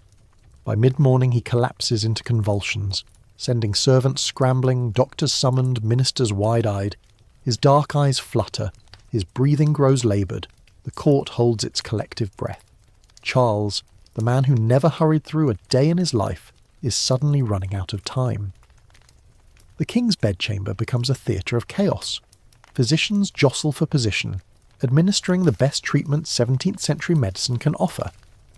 By mid-morning he collapses into convulsions, sending servants scrambling, doctors summoned, ministers wide-eyed. His dark eyes flutter, his breathing grows laboured, the court holds its collective breath. Charles, the man who never hurried through a day in his life, is suddenly running out of time. The king's bedchamber becomes a theatre of chaos. Physicians jostle for position, administering the best treatment 17th century medicine can offer,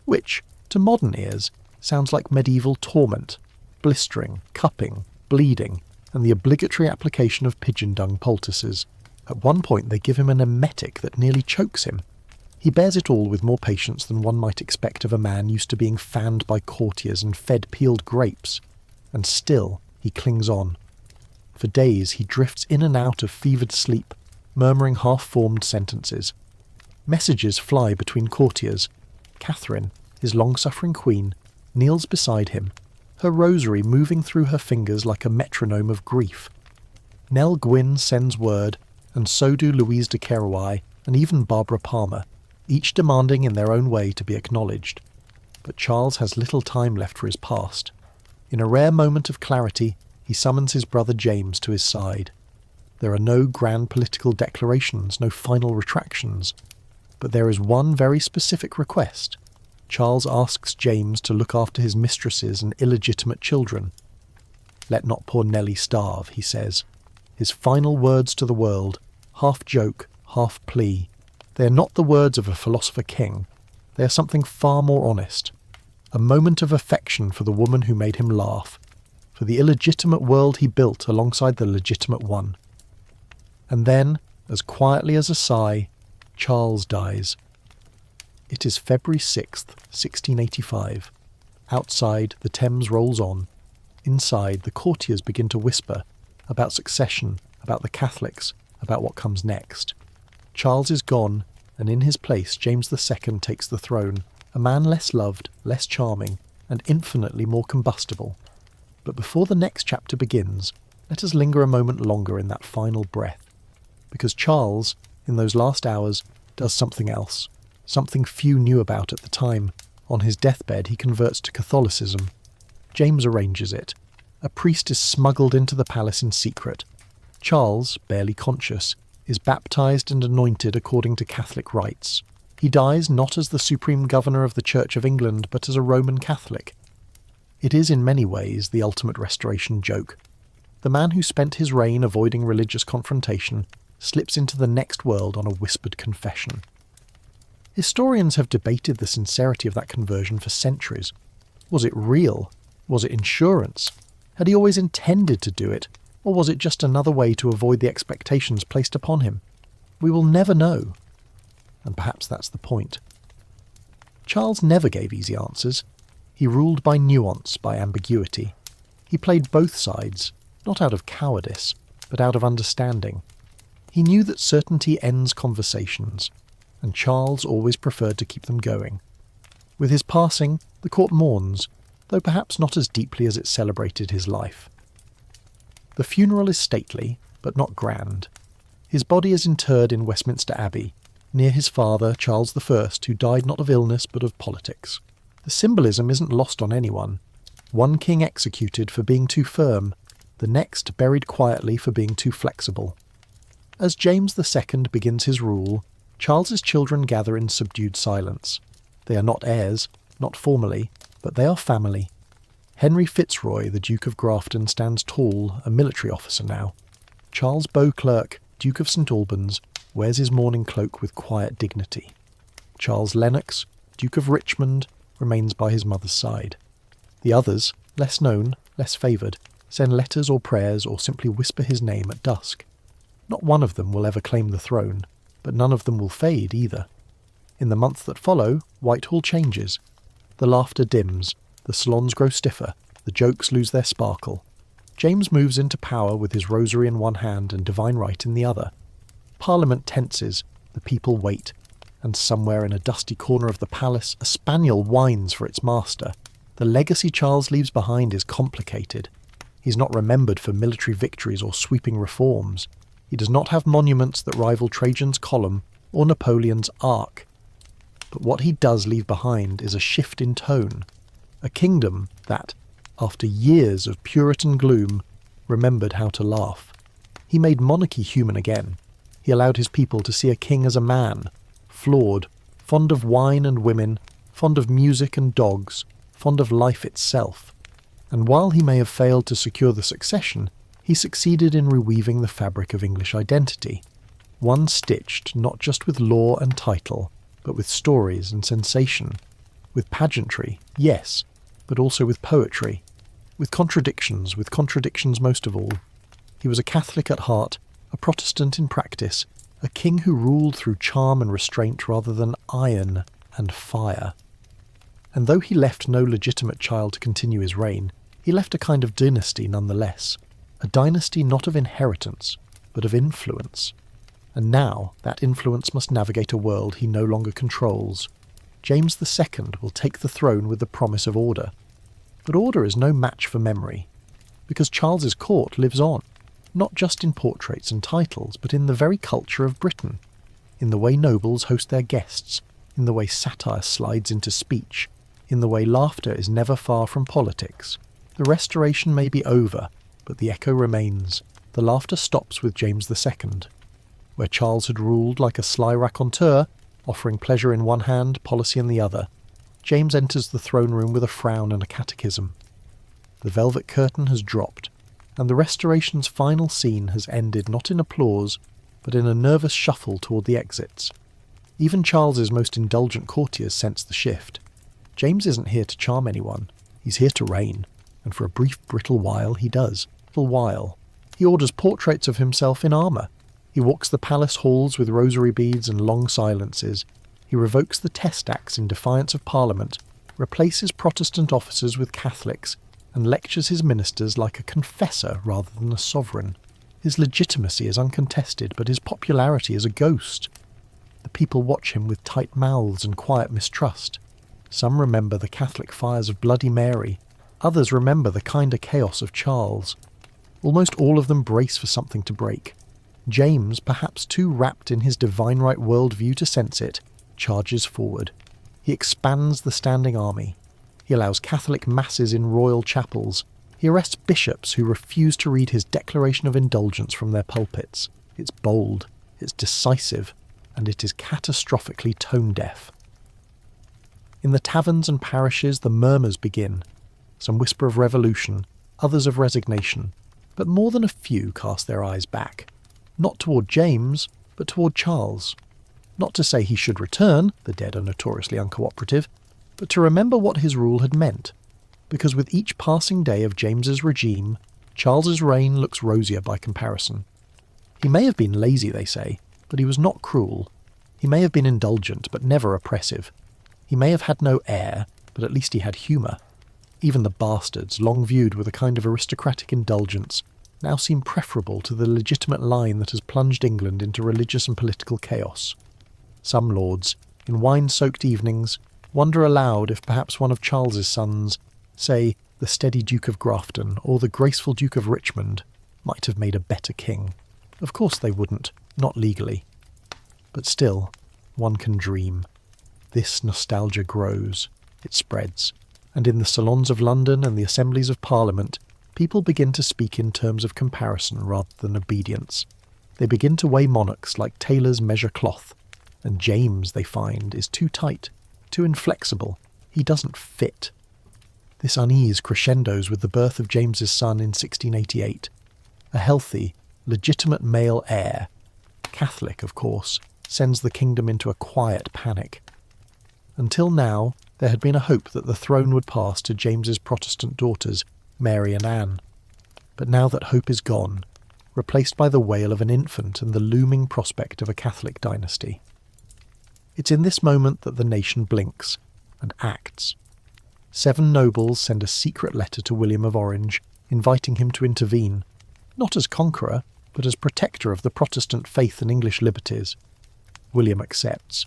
which, to modern ears, sounds like medieval torment, blistering, cupping, bleeding, and the obligatory application of pigeon dung poultices. At one point they give him an emetic that nearly chokes him. He bears it all with more patience than one might expect of a man used to being fanned by courtiers and fed peeled grapes. And still he clings on. For days he drifts in and out of fevered sleep, murmuring half-formed sentences. Messages fly between courtiers. Catherine, his long-suffering queen, kneels beside him, her rosary moving through her fingers like a metronome of grief. Nell Gwynn sends word, and so do Louise de Querouaille and even Barbara Palmer, each demanding in their own way to be acknowledged. But Charles has little time left for his past. In a rare moment of clarity, he summons his brother James to his side. There are no grand political declarations, no final retractions. But there is one very specific request. Charles asks James to look after his mistresses and illegitimate children. "Let not poor Nellie starve," he says. His final words to the world, half joke, half plea. They are not the words of a philosopher king. They are something far more honest. A moment of affection for the woman who made him laugh, for the illegitimate world he built alongside the legitimate one. And then, as quietly as a sigh, Charles dies. It is February 6th, 1685. Outside, the Thames rolls on. Inside, the courtiers begin to whisper about succession, about the Catholics, about what comes next. Charles is gone, and in his place James II takes the throne, a man less loved, less charming, and infinitely more combustible. But before the next chapter begins, let us linger a moment longer in that final breath. Because Charles, in those last hours, does something else, something few knew about at the time. On his deathbed he converts to Catholicism. James arranges it. A priest is smuggled into the palace in secret. Charles, barely conscious, is baptised and anointed according to Catholic rites. He dies not as the supreme governor of the Church of England, but as a Roman Catholic. It is in many ways the ultimate restoration joke. The man who spent his reign avoiding religious confrontation slips into the next world on a whispered confession. Historians have debated the sincerity of that conversion for centuries. Was it real? Was it insurance? Had he always intended to do it, or was it just another way to avoid the expectations placed upon him? We will never know. And perhaps that's the point. Charles never gave easy answers. He ruled by nuance, by ambiguity. He played both sides, not out of cowardice, but out of understanding. He knew that certainty ends conversations, and Charles always preferred to keep them going. With his passing, the court mourns, though perhaps not as deeply as it celebrated his life. The funeral is stately, but not grand. His body is interred in Westminster Abbey, near his father, Charles I, who died not of illness but of politics. The symbolism isn't lost on anyone. One king executed for being too firm, the next buried quietly for being too flexible. As James II begins his rule, Charles's children gather in subdued silence. They are not heirs, not formally, but they are family. Henry Fitzroy, the Duke of Grafton, stands tall, a military officer now. Charles Beauclerk, Duke of St Albans, wears his mourning cloak with quiet dignity. Charles Lennox, Duke of Richmond, remains by his mother's side. The others, less known, less favoured, send letters or prayers or simply whisper his name at dusk. Not one of them will ever claim the throne, but none of them will fade either. In the months that follow, Whitehall changes. The laughter dims, the salons grow stiffer, the jokes lose their sparkle. James moves into power with his rosary in one hand and divine right in the other. Parliament tenses, the people wait, and somewhere in a dusty corner of the palace a spaniel whines for its master. The legacy Charles leaves behind is complicated. He's not remembered for military victories or sweeping reforms. He does not have monuments that rival Trajan's Column or Napoleon's Ark. But what he does leave behind is a shift in tone, a kingdom that, after years of Puritan gloom, remembered how to laugh. He made monarchy human again. He allowed his people to see a king as a man, flawed, fond of wine and women, fond of music and dogs, fond of life itself. And while he may have failed to secure the succession, he succeeded in reweaving the fabric of English identity, one stitched not just with law and title, but with stories and sensation, with pageantry, yes, but also with poetry, with contradictions most of all. He was a Catholic at heart, a Protestant in practice, a king who ruled through charm and restraint rather than iron and fire. And though he left no legitimate child to continue his reign, he left a kind of dynasty nonetheless, a dynasty not of inheritance, but of influence. And now that influence must navigate a world he no longer controls. James II will take the throne with the promise of order. But order is no match for memory, because Charles's court lives on, not just in portraits and titles, but in the very culture of Britain, in the way nobles host their guests, in the way satire slides into speech, in the way laughter is never far from politics. The restoration may be over, but the echo remains. The laughter stops with James II. Where Charles had ruled like a sly raconteur, offering pleasure in one hand, policy in the other, James enters the throne room with a frown and a catechism. The velvet curtain has dropped, and the restoration's final scene has ended not in applause, but in a nervous shuffle toward the exits. Even Charles's most indulgent courtiers sense the shift. James isn't here to charm anyone. He's here to reign, and for a brief brittle while he does. Little while. He orders portraits of himself in armour. He walks the palace halls with rosary beads and long silences. He revokes the Test Acts in defiance of Parliament, replaces Protestant officers with Catholics, and lectures his ministers like a confessor rather than a sovereign. His legitimacy is uncontested, but his popularity is a ghost. The people watch him with tight mouths and quiet mistrust. Some remember the Catholic fires of Bloody Mary. Others remember the kinder chaos of Charles. Almost all of them brace for something to break. James, perhaps too wrapped in his divine right worldview to sense it, charges forward. He expands the standing army. He allows Catholic masses in royal chapels. He arrests bishops who refuse to read his declaration of indulgence from their pulpits. It's bold, it's decisive, and it is catastrophically tone-deaf. In the taverns and parishes, the murmurs begin. Some whisper of revolution, others of resignation, but more than a few cast their eyes back. Not toward James, but toward Charles. Not to say he should return, the dead are notoriously uncooperative, but to remember what his rule had meant. Because with each passing day of James's regime, Charles's reign looks rosier by comparison. He may have been lazy, they say, but he was not cruel. He may have been indulgent, but never oppressive. He may have had no heir, but at least he had humour. Even the bastards, long viewed with a kind of aristocratic indulgence, now seem preferable to the legitimate line that has plunged England into religious and political chaos. Some lords, in wine-soaked evenings, wonder aloud if perhaps one of Charles's sons, say the steady Duke of Grafton or the graceful Duke of Richmond, might have made a better king. Of course they wouldn't, not legally. But still, one can dream. This nostalgia grows, it spreads, and in the salons of London and the assemblies of Parliament, people begin to speak in terms of comparison rather than obedience. They begin to weigh monarchs like tailors measure cloth, and James, they find, is too tight, too inflexible. He doesn't fit. This unease crescendos with the birth of James's son in 1688. A healthy, legitimate male heir, Catholic of course, sends the kingdom into a quiet panic. Until now, there had been a hope that the throne would pass to James's Protestant daughters, Mary and Anne. But now that hope is gone, replaced by the wail of an infant and the looming prospect of a Catholic dynasty. It's in this moment that the nation blinks and acts. 7 nobles send a secret letter to William of Orange, inviting him to intervene, not as conqueror, but as protector of the Protestant faith and English liberties. William accepts,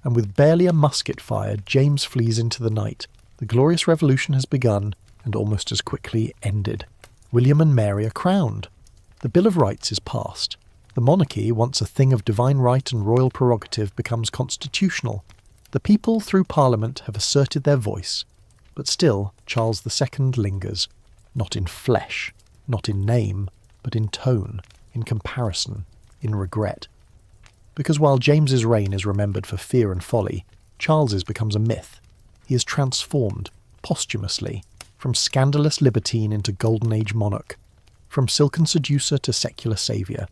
and with barely a musket fired, James flees into the night. The glorious revolution has begun, and almost as quickly ended. William and Mary are crowned. The Bill of Rights is passed. The monarchy, once a thing of divine right and royal prerogative, becomes constitutional. The people, through Parliament, have asserted their voice. But still, Charles II lingers, not in flesh, not in name, but in tone, in comparison, in regret. Because while James's reign is remembered for fear and folly, Charles's becomes a myth. He is transformed, posthumously, from scandalous libertine into Golden Age monarch, from silken seducer to secular saviour.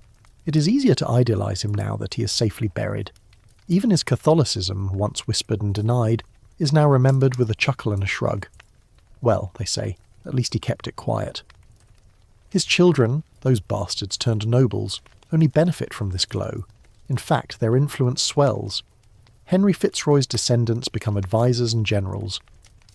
It is easier to idealise him now that he is safely buried. Even his Catholicism, once whispered and denied, is now remembered with a chuckle and a shrug. Well, they say, at least he kept it quiet. His children, those bastards turned nobles, only benefit from this glow. In fact, their influence swells. Henry Fitzroy's descendants become advisors and generals.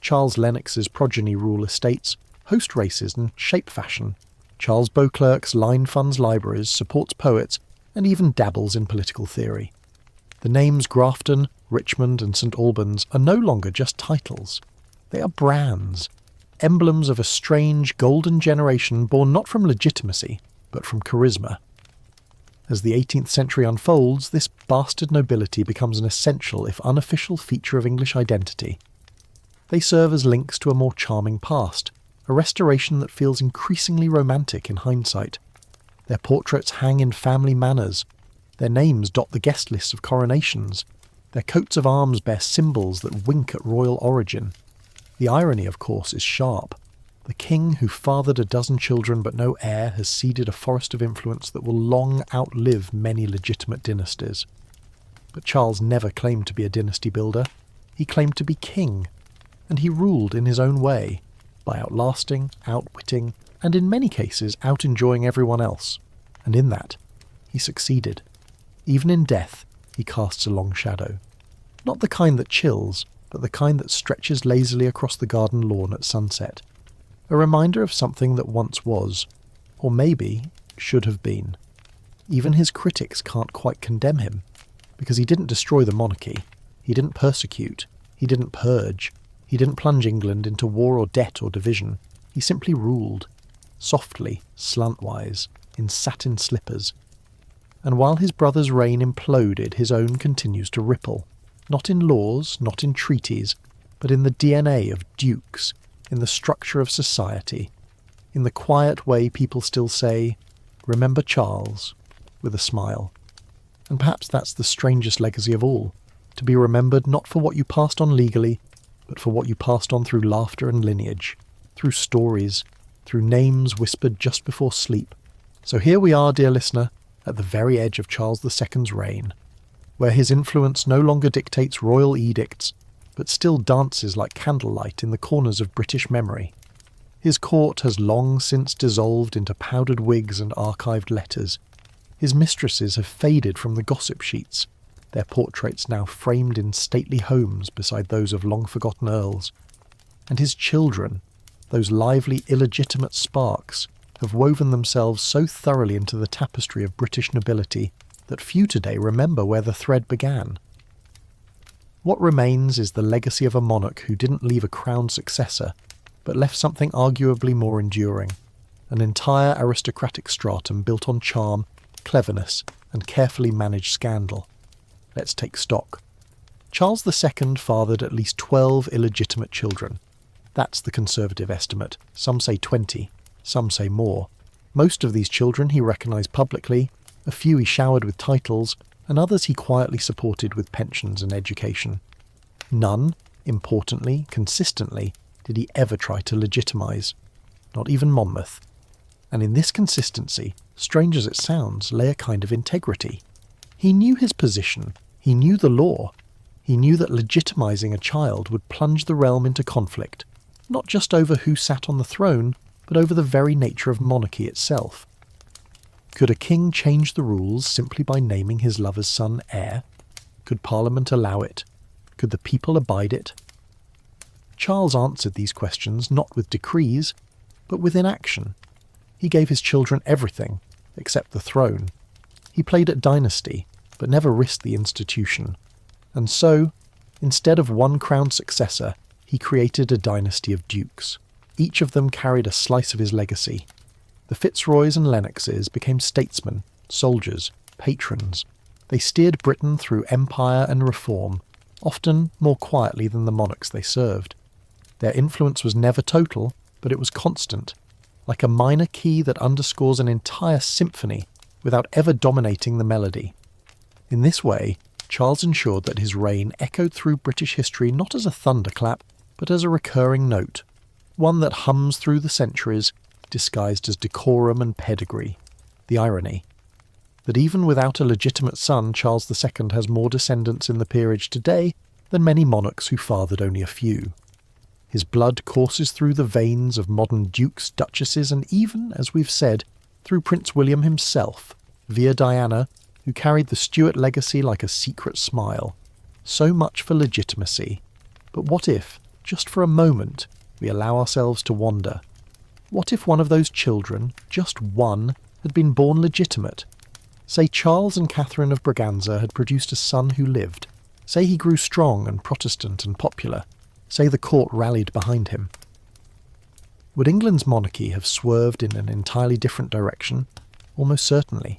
Charles Lennox's progeny rule estates, host races and shape fashion. Charles Beauclerk's line funds libraries, supports poets, and even dabbles in political theory. The names Grafton, Richmond and St Albans are no longer just titles. They are brands, emblems of a strange golden generation born not from legitimacy, but from charisma. As the 18th century unfolds, this bastard nobility becomes an essential, if unofficial, feature of English identity. They serve as links to a more charming past, a restoration that feels increasingly romantic in hindsight. Their portraits hang in family manors. Their names dot the guest lists of coronations. Their coats of arms bear symbols that wink at royal origin. The irony, of course, is sharp. The king who fathered a dozen children but no heir has seeded a forest of influence that will long outlive many legitimate dynasties. But Charles never claimed to be a dynasty builder. He claimed to be king, and he ruled in his own way, by outlasting, outwitting, and in many cases out-enjoying everyone else. And in that, he succeeded. Even in death, he casts a long shadow. Not the kind that chills, but the kind that stretches lazily across the garden lawn at sunset. A reminder of something that once was, or maybe should have been. Even his critics can't quite condemn him, because he didn't destroy the monarchy, he didn't persecute, he didn't purge, he didn't plunge England into war or debt or division. He simply ruled, softly, slantwise, in satin slippers. And while his brother's reign imploded, his own continues to ripple, not in laws, not in treaties, but in the DNA of dukes, in the structure of society, in the quiet way people still say, "Remember Charles," with a smile. And perhaps that's the strangest legacy of all, to be remembered not for what you passed on legally, but for what you passed on through laughter and lineage, through stories, through names whispered just before sleep. So here we are, dear listener, at the very edge of Charles II's reign, where his influence no longer dictates royal edicts, but still dances like candlelight in the corners of British memory. His court has long since dissolved into powdered wigs and archived letters. His mistresses have faded from the gossip sheets, their portraits now framed in stately homes beside those of long-forgotten earls. And his children, those lively illegitimate sparks, have woven themselves so thoroughly into the tapestry of British nobility that few today remember where the thread began. What remains is the legacy of a monarch who didn't leave a crowned successor, but left something arguably more enduring, an entire aristocratic stratum built on charm, cleverness, and carefully managed scandal. Let's take stock. Charles II fathered at least 12 illegitimate children. That's the conservative estimate. Some say 20, some say more. Most of these children he recognised publicly, a few he showered with titles, and others he quietly supported with pensions and education. None, importantly, consistently, did he ever try to legitimise. Not even Monmouth. And in this consistency, strange as it sounds, lay a kind of integrity. He knew his position, he knew the law, he knew that legitimising a child would plunge the realm into conflict, not just over who sat on the throne, but over the very nature of monarchy itself. Could a king change the rules simply by naming his lover's son heir? Could Parliament allow it? Could the people abide it? Charles answered these questions not with decrees, but with inaction. He gave his children everything, except the throne. He played at dynasty, but never risked the institution. And so, instead of one crowned successor, he created a dynasty of dukes. Each of them carried a slice of his legacy. The Fitzroys and Lennoxes became statesmen, soldiers, patrons. They steered Britain through empire and reform, often more quietly than the monarchs they served. Their influence was never total, but it was constant, like a minor key that underscores an entire symphony without ever dominating the melody. In this way, Charles ensured that his reign echoed through British history not as a thunderclap, but as a recurring note, one that hums through the centuries, disguised as decorum and pedigree. The irony that even without a legitimate son, Charles II has more descendants in the peerage today than many monarchs who fathered only a few. His blood courses through the veins of modern dukes, duchesses, and even, as we've said, through Prince William himself, via Diana, who carried the Stuart legacy like a secret smile. So much for legitimacy. But what if, just for a moment, we allow ourselves to wander? What if one of those children, just one, had been born legitimate? Say Charles and Catherine of Braganza had produced a son who lived. Say he grew strong and Protestant and popular. Say the court rallied behind him. Would England's monarchy have swerved in an entirely different direction? Almost certainly.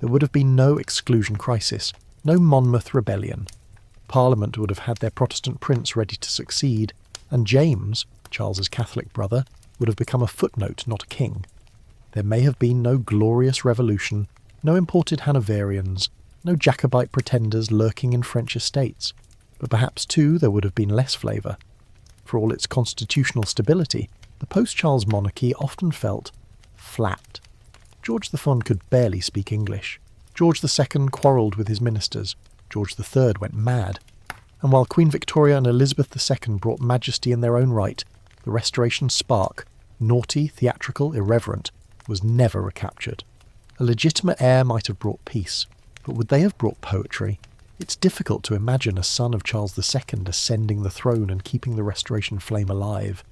There would have been no exclusion crisis, no Monmouth rebellion. Parliament would have had their Protestant prince ready to succeed, and James, Charles's Catholic brother, would have become a footnote, not a king. There may have been no glorious revolution, no imported Hanoverians, no Jacobite pretenders lurking in French estates, but perhaps too there would have been less flavour. For all its constitutional stability, the post-Charles monarchy often felt flat. George I could barely speak English. George II quarrelled with his ministers. George III went mad. And while Queen Victoria and Elizabeth II brought majesty in their own right, the Restoration spark, naughty, theatrical, irreverent, was never recaptured. A legitimate heir might have brought peace, but would they have brought poetry? It's difficult to imagine a son of Charles II ascending the throne and keeping the Restoration flame alive.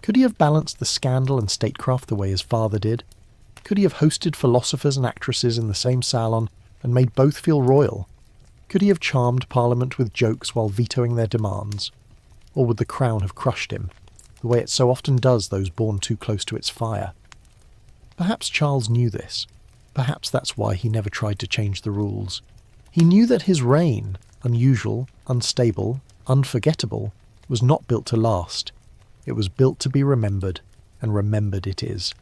Could he have balanced the scandal and statecraft the way his father did? Could he have hosted philosophers and actresses in the same salon and made both feel royal? Could he have charmed Parliament with jokes while vetoing their demands? Or would the crown have crushed him? the way it so often does those born too close to its fire. Perhaps Charles knew this. Perhaps that's why he never tried to change the rules. He knew that his reign, unusual, unstable, unforgettable, was not built to last. It was built to be remembered, and remembered it is.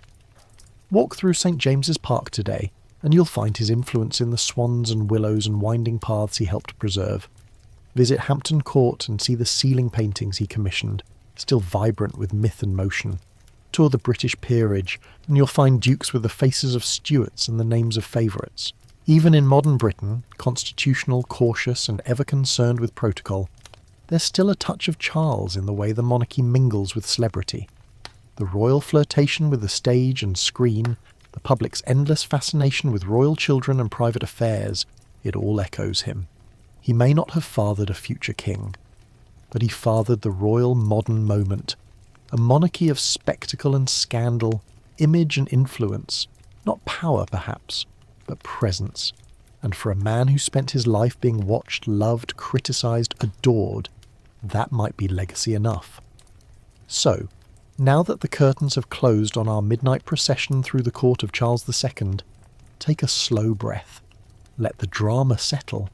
Walk through St. James's Park today, and you'll find his influence in the swans and willows and winding paths he helped preserve. Visit Hampton Court and see the ceiling paintings he commissioned, still vibrant with myth and motion. Tour the British peerage, and you'll find dukes with the faces of Stuarts and the names of favourites. Even in modern Britain, constitutional, cautious, and ever concerned with protocol, there's still a touch of Charles in the way the monarchy mingles with celebrity. The royal flirtation with the stage and screen, the public's endless fascination with royal children and private affairs, it all echoes him. He may not have fathered a future king, but he fathered the royal modern moment, a monarchy of spectacle and scandal, image and influence, not power perhaps, but presence. And for a man who spent his life being watched, loved, criticised, adored, that might be legacy enough. So, now that the curtains have closed on our midnight procession through the court of Charles II, take a slow breath. Let the drama settle.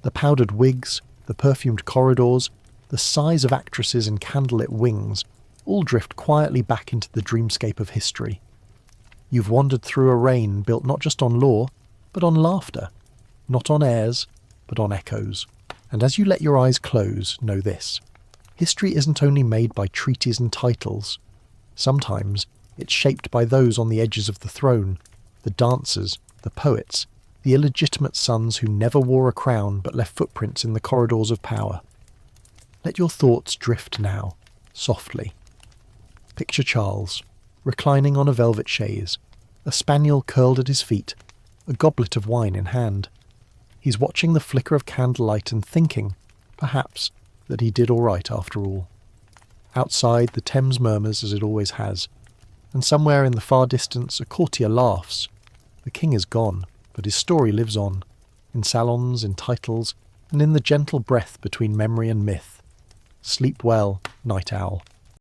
The powdered wigs, the perfumed corridors, the sighs of actresses in candlelit wings all drift quietly back into the dreamscape of history. You've wandered through a reign built not just on law, but on laughter. Not on airs, but on echoes. And as you let your eyes close, know this. History isn't only made by treaties and titles. Sometimes it's shaped by those on the edges of the throne, the dancers, the poets, the illegitimate sons who never wore a crown but left footprints in the corridors of power. Let your thoughts drift now, softly. Picture Charles, reclining on a velvet chaise, a spaniel curled at his feet, a goblet of wine in hand. He's watching the flicker of candlelight and thinking, perhaps, that he did all right after all. Outside, the Thames murmurs as it always has, and somewhere in the far distance a courtier laughs. The king is gone, but his story lives on, in salons, in titles, and in the gentle breath between memory and myth. Sleep well, night owl.